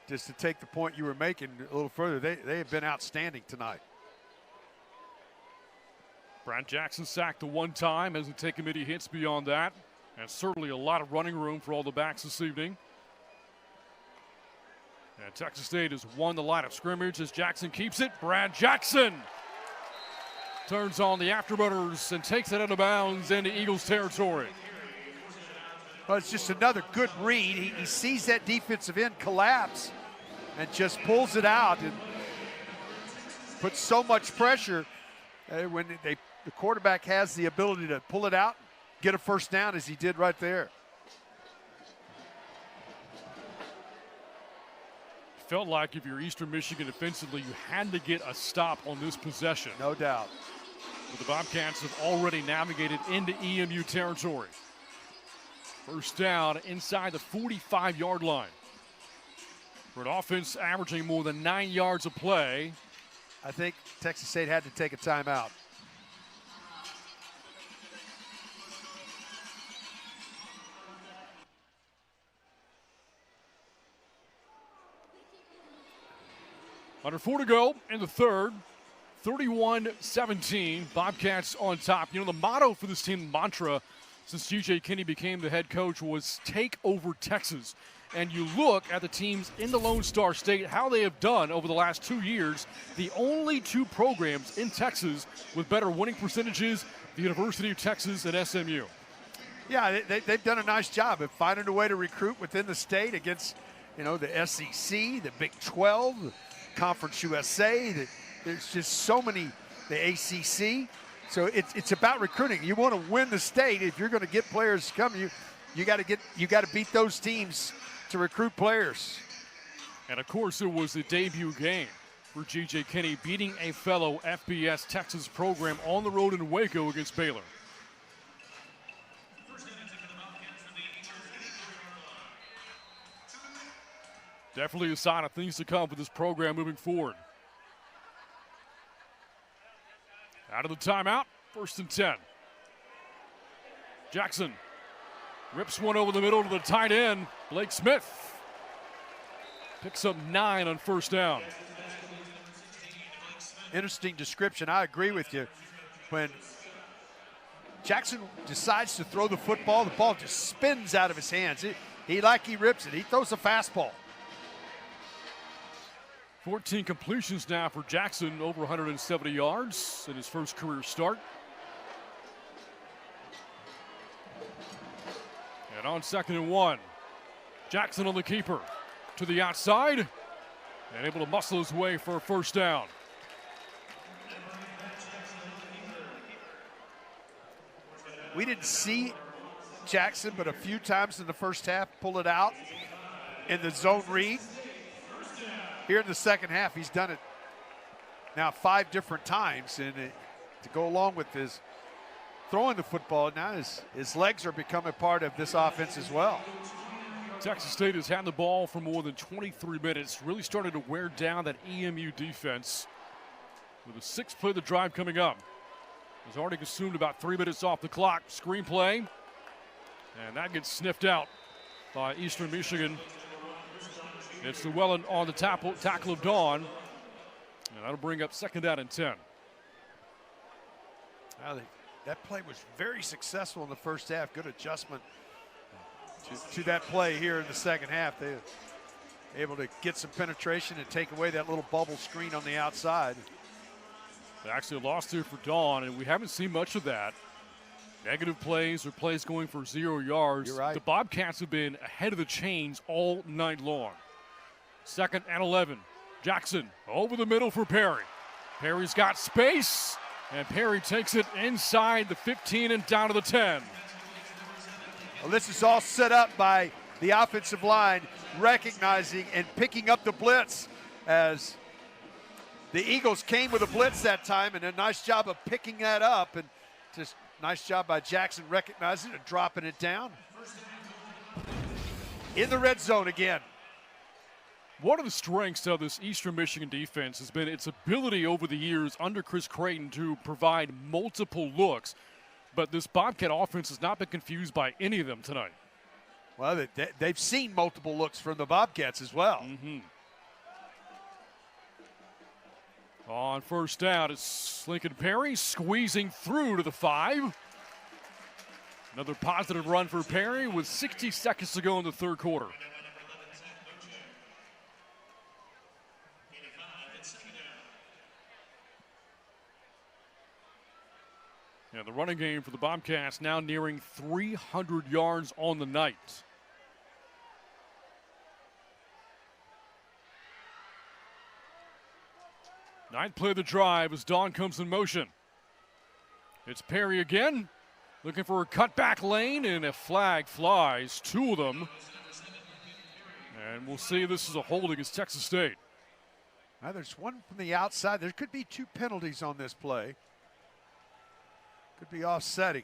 Just to take the point you were making a little further, they have been outstanding tonight. Brad Jackson sacked the 1 time, hasn't taken many hits beyond that, and certainly a lot of running room for all the backs this evening. And Texas State has won the line of scrimmage as Jackson keeps it. Brad Jackson turns on the afterburners and takes it out of bounds into Eagles territory. Well, it's just another good read. He sees that defensive end collapse and just pulls it out and puts so much pressure when the quarterback has the ability to pull it out, get a first down as he did right there. Felt like if you're Eastern Michigan defensively, you had to get a stop on this possession. No doubt. But the Bobcats have already navigated into EMU territory. First down inside the 45-yard line. For an offense averaging more than 9 yards a play. I think Texas State had to take a timeout. Under 4 to go in the third. 31-17. Bobcats on top. You know, the motto for this team, mantra, since G.J. Kinney became the head coach was take over Texas. And you look at the teams in the Lone Star State, how they have done over the last 2 years. The only two programs in Texas with better winning percentages, the University of Texas and SMU. Yeah, they've done a nice job of finding a way to recruit within the state against, the SEC, the Big 12, the Conference USA. There's just so many, the ACC. So it's about recruiting. You want to win the state. If you're going to get players to come, you got to beat those teams to recruit players. And of course, it was the debut game for G.J. Kinney, beating a fellow FBS Texas program on the road in Waco against Baylor. Definitely a sign of things to come for this program moving forward. Out of the timeout, 1st and 10. Jackson rips one over the middle to the tight end, Blake Smith. Picks up 9 on 1st down. Interesting description. I agree with you. When Jackson decides to throw the football, the ball just spins out of his hands. He rips it. He throws a fastball. 14 completions now for Jackson, over 170 yards in his first career start. And on 2nd and 1, Jackson on the keeper to the outside and able to muscle his way for a 1st down. We didn't see Jackson but a few times in the first half pull it out in the zone read. Here in the second half, he's done it now 5 different times, and to go along with his throwing the football, now his legs are becoming part of this offense as well. Texas State has had the ball for more than 23 minutes, really started to wear down that EMU defense. With a 6th play of the drive coming up, has already consumed about 3 minutes off the clock. Screenplay, and that gets sniffed out by Eastern Michigan. It's Llewellyn on the tackle of Dawn, and that'll bring up 2nd down and 10. Now that play was very successful in the first half. Good adjustment to that play here in the second half. They were able to get some penetration and take away that little bubble screen on the outside. They actually lost here for Dawn, and we haven't seen much of that. Negative plays or plays going for 0 yards. You're right. The Bobcats have been ahead of the chains all night long. 2nd and 11. Jackson over the middle for Perry. Perry's got space, and Perry takes it inside the 15 and down to the 10. Well, this is all set up by the offensive line recognizing and picking up the blitz, as the Eagles came with a blitz that time, and a nice job of picking that up, and just nice job by Jackson recognizing it and dropping it down. In the red zone again. One of the strengths of this Eastern Michigan defense has been its ability over the years under Chris Creighton to provide multiple looks. But this Bobcat offense has not been confused by any of them tonight. Well, they've seen multiple looks from the Bobcats as well. Mm-hmm. On 1st down, it's Lincoln Perry squeezing through to the 5. Another positive run for Perry with 60 seconds to go in the 3rd quarter. And the running game for the Bobcats now nearing 300 yards on the night. Ninth play of the drive as Dawn comes in motion. It's Perry again, looking for a cutback lane, and a flag flies, 2 of them. And we'll see this is a hold against Texas State. Now there's one from the outside. There could be 2 penalties on this play. Could be offsetting.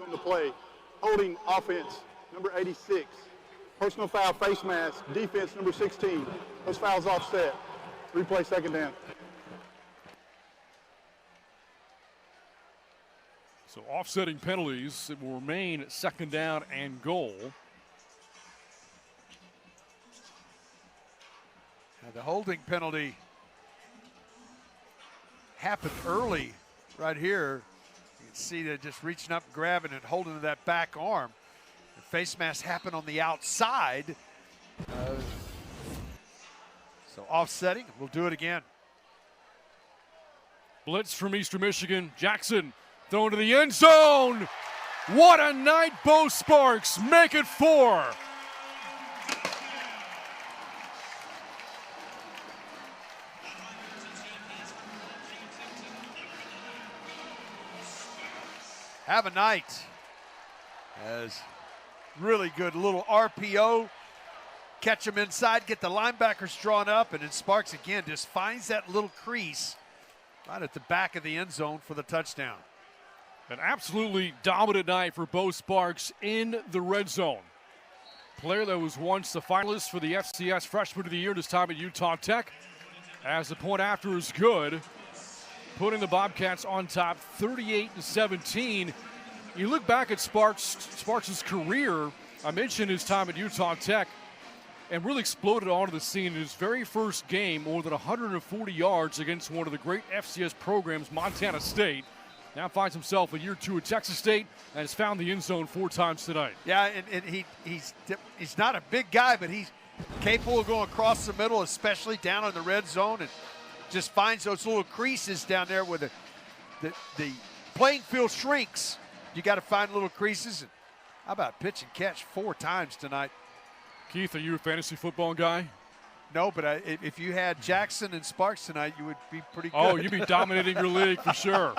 On the play, holding offense, number 86. Personal foul, face mask, defense, number 16. Those fouls offset. Replay, 2nd down. So offsetting penalties, it will remain 2nd down and goal. Now the holding penalty happened early right here. You can see they're just reaching up, grabbing and holding to that back arm. The face mask happened on the outside. So offsetting, we'll do it again. Blitz from Eastern Michigan. Jackson thrown to the end zone. What a night, Bo Sparks. Make it 4. Have a night. As really good little RPO. Catch him inside, get the linebackers drawn up, and then Sparks again just finds that little crease right at the back of the end zone for the touchdown. An absolutely dominant night for Bo Sparks in the red zone. Player that was once the finalist for the FCS Freshman of the Year this time at Utah Tech. As the point after is good, putting the Bobcats on top 38-17. You look back at Sparks' career, I mentioned his time at Utah Tech, and really exploded onto the scene in his very first game, more than 140 yards against one of the great FCS programs, Montana State. Now finds himself in year 2 at Texas State and has found the end zone 4 times tonight. Yeah, and he's not a big guy, but he's capable of going across the middle, especially down in the red zone, and just finds those little creases down there where the playing field shrinks. You got to find little creases. And how about pitch and catch 4 times tonight? Keith, are you a fantasy football guy? No, but if you had Jackson and Sparks tonight, you would be pretty good. Oh, you'd be dominating your league for sure.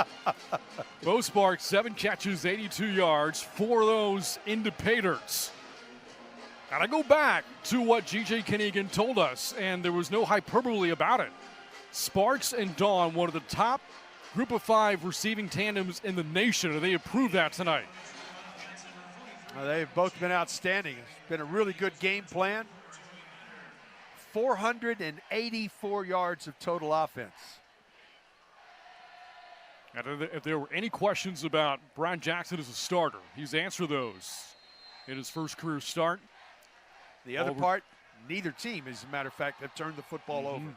Bo Sparks, 7 catches, 82 yards, 4 of those into pay dirts. And I go back to what G.J. Kinigan told us, and there was no hyperbole about it. Sparks and Dawn, one of the top group of 5 receiving tandems in the nation, and they approved that tonight. They've both been outstanding. It's been a really good game plan. 484 yards of total offense. And if there were any questions about Brian Jackson as a starter, he's answered those in his first career start. The other part, neither team, as a matter of fact, have turned the football over.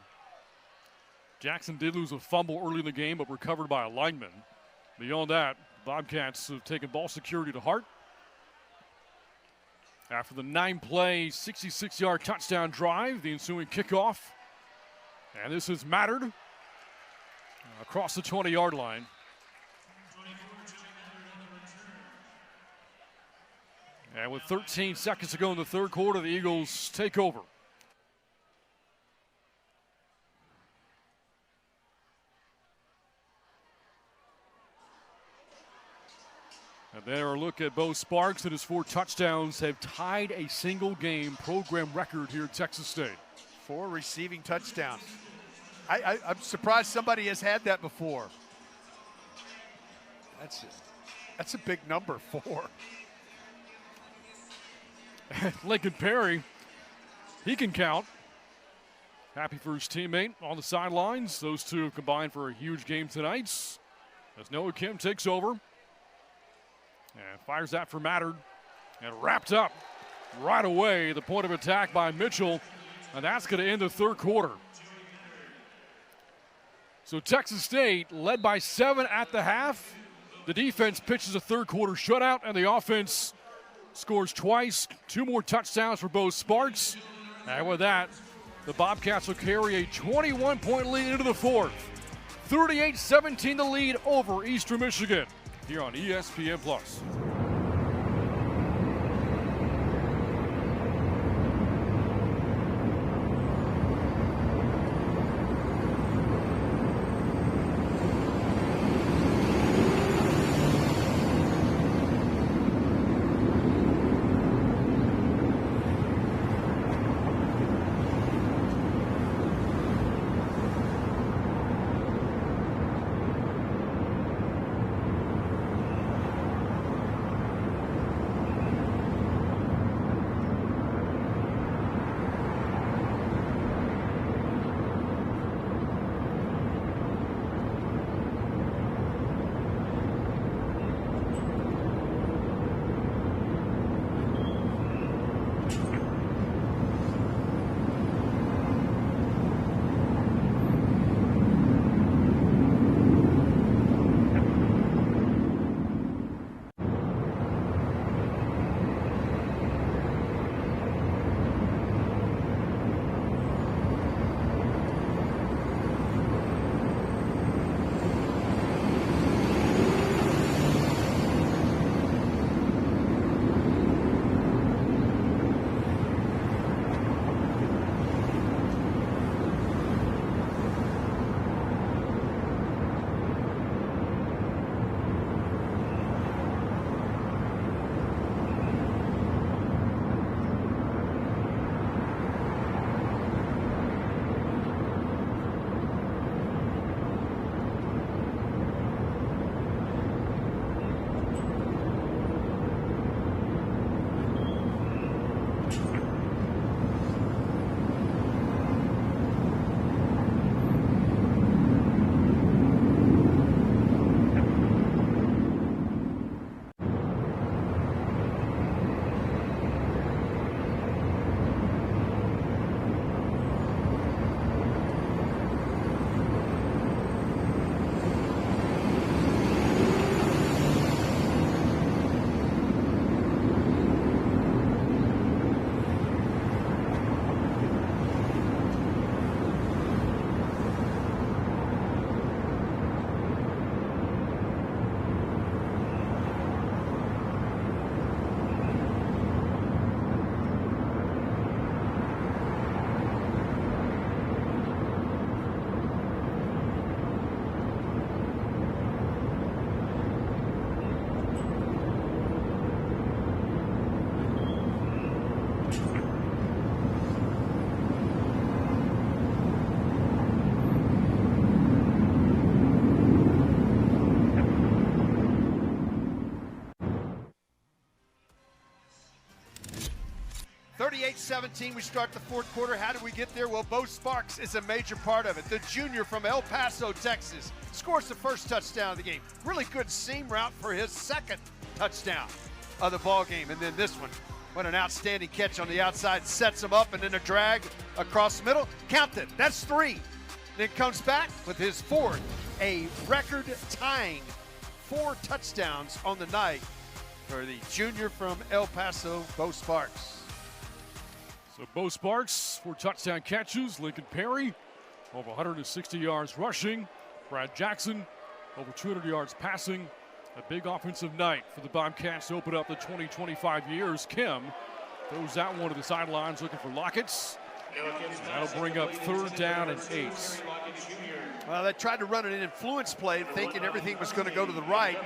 Jackson did lose a fumble early in the game, but recovered by a lineman. Beyond that, Bobcats have taken ball security to heart. After the 9-play, 66-yard touchdown drive, the ensuing kickoff. And this has mattered across the 20-yard line. And with 13 seconds to go in the third quarter, the Eagles take over. And there a look at Bo Sparks, and his 4 touchdowns have tied a single-game program record here at Texas State. 4 receiving touchdowns. I'm surprised somebody has had that before. That's a big number, 4. Lincoln Perry, he can count. Happy for his teammate on the sidelines. Those two have combined for a huge game tonight as Noah Kim takes over. And fires that for Mattern. And wrapped up right away. The point of attack by Mitchell. And that's going to end the third quarter. So Texas State led by 7 at the half. The defense pitches a third quarter shutout. And the offense scores twice. 2 more touchdowns for Bo Sparks. And with that, the Bobcats will carry a 21-point lead into the fourth. 38-17 the lead over Eastern Michigan here on ESPN+. 38-17, we start the fourth quarter. How did we get there? Well, Bo Sparks is a major part of it. The junior from El Paso, Texas, scores the first touchdown of the game. Really good seam route for his second touchdown of the ball game. And then this one, what an outstanding catch on the outside, sets him up, and then a drag across the middle. Count it, that's 3. Then comes back with his fourth, a record-tying 4 touchdowns on the night for the junior from El Paso, Bo Sparks. So Bo Sparks, 4 touchdown catches. Lincoln Perry, over 160 yards rushing. Brad Jackson, over 200 yards passing. A big offensive night for the Bobcats to open up the 20-25 years. Kim throws out one to the sidelines looking for Lockett. That'll bring up 3rd down and 8. Well, they tried to run an influence play thinking everything was going to go to the right,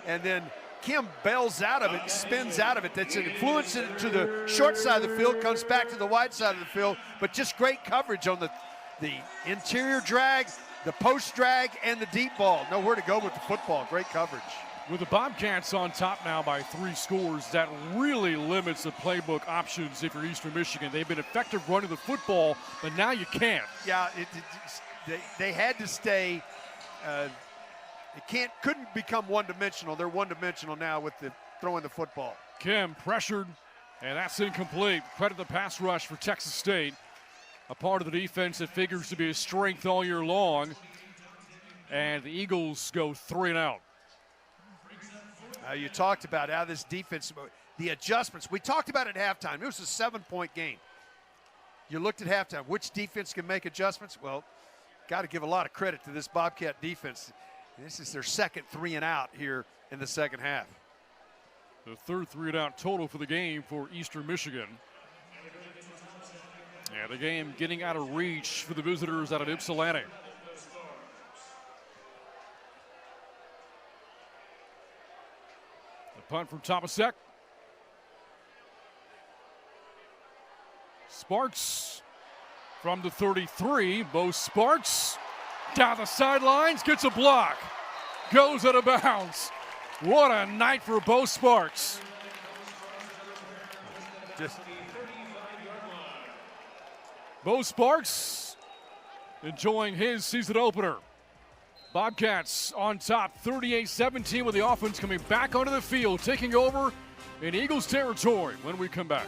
and then Kim bails out of it, spins out of it. That's an influence to the short side of the field, comes back to the wide side of the field, but just great coverage on the interior drag, the post drag, and the deep ball. Nowhere to go with the football. Great coverage. With the Bobcats on top now by 3 scores, that really limits the playbook options if you're Eastern Michigan. They've been effective running the football, but now you can't. Yeah, they had to stay. Couldn't become one-dimensional. They're one-dimensional now with the throwing the football. Kim pressured, and that's incomplete. Credit the pass rush for Texas State, a part of the defense that figures to be a strength all year long. And the Eagles go 3 and out. You talked about how this defense, the adjustments. We talked about it at halftime. It was a 7-point game. You looked at halftime. Which defense can make adjustments? Well, got to give a lot of credit to this Bobcat defense. This is their second 3 and out here in the second half. The 3rd 3 and out total for the game for Eastern Michigan. And the game getting out of reach for the visitors out of Ypsilanti. The punt from Tomasek. Sparks from the 33. Bo Sparks down the sidelines, gets a block, goes out of bounds. What a night for Bo Sparks. Bo Sparks enjoying his season opener. Bobcats on top 38-17 with the offense coming back onto the field, taking over in Eagles territory when we come back.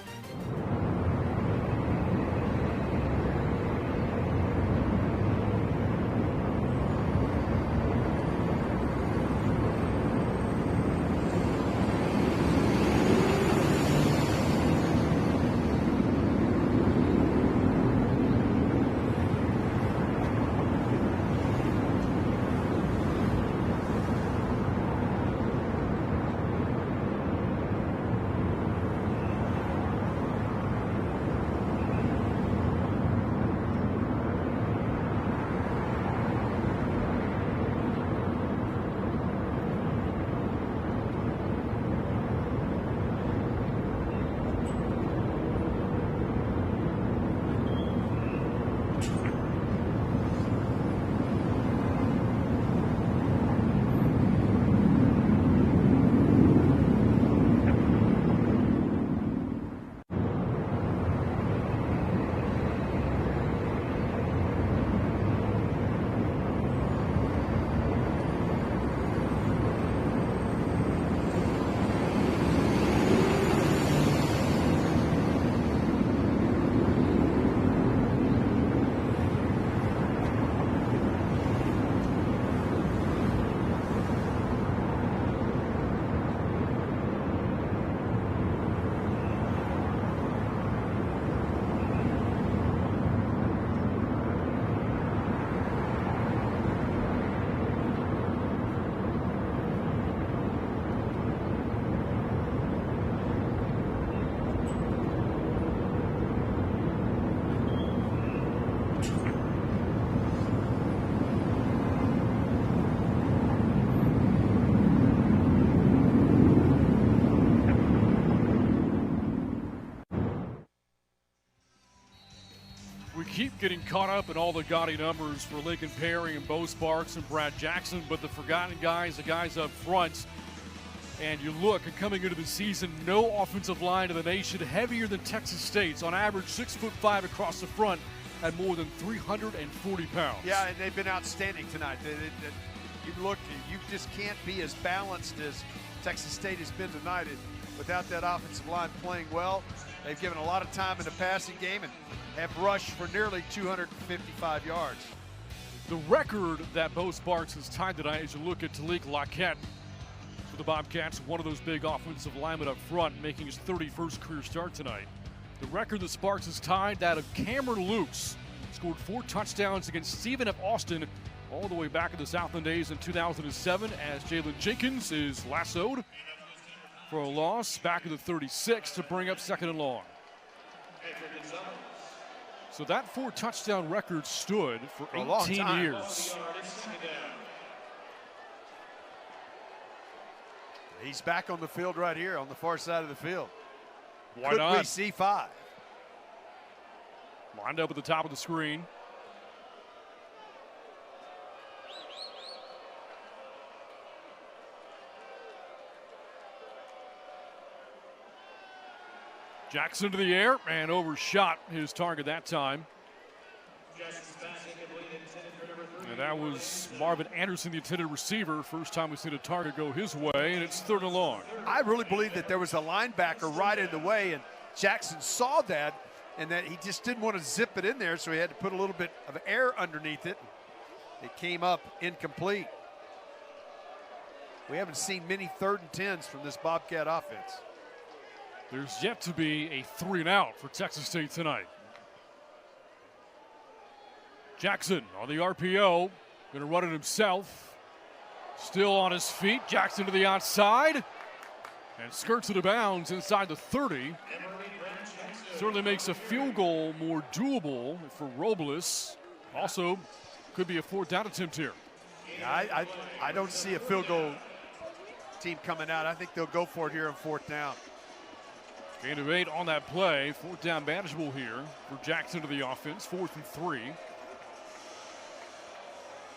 Keep getting caught up in all the gaudy numbers for Lincoln Perry and Bo Sparks and Brad Jackson, but the forgotten guys, the guys up front, And you look, and coming into the season, no offensive line in the nation heavier than Texas State's. On average, 6'5" across the front at more than 340 pounds. Yeah, and they've been outstanding tonight. You look, you just can't be as balanced as Texas State has been tonight without that offensive line playing well. They've given a lot of time in the passing game and have rushed for nearly 255 yards. The record that Bo Sparks has tied tonight, as you look at Talik Lockett for the Bobcats, one of those big offensive linemen up front, making his 31st career start tonight. The record that Sparks has tied, that of Cameron Lukes, scored 4 touchdowns against Stephen F. Austin all the way back in the Southland days in 2007, as Jalen Jenkins is lassoed for a loss back in the 36 to bring up 2nd and long. So that 4 touchdown record stood for 18 years. He's back on the field right here on the far side of the field. Why Could not? we see 5? Lined up at the top of the screen. Jackson to the air and overshot his target that time. And that was Marvin Anderson, the intended receiver. First time we've seen a target go his way, and it's 3rd and long. I really believe that there was a linebacker right in the way, and Jackson saw that, and that he just didn't want to zip it in there, so he had to put a little bit of air underneath it. It came up incomplete. We haven't seen many 3rd and 10s from this Bobcat offense. There's yet to be a 3 and out for Texas State tonight. Jackson on the RPO, going to run it himself. Still on his feet, Jackson to the outside, and skirts it out of bounds inside the 30. Certainly makes a field goal more doable for Robles. Also, could be a 4th down attempt here. I don't see a field goal team coming out. I think they'll go for it here on 4th down. Gain of 8 on that play. 4th down manageable here for Jackson to the offense. 4th and 3.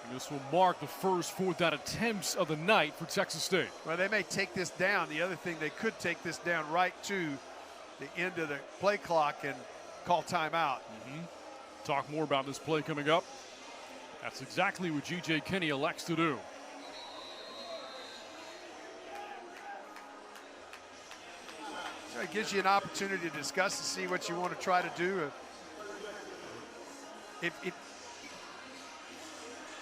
And this will mark the first 4th down attempts of the night for Texas State. Well, they may take this down. The other thing, they could take this down right to the end of the play clock and call timeout. Talk more about this play coming up. That's exactly what G.J. Kinney elects to do. So it gives you an opportunity to discuss and see what you want to try to do.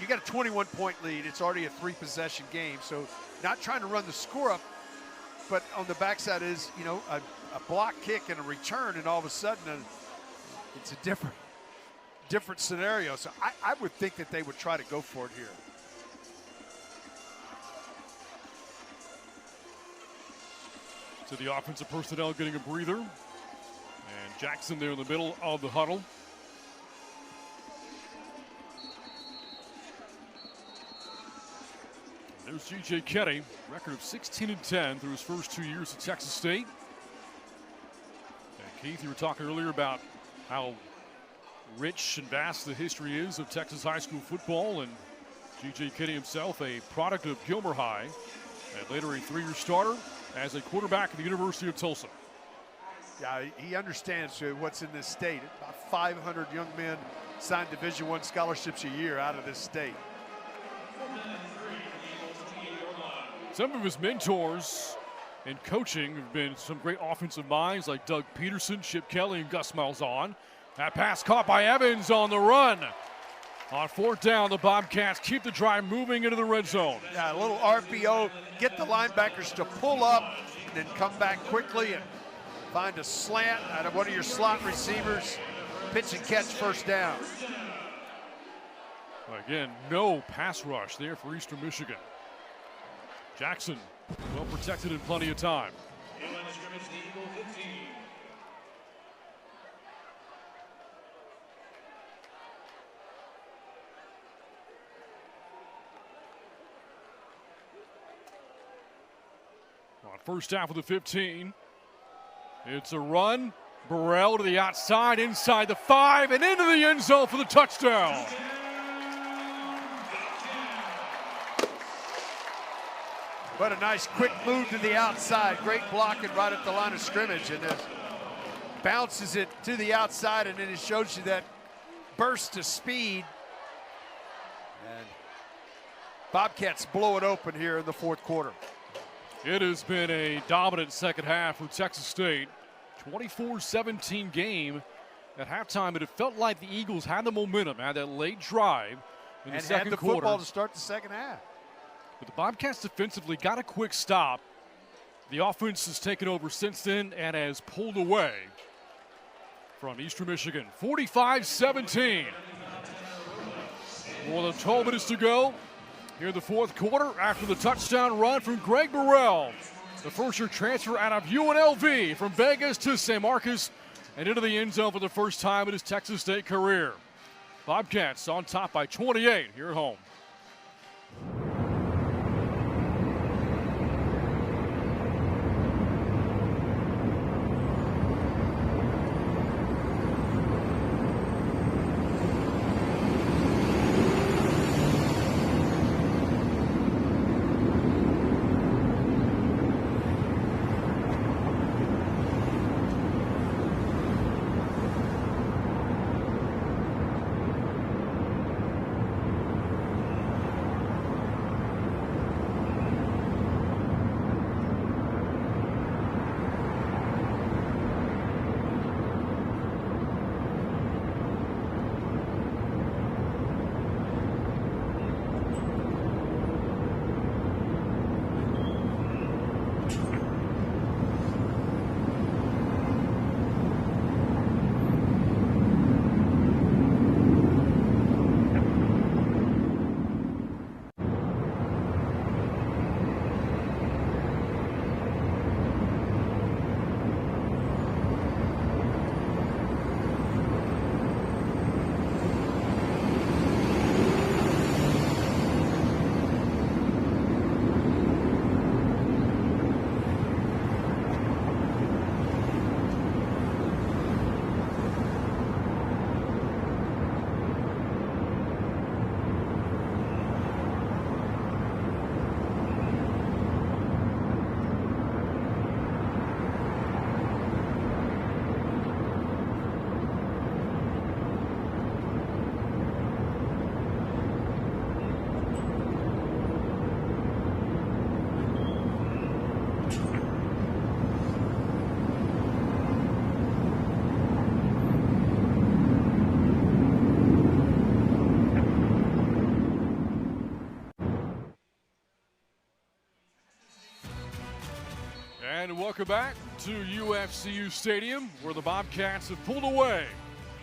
You got a 21-point lead. It's already a 3-possession game, so not trying to run the score up, but on the backside is, you know, a block kick and a return, and all of a sudden it's a different scenario. So I would think that they would try to go for it here. So the offensive personnel getting a breather. And Jackson there in the middle of the huddle. There's G.J. Kinney, record of 16-10 through his first 2 years at Texas State. And Keith, you were talking earlier about how rich and vast the history is of Texas high school football, and G.J. Kinney himself, a product of Gilmer High, and later a 3-year starter as a quarterback at the University of Tulsa. Yeah, he understands what's in this state. About 500 young men sign Division I scholarships a year out of this state. Some of his mentors in coaching have been some great offensive minds like Doug Peterson, Chip Kelly, and Gus Malzahn. That pass caught by Evans on the run. On 4th down, the Bobcats keep the drive moving into the red zone. Yeah, a little RPO, get the linebackers to pull up and then come back quickly and find a slant out of one of your slot receivers. Pitch and catch, 1st down. Again, no pass rush there for Eastern Michigan. Jackson, well protected in plenty of time. On 1st half of the 15, it's a run. Burrell to the outside, inside the 5, and into the end zone for the touchdown. But a nice quick move to the outside. Great blocking right at the line of scrimmage. And then bounces it to the outside, and then it shows you that burst of speed. And Bobcats blow it open here in the fourth quarter. It has been a dominant second half for Texas State. 24-17 game. At halftime, it felt like the Eagles had the momentum, had that late drive in the second had the quarter. football to start the second half. But the Bobcats defensively got a quick stop. The offense has taken over since then and has pulled away from Eastern Michigan. 45-17. More than 12 minutes to go here in the fourth quarter after the touchdown run from Greg Burrell. The first-year transfer out of UNLV from Vegas to San Marcos and into the end zone for the first time in his Texas State career. Bobcats on top by 28 here at home. And welcome back to UFCU Stadium, where the Bobcats have pulled away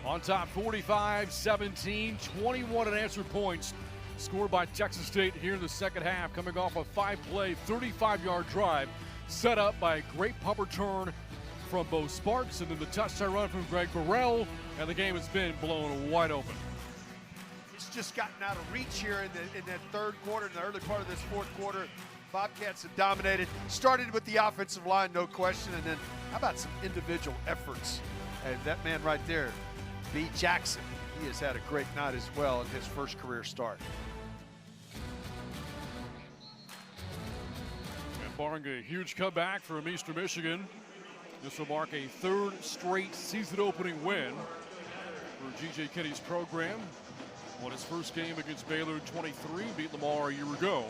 on top 45-17, 21 unanswered points scored by Texas State here in the second half, coming off a 5-play, 35-yard drive set up by a great punt return from Bo Sparks, and then the touchdown run from Greg Burrell, and the game has been blown wide open. It's just gotten out of reach here in that third quarter, in the early part of this fourth quarter. Bobcats have dominated. Started with the offensive line, no question, and then how about some individual efforts? And that man right there, B. Jackson, he has had a great night as well in his first career start. And barring a huge comeback from Eastern Michigan, this will mark a third straight season-opening win for G.J. Kinney's program. Won his first game against Baylor in 23, beat Lamar a year ago.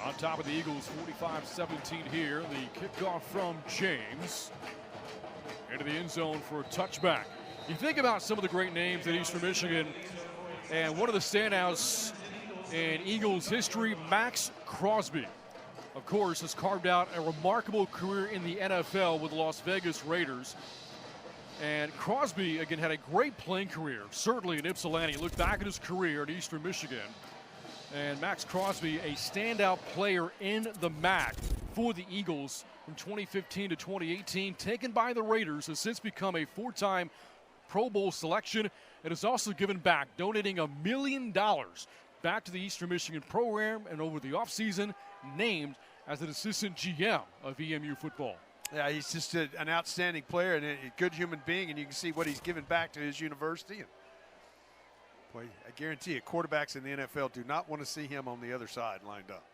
On top of the Eagles, 45-17 here. The kickoff from James into the end zone for a touchback. You think about some of the great names at Eastern Michigan, and one of the standouts in Eagles history, Max Crosby, of course, has carved out a remarkable career in the NFL with the Las Vegas Raiders. And Crosby, again, had a great playing career, certainly in Ypsilanti. Look back at his career at Eastern Michigan. And Max Crosby, a standout player in the MAC for the Eagles from 2015 to 2018, taken by the Raiders, has since become a four-time Pro Bowl selection and has also given back, donating $1 million back to the Eastern Michigan program, and over the offseason named as an assistant GM of EMU football. Yeah, he's just an outstanding player and a good human being, and you can see what he's given back to his university. And boy, I guarantee you, quarterbacks in the NFL do not want to see him on the other side lined up.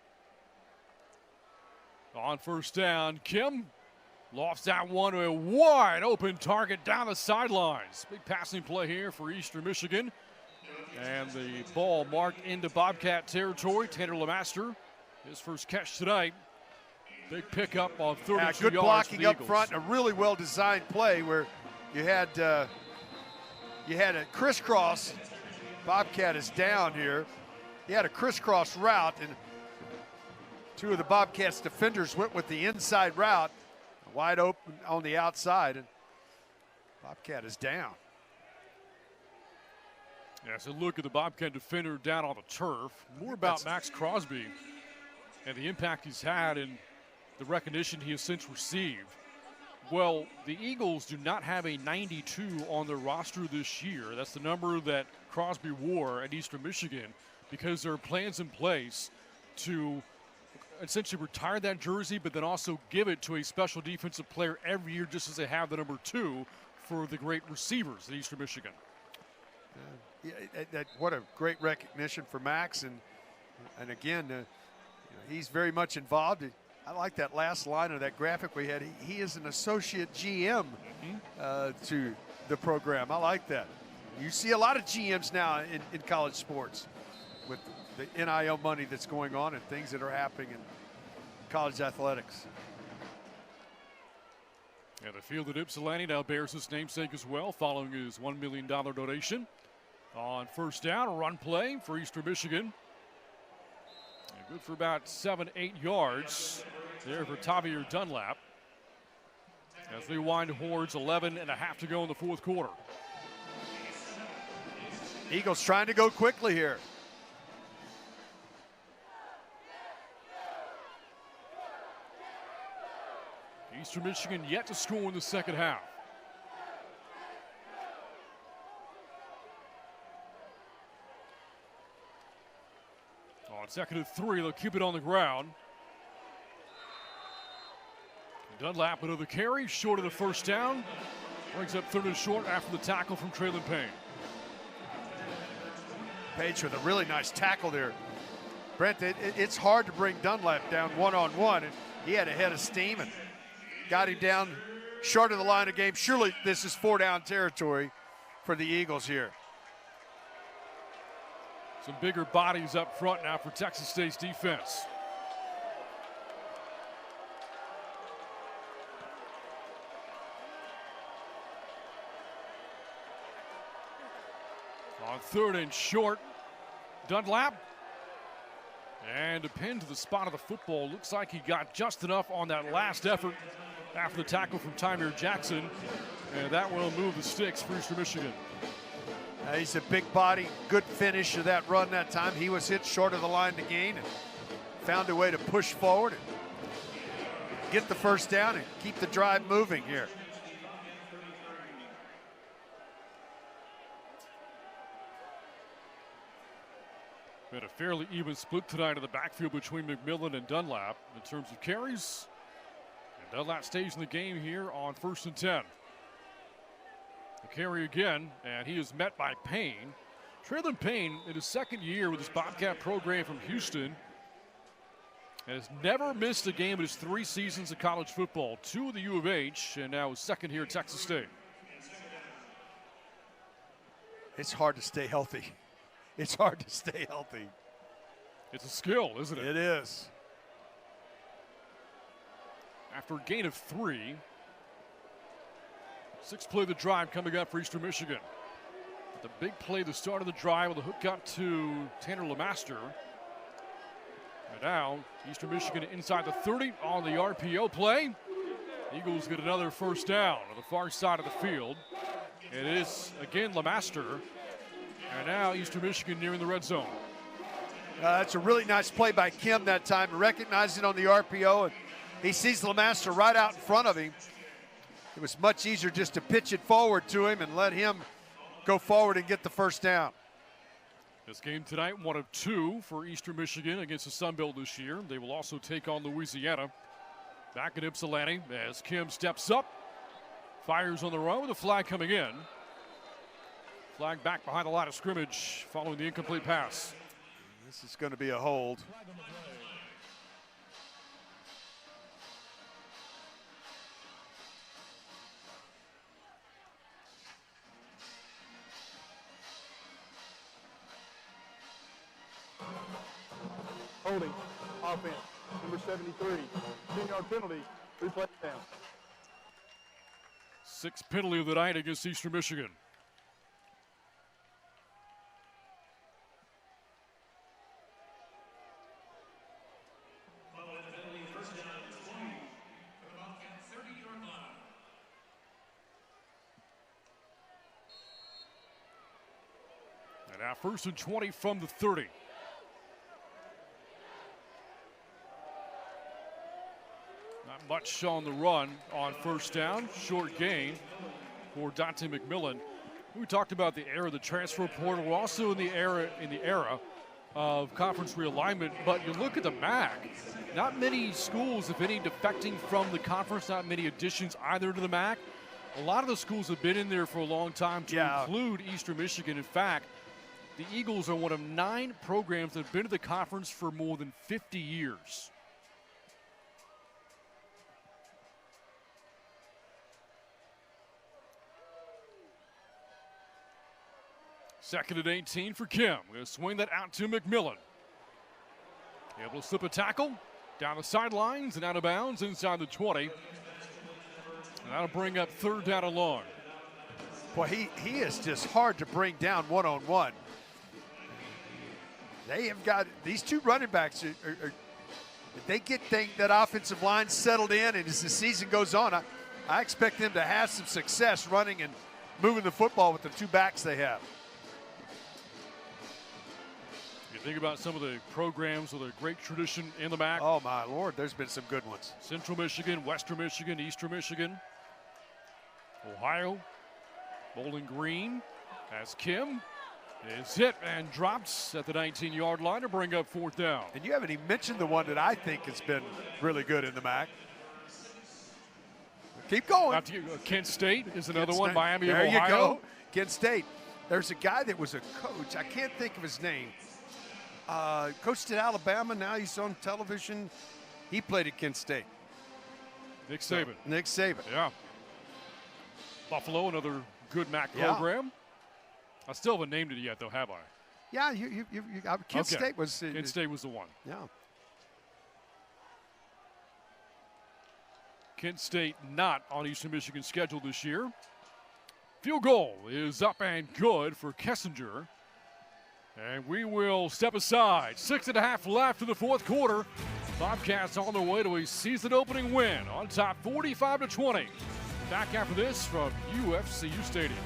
On first down, Kim lofts that one to a wide open target down the sidelines. Big passing play here for Eastern Michigan. And the ball marked into Bobcat territory. Tanner LeMaster, his first catch tonight. Big pickup on 32 yards. Good blocking up Eagles. front. A really well-designed play where you had a crisscross. Bobcat is down here. You had a crisscross route, and two of the Bobcats defenders went with the inside route, wide open on the outside, and Bobcat is down. Yeah, so look at the Bobcat defender down on the turf. More about Max Crosby and the impact he's had and the recognition he has since received. Well, the Eagles do not have a 92 on their roster this year. That's the number that Crosby wore at Eastern Michigan, because there are plans in place to essentially retire that jersey, but then also give it to a special defensive player every year, just as they have the number 2 for the great receivers at Eastern Michigan. What a great recognition for Max, and again, he's very much involved. I like that last line of that graphic we had. He is an associate GM to the program. I like that. You see a lot of GMs now in college sports with the NIL money that's going on and things that are happening in college athletics. And the field at Ypsilanti now bears his namesake as well, following his $1 million donation. On first down, a run play for Eastern Michigan. And good for about 7-8 yards there for Tavier Dunlap. As we wind towards 11.5 to go in the fourth quarter. Eagles trying to go quickly here. Eastern Michigan yet to score in the second half. On second and 3, they'll keep it on the ground. Dunlap another carry, short of the first down. Brings up third and short after the tackle from Traylon Payne. Page with a really nice tackle there. Brent, it's hard to bring Dunlap down one-on-one, and he had a head of steam and got him down short of the line of game. Surely this is 4-down territory for the Eagles here. Some bigger bodies up front now for Texas State's defense. On third and short, Dunlap. And a pin to the spot of the football. Looks like he got just enough on that last effort after the tackle from Tymer Jackson. And that will move the sticks for Eastern Michigan. He's a big body, good finish of that run that time. He was hit short of the line to gain and found a way to push forward and get the first down and keep the drive moving here. We had a fairly even split tonight in the backfield between McMillan and Dunlap in terms of carries. And Dunlap stays in the game here on 1st and 10. The carry again, and he is met by Payne. Traylon Payne, in his second year with his Bobcat program from Houston, has never missed a game in his 3 seasons of college football. 2 at the U of H, and now his second here at Texas State. It's hard to stay healthy. It's hard to stay healthy. It's a skill, isn't it? It is. After a gain of 3, 6th play of the drive coming up for Eastern Michigan. The big play, the start of the drive, with the hook got to Tanner LeMaster. And now Eastern Michigan inside the 30 on the RPO play. Eagles get another first down on the far side of the field. It is again LeMaster. And now Eastern Michigan nearing the red zone. That's a really nice play by Kim that time, recognizing on the RPO, and he sees LeMaster right out in front of him. It was much easier just to pitch it forward to him and let him go forward and get the first down. This game tonight, 1 of 2 for Eastern Michigan against the Sun Belt this year. They will also take on Louisiana back at Ypsilanti as Kim steps up, fires on the run with a flag coming in. Flag back behind the line of scrimmage following the incomplete pass. This is going to be a hold. holding, offense, number 73. 10-yard penalty, 3 plays down. Sixth penalty of the night against Eastern Michigan. And now 1st and 20 from the 30. Not much on the run on first down. Short gain for Dante McMillan. We talked about the era of the transfer portal. We're also in the era of conference realignment. But you look at the MAC, not many schools, if any, defecting from the conference, not many additions either to the MAC. A lot of the schools have been in there for a long time, to include Eastern Michigan. In fact, the Eagles are one of 9 programs that have been to the conference for more than 50 years. Second and 18 for Kim. Going to swing that out to McMillan. Able to slip a tackle down the sidelines and out of bounds inside the 20. And that'll bring up 3rd down and long. Boy, he is just hard to bring down one-on-one. They have got these 2 running backs. If they get that offensive line settled in, and as the season goes on, I expect them to have some success running and moving the football with the 2 backs they have. You think about some of the programs with a great tradition in the MAC. Oh, my Lord, there's been some good ones. Central Michigan, Western Michigan, Eastern Michigan, Ohio, Bowling Green, as Kim is hit and drops at the 19-yard line to bring up 4th down. And you haven't even mentioned the one that I think has been really good in the MAC. Keep going. Kent State is another one. Miami of Ohio. There you go. Kent State. There's a guy that was a coach. I can't think of his name. Coached at Alabama. Now he's on television. He played at Kent State. Nick Saban. Nick Saban. Yeah. Buffalo, another good MAC program. I still haven't named it yet, though, have I? Yeah, Kent State was. Kent State was the one. Yeah. Kent State not on Eastern Michigan's schedule this year. Field goal is up and good for Kessinger. And we will step aside. 6.5 left in the 4th quarter. Bobcats on their way to a season-opening win on top 45-20. Back after this from UFCU Stadium.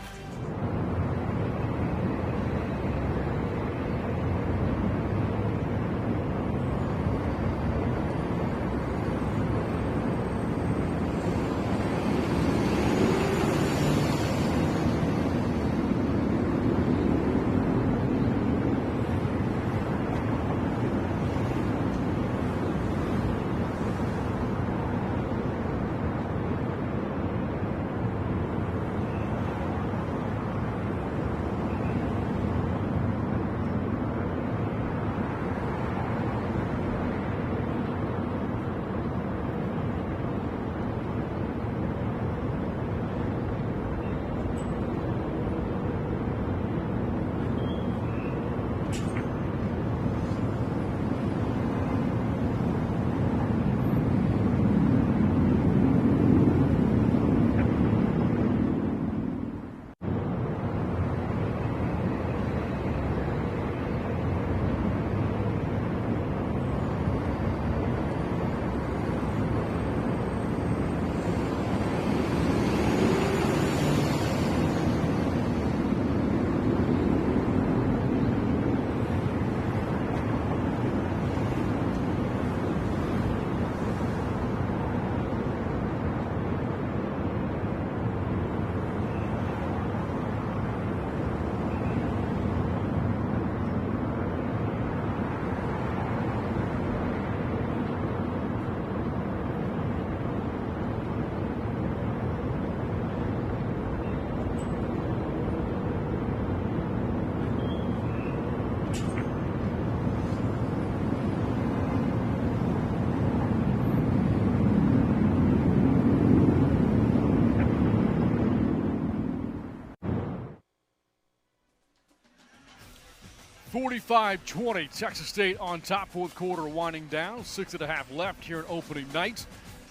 45-20, Texas State on top, fourth quarter winding down. 6.5 left here in opening night.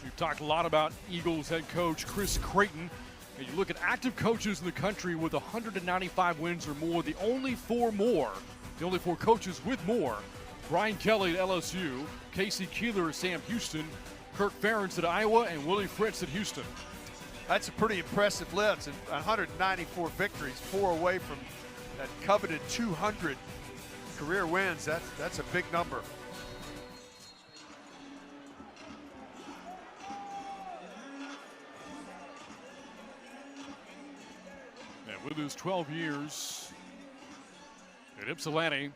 We've talked a lot about Eagles head coach Chris Creighton. And you look at active coaches in the country with 195 wins or more, the only four coaches with more: Brian Kelly at LSU, Casey Keeler at Sam Houston, Kirk Ferentz at Iowa, and Willie Fritz at Houston. That's a pretty impressive list, and 194 victories, 4 away from that coveted 200 career wins. That's a big number. And with his 12 years at Ypsilanti,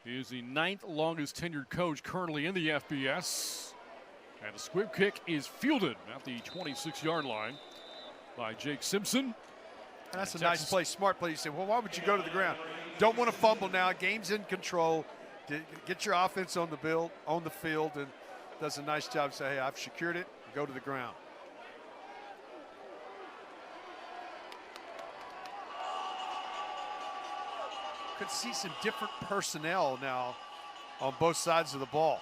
he is the 9th longest tenured coach currently in the FBS. And the squib kick is fielded at the 26-yard line by Jake Simpson. That's a nice play, smart play. You say, well, why would you go to the ground? Don't want to fumble now. Game's in control. Get your offense on the field, and does a nice job. Say, hey, I've secured it. Go to the ground. Could see some different personnel now on both sides of the ball.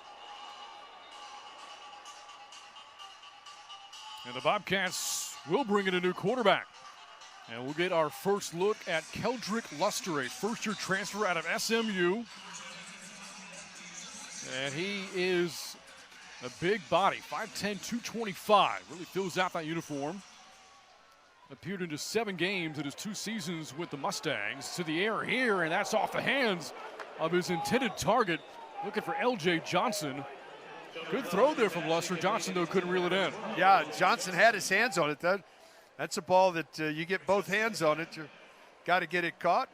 And the Bobcats will bring in a new quarterback. And we'll get our first look at Keldrick Luster, a first-year transfer out of SMU. And he is a big body, 5'10", 225. Really fills out that uniform. Appeared in just 7 games in his 2 seasons with the Mustangs. To the air here, and that's off the hands of his intended target. Looking for L.J. Johnson. Good throw there from Luster. Johnson, though, couldn't reel it in. Yeah, Johnson had his hands on it. That's a ball that you get both hands on it. You got to get it caught.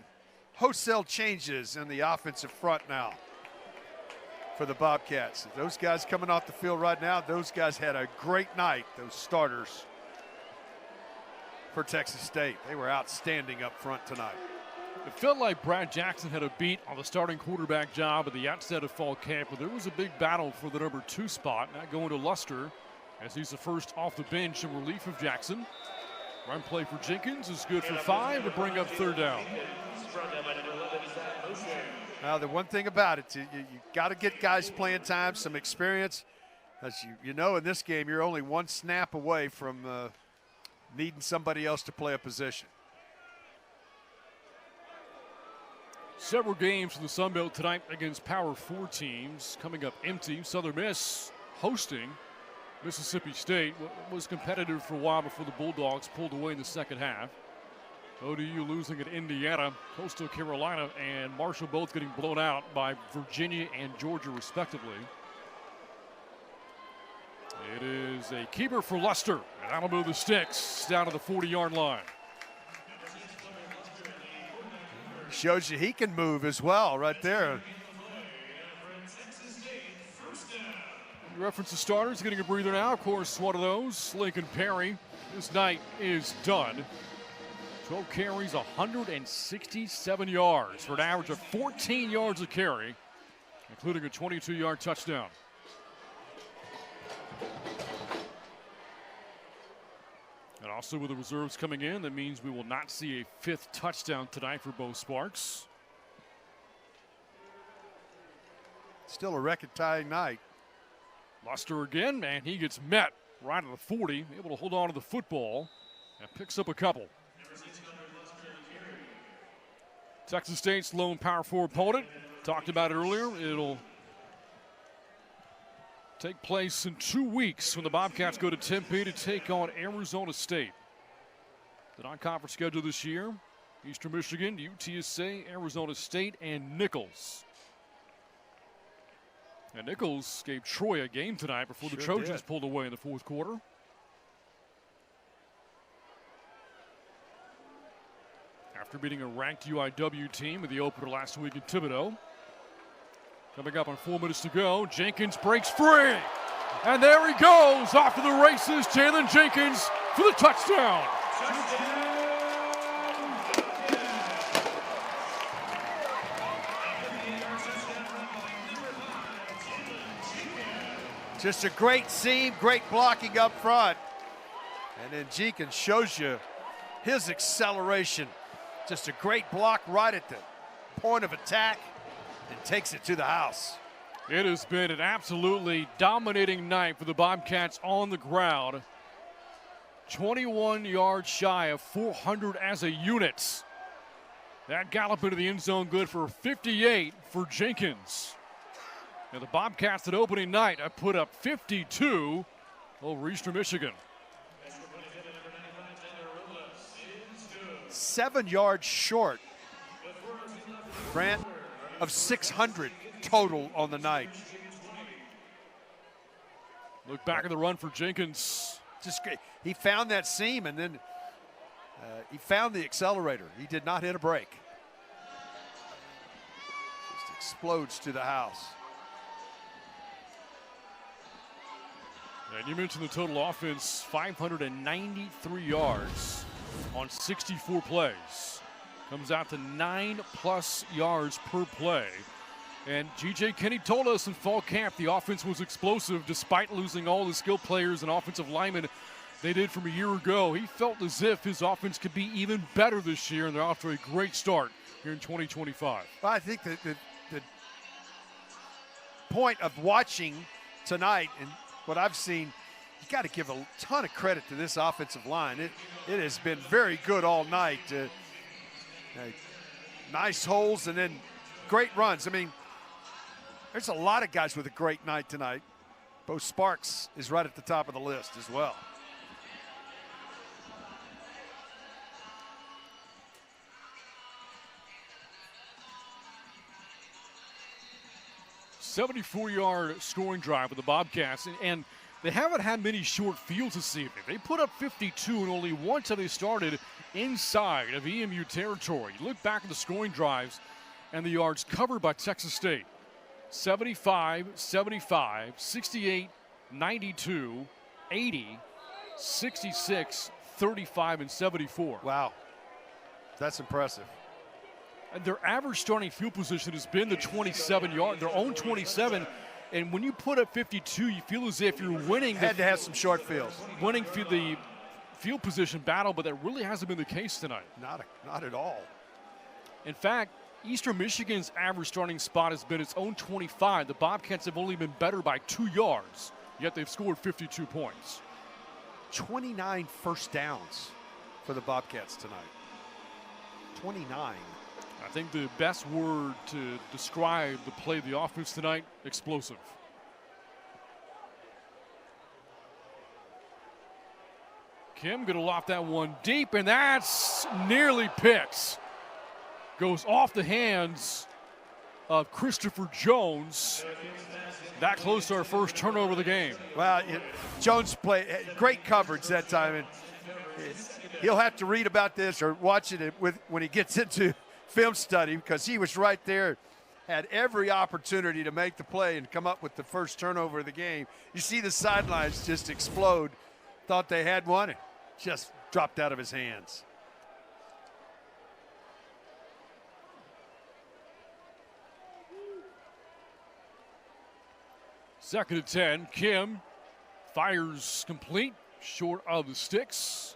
Wholesale changes in the offensive front now for the Bobcats. Those guys coming off the field right now, those guys had a great night, those starters for Texas State. They were outstanding up front tonight. It felt like Brad Jackson had a beat on the starting quarterback job at the outset of fall camp, but there was a big battle for the number 2 spot, not going to Luster, as he's the first off the bench in relief of Jackson. Run play for Jenkins is good for 5 to bring up 3rd down. Now, the one thing about it, you got to get guys playing time, some experience. As you know, in this game, you're only 1 snap away from needing somebody else to play a position. Several games in the Sun Belt tonight against Power 4 teams. Coming up empty, Southern Miss hosting Mississippi State. Was competitive for a while before the Bulldogs pulled away in the second half. ODU losing at Indiana, Coastal Carolina and Marshall both getting blown out by Virginia and Georgia respectively. It is a keeper for Luster, and that'll move the Sticks down to the 40-yard line. Shows you he can move as well right there. Reference to starters getting a breather now. Of course, one of those, Lincoln Perry. This night is done. 12 carries, 167 yards for an average of 14 yards a carry, including a 22-yard touchdown. And also with the reserves coming in, that means we will not see a 5th touchdown tonight for Bo Sparks. Still a record-tying night. Luster again, and he gets met right at the 40, able to hold on to the football and picks up a couple. Texas State's lone Power 4 opponent, talked about it earlier. It'll take place in 2 weeks when the Bobcats go to Tempe to take on Arizona State. The non-conference schedule this year: Eastern Michigan, UTSA, Arizona State, and Nicholls. And Nicholls gave Troy a game tonight before the Trojans pulled away in the 4th quarter. After beating a ranked UIW team in the opener last week in Thibodaux. Coming up on 4 minutes to go, Jenkins breaks free. And there he goes, off to the races, Jalen Jenkins for the touchdown. Just a great seam, great blocking up front. And then Jenkins shows you his acceleration. Just a great block right at the point of attack. and takes it to the house. It has been an absolutely dominating night for the Bobcats on the ground. 21 yards shy of 400 as a unit. That gallop into the end zone good for 58 for Jenkins. And the Bobcats at opening night have put up 52 over Eastern Michigan. 7 yards short, Grant, of 600 total on the night. Look back at the run for Jenkins. Just great. He found that seam and then he found the accelerator. He did not hit a break. Just explodes to the house. And you mentioned the total offense, 593 yards on 64 plays. Comes out to 9+ yards per play. And G.J. Kinney told us in fall camp the offense was explosive despite losing all the skilled players and offensive linemen they did from a year ago. He felt as if his offense could be even better this year, and they're off to a great start here in 2025. Well, I think that the point of watching tonight and what I've seen, you got to give a ton of credit to this offensive line. It has been very good all night. Nice holes and then great runs. I mean, there's a lot of guys with a great night tonight. Bo Sparks is right at the top of the list as well. 74-yard scoring drive with the Bobcats, and they haven't had many short fields this evening. They put up 52, and only once have they started inside of EMU territory. You look back at the scoring drives and the yards covered by Texas State. 75, 75, 68, 92, 80, 66, 35, and 74. Wow, that's impressive. And their average starting field position has been the 27-yard, their own 27. And when you put up 52, you feel as if you're winning. Had to have some short fields. Winning the field position battle, but that really hasn't been the case tonight. Not at all. In fact, Eastern Michigan's average starting spot has been its own 25. The Bobcats have only been better by 2 yards, yet they've scored 52 points. 29 first downs for the Bobcats tonight. 29. I think the best word to describe the play of the offense tonight, explosive. Kim going to loft that one deep, and that's nearly picked. Goes off the hands of Christopher Jones. That close to our first turnover of the game. Well, Jones played great coverage that time, and he'll have to read about this or watch it when he gets into film study, because he was right there, had every opportunity to make the play and come up with the first turnover of the game. You see the sidelines just explode. Thought they had one, and just dropped out of his hands. Second and 10, Kim fires complete, short of the sticks.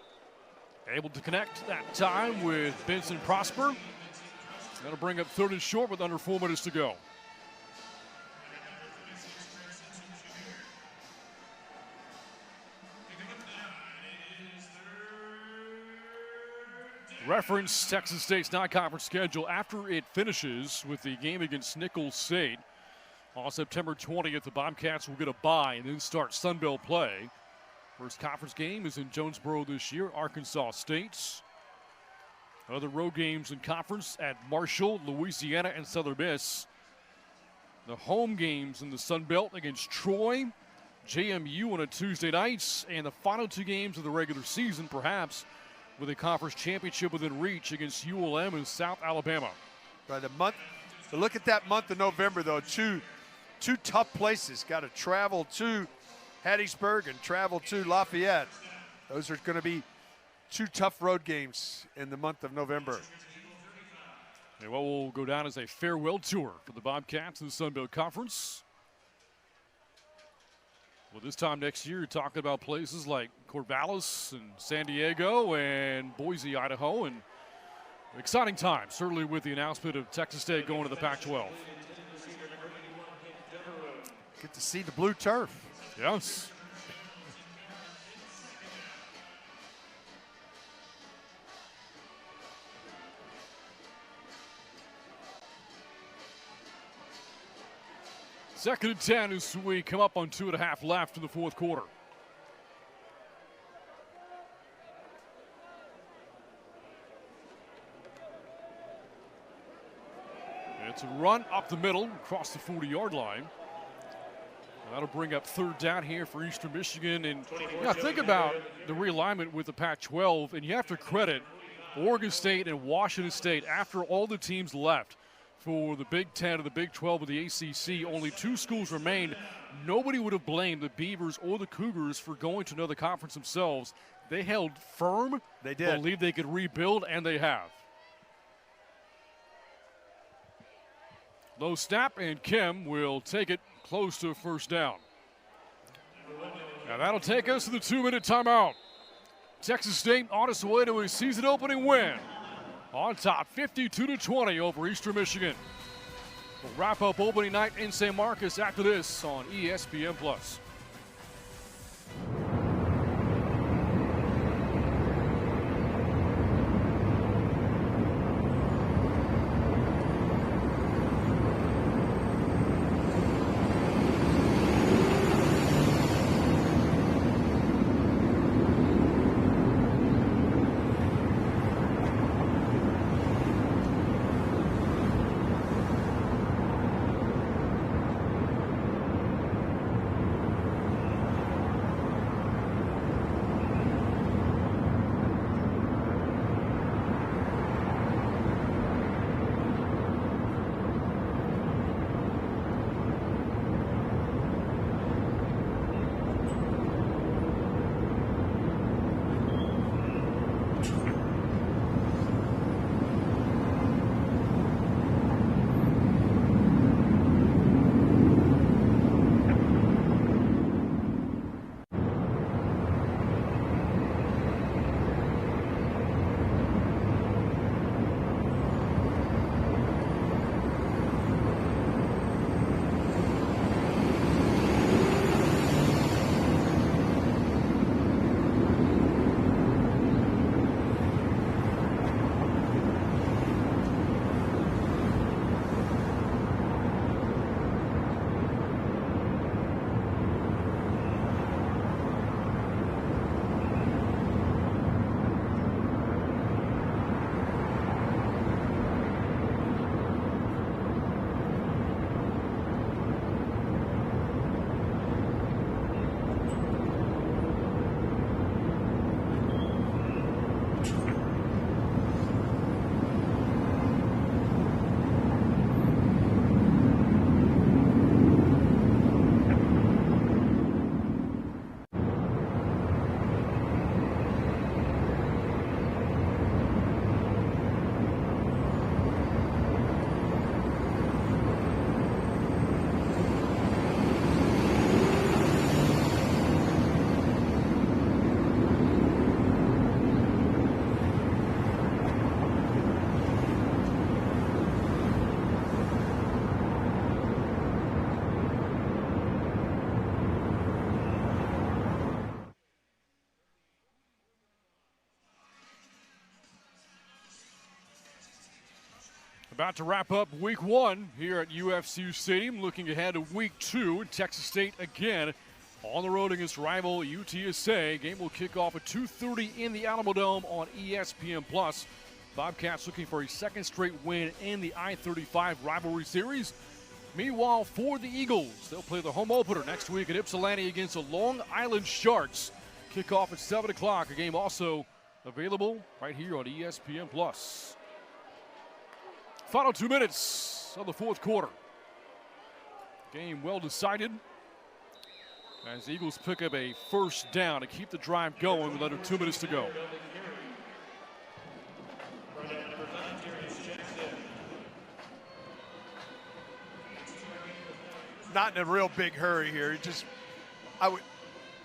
Able to connect that time with Benson Prosper. That'll bring up third and short with under 4 minutes to go. Reference Texas State's non-conference schedule after it finishes with the game against Nicholls State. On September 20th, the Bobcats will get a bye and then start Sun Belt play. First conference game is in Jonesboro this year, Arkansas State. Other road games in conference at Marshall, Louisiana, and Southern Miss. The home games in the Sun Belt against Troy, JMU on a Tuesday night, and the final 2 games of the regular season, perhaps, with a conference championship within reach against ULM in South Alabama. By the month, to look at that month of November, though, two tough places. Got to travel to Hattiesburg and travel to Lafayette. Those are going to be 2 tough road games in the month of November. And what will go down as a farewell tour for the Bobcats in the Sun Belt Conference. Well, this time next year, you're talking about places like Corvallis and San Diego and Boise, Idaho, and exciting time, certainly with the announcement of Texas State going to the Pac-12. Get to see the blue turf. Yes. Second and 10 as we come up on 2.5 left in the fourth quarter. It's a run up the middle across the 40-yard line. And that'll bring up third down here for Eastern Michigan. And think about the realignment with the Pac-12, and you have to credit Oregon State and Washington State after all the teams left. For the Big Ten and the Big 12 of the ACC, only 2 schools remained. Nobody would have blamed the Beavers or the Cougars for going to another conference themselves. They held firm. They did. Believed they could rebuild, and they have. Low snap, and Kim will take it close to a first down. Now that'll take us to the 2-minute timeout. Texas State on its way to a season-opening win. On top, 52-20 over Eastern Michigan. We'll wrap up opening night in St. Marcus after this on ESPN+. About to wrap up week 1 here at UFCU Stadium. Looking ahead to week 2 in Texas State again on the road against rival UTSA. Game will kick off at 2:30 in the Alamodome on ESPN+. Bobcats looking for a second straight win in the I-35 rivalry series. Meanwhile, for the Eagles, they'll play the home opener next week at Ypsilanti against the Long Island Sharks. Kickoff at 7 o'clock. A game also available right here on ESPN+. Final 2 minutes of the fourth quarter. Game well decided as the Eagles pick up a first down to keep the drive going with under 2 minutes to go. Not in a real big hurry here.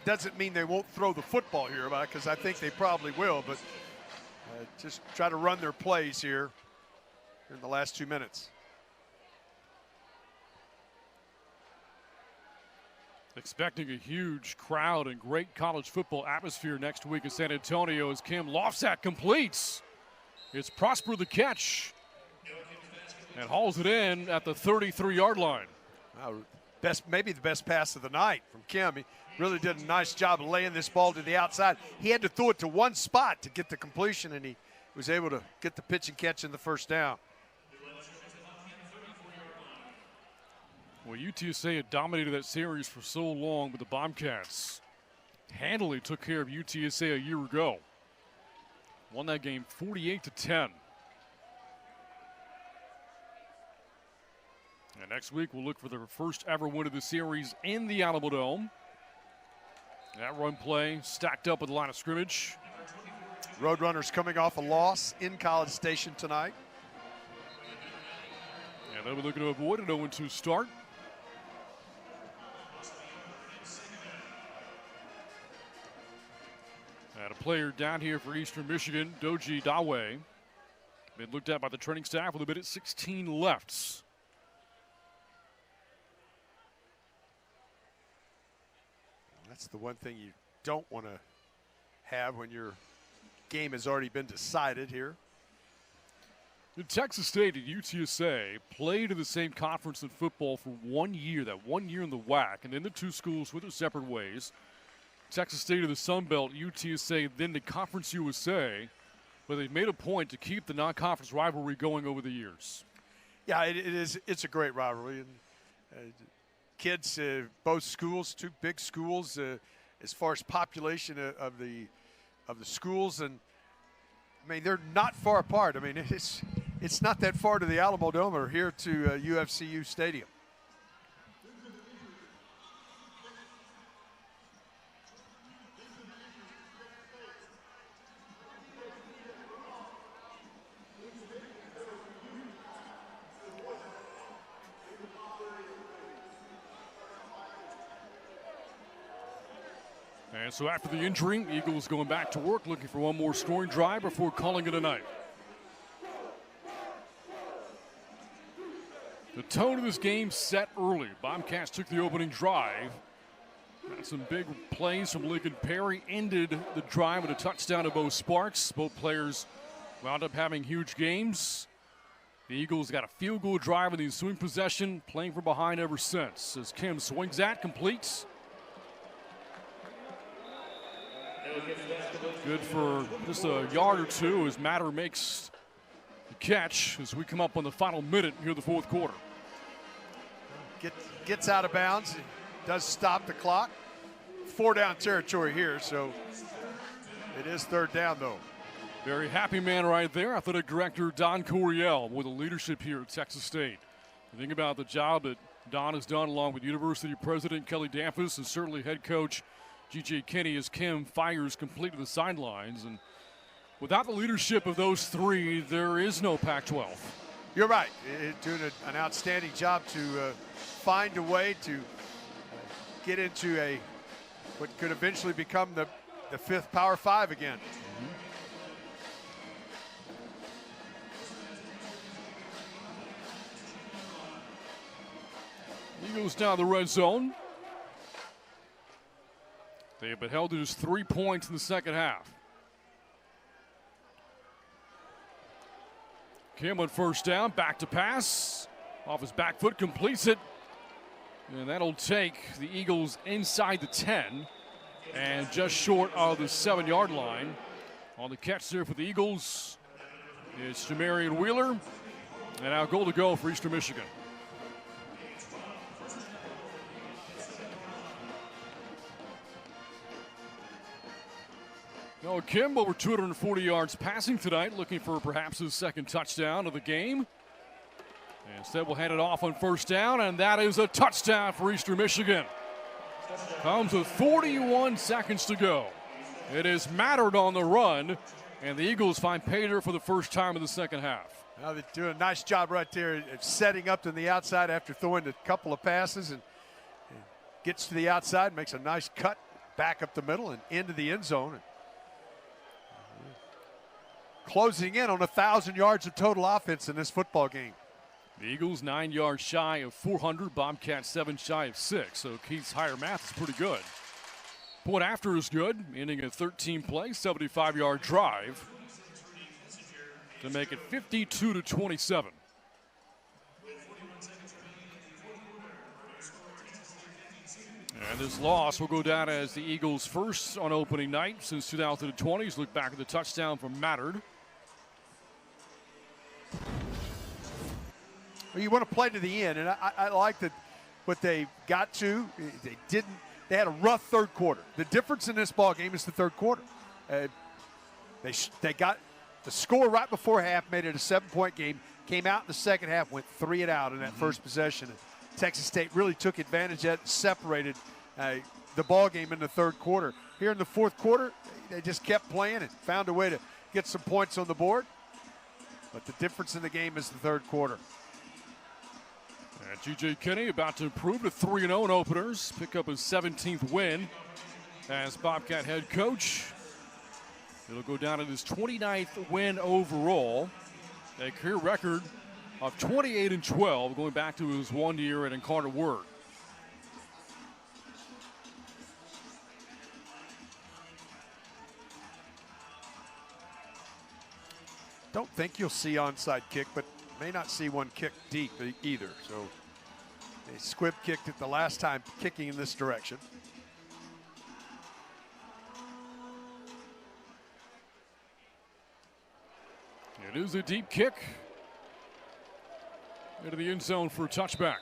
Doesn't mean they won't throw the football here, because I think they probably will, but just try to run their plays here in the last 2 minutes. Expecting a huge crowd and great college football atmosphere next week in San Antonio as Kim Lofsack completes. It's Prosper the catch and hauls it in at the 33-yard line. Maybe the best pass of the night from Kim. He really did a nice job of laying this ball to the outside. He had to throw it to one spot to get the completion, and he was able to get the pitch and catch in the first down. Well, UTSA had dominated that series for so long, but the Bobcats handily took care of UTSA a year ago. Won that game 48-10. And next week we'll look for their first ever win of the series in the Alamo Dome. That run play stacked up with the line of scrimmage. Roadrunners coming off a loss in College Station tonight. And they'll be looking to avoid an 0-2 start. And a player down here for Eastern Michigan, Doji Dawe. Been looked at by the training staff with a minute 16 left. That's the one thing you don't want to have when your game has already been decided here. In Texas State and UTSA played in the same conference in football for 1 year, that 1 year in the WAC, and then the two schools went their separate ways. Texas State to the Sun Belt, UTSA then to Conference USA, but they've made a point to keep the non-conference rivalry going over the years. Yeah, it is. It's a great rivalry. And kids, both schools, two big schools, as far as population of the schools, and I mean they're not far apart. I mean it's not that far to the Alamo Dome or here to UFCU Stadium. And so after the injury, Eagles going back to work, looking for one more scoring drive before calling it a night. The tone of this game set early. Bobcats took the opening drive. Had some big plays from Lincoln Perry. Ended the drive with a touchdown to Bo Sparks. Both players wound up having huge games. The Eagles got a field goal drive in the ensuing possession, playing from behind ever since. As Kim swings at, completes. Good for just a yard or two as Matter makes the catch as we come up on the final minute here in the fourth quarter. Gets out of bounds, does stop the clock. 4-down territory here, so it is third down though. Very happy man right there. Athletic Director Don Coryell with the leadership here at Texas State. The thing about the job that Don has done along with University President Kelly Damphus and certainly head coach G.J. Kinney as Kim fires complete to the sidelines. And without the leadership of those three, there is no Pac-12. You're right. Doing an outstanding job to find a way to get into what could eventually become the fifth Power Five again. Eagles down the red zone. They have been held to just 3 points in the second half. Kim on first down, back to pass. Off his back foot, completes it. And that'll take the Eagles inside the 10 and just short of the 7-yard line. On the catch there for the Eagles, it's Jamarian Wheeler. And now goal to go for Eastern Michigan. No, Kim over 240 yards passing tonight, looking for perhaps his second touchdown of the game. Instead, we'll hand it off on first down, and that is a touchdown for Eastern Michigan. Comes with 41 seconds to go. It is Mattered on the run, and the Eagles find pay dirt for the first time in the second half. Now they're doing a nice job right there at setting up to the outside after throwing a couple of passes, and gets to the outside, makes a nice cut back up the middle and into the end zone. Closing in on 1,000 yards of total offense in this football game. The Eagles 9 yards shy of 400. Bobcats 7 shy of 6. So Keith's higher math is pretty good. Point after is good, ending a 13-play, 75-yard drive to make it 52-27. And this loss will go down as the Eagles' first on opening night since 2020. Look back at the touchdown from Mattard. Well, you want to play to the end, and I like that what they got to. They didn't. They had a rough third quarter. The difference in this ball game is the third quarter. They got the score right before half, made it a 7-point game. Came out in the second half, went 3 and out in that first possession. And Texas State really took advantage of that and separated the ball game in the third quarter. Here in the fourth quarter, they just kept playing and found a way to get some points on the board. But the difference in the game is the third quarter. And G.J. Kinney about to improve to 3-0 in openers, pick up his 17th win as Bobcat head coach. It'll go down to his 29th win overall, a career record of 28-12, going back to his 1 year at Incarnate Word. Don't think you'll see onside kick, but may not see one kick deep either. So they squib kicked it the last time, kicking in this direction. It is a deep kick into the end zone for a touchback.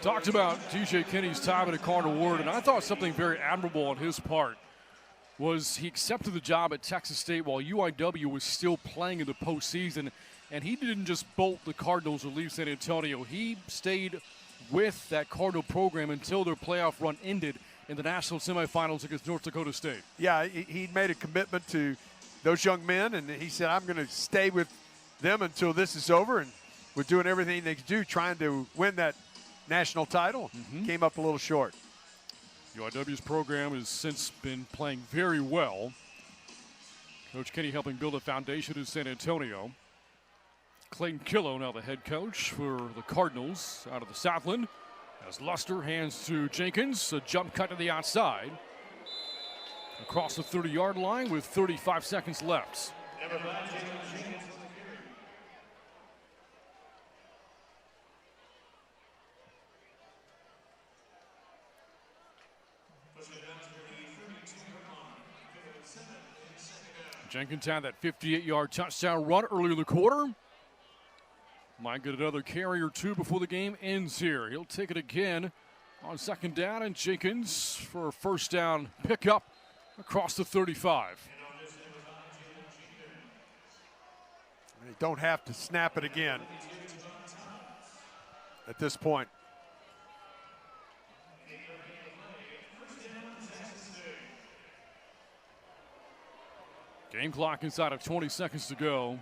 Talked about G.J. Kinney's time at Incarnate Word, and I thought something very admirable on his part was he accepted the job at Texas State while UIW was still playing in the postseason, and he didn't just bolt the Cardinals or leave San Antonio. He stayed with that Cardinal program until their playoff run ended in the national semifinals against North Dakota State. Yeah, he made a commitment to those young men, and he said, I'm going to stay with them until this is over, and we're doing everything they can do trying to win that national title. Came up a little short. UIW's program has since been playing very well. Coach Kinney helping build a foundation in San Antonio. Clayton Killow now the head coach for the Cardinals out of the Southland. As Luster hands to Jenkins, a jump cut to the outside. Across the 30-yard line with 35 seconds left. Jenkins had that 58-yard touchdown run early in the quarter. Might get another carry or two before the game ends here. He'll take it again on second down, and Jenkins for a first down pickup across the 35. They don't have to snap it again at this point. Game clock inside of 20 seconds to go.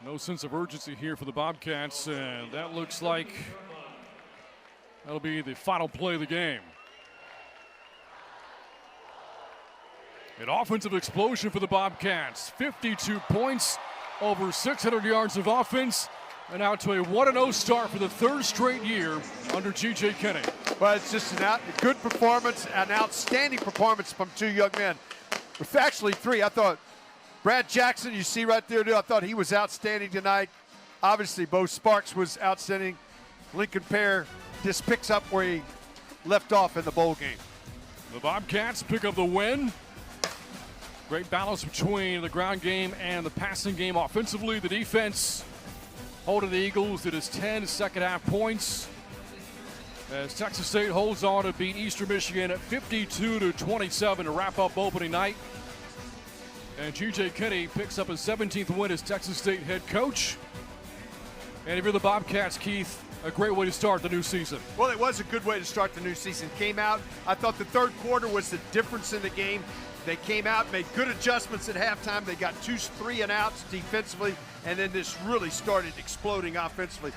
No sense of urgency here for the Bobcats, and that looks like that'll be the final play of the game. An offensive explosion for the Bobcats. 52 points, over 600 yards of offense, and out to a 1-0 start for the third straight year under G.J. Kinney. Well, it's just a good performance, an outstanding performance from two young men. With actually three. I thought Brad Jackson, you see right there, I thought he was outstanding tonight. Obviously, Bo Sparks was outstanding. Lincoln Pear just picks up where he left off in the bowl game. The Bobcats pick up the win. Great balance between the ground game and the passing game offensively. The defense holding the Eagles at his 10 second half points as Texas State holds on to beat Eastern Michigan at 52-27 to wrap up opening night. And G.J. Kinney picks up his 17th win as Texas State head coach. And if you're the Bobcats, Keith, a great way to start the new season. Well, it was a good way to start the new season. Came out, I thought the third quarter was the difference in the game. They came out, made good adjustments at halftime. They got 2 3 and outs defensively, and then this really started exploding offensively.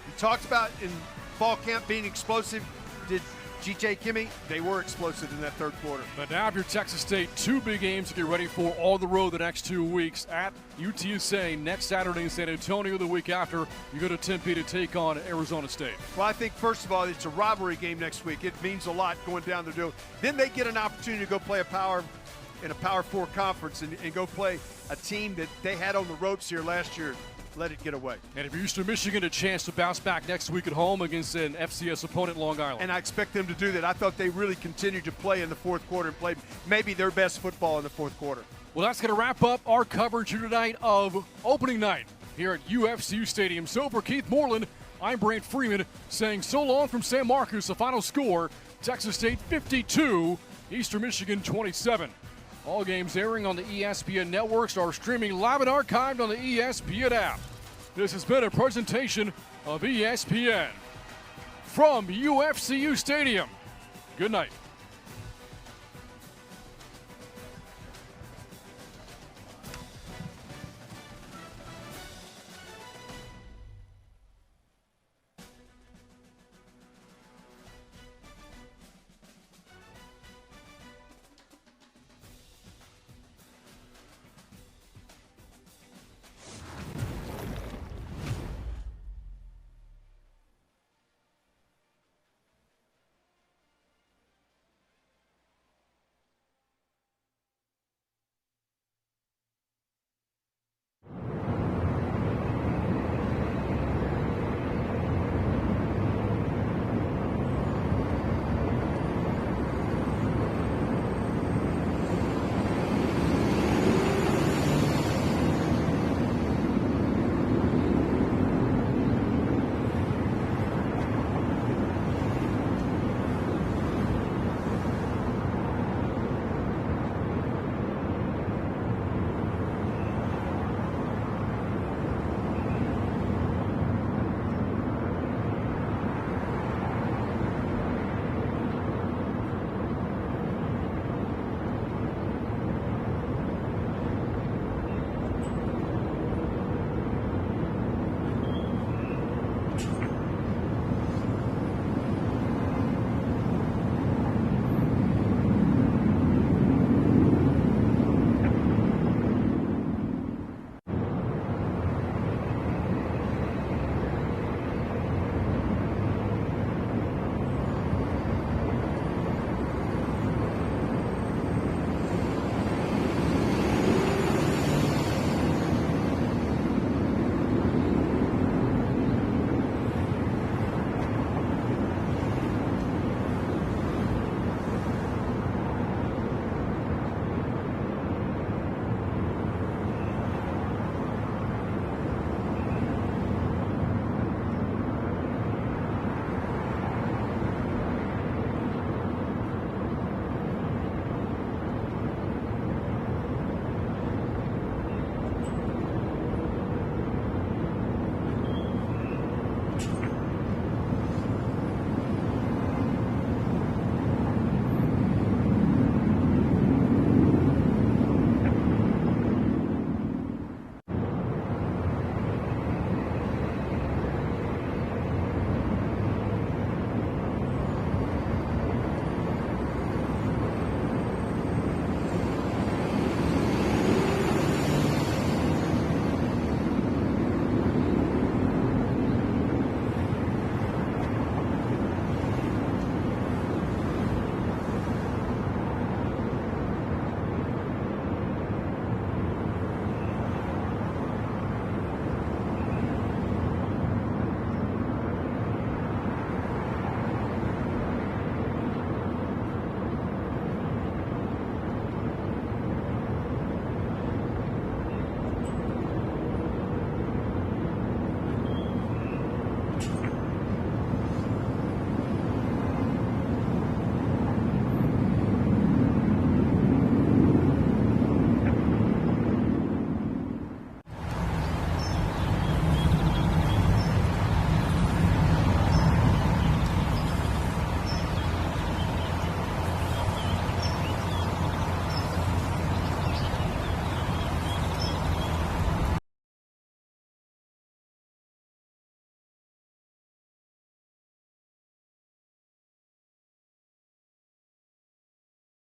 We talked about in fall camp being explosive. Did G.J. Kimmey, they were explosive in that third quarter. But now for Texas State, 2 big games to get ready for on the road the next 2 weeks. At UTSA next Saturday in San Antonio. The week after, you go to Tempe to take on Arizona State. Well, I think, first of all, it's a rivalry game next week. It means a lot going down there. Then they get an opportunity to go play in a Power 4 conference and go play a team that they had on the ropes here last year. Let it get away. And if Eastern Michigan, a chance to bounce back next week at home against an FCS opponent, Long Island. And I expect them to do that. I thought they really continued to play in the fourth quarter and played maybe their best football in the fourth quarter. Well, that's going to wrap up our coverage here tonight of opening night here at UFCU Stadium. So for Keith Moreland, I'm Brant Freeman saying so long from San Marcos. The final score, Texas State 52, Eastern Michigan 27. All games airing on the ESPN networks are streaming live and archived on the ESPN app. This has been a presentation of ESPN. From UFCU Stadium, good night.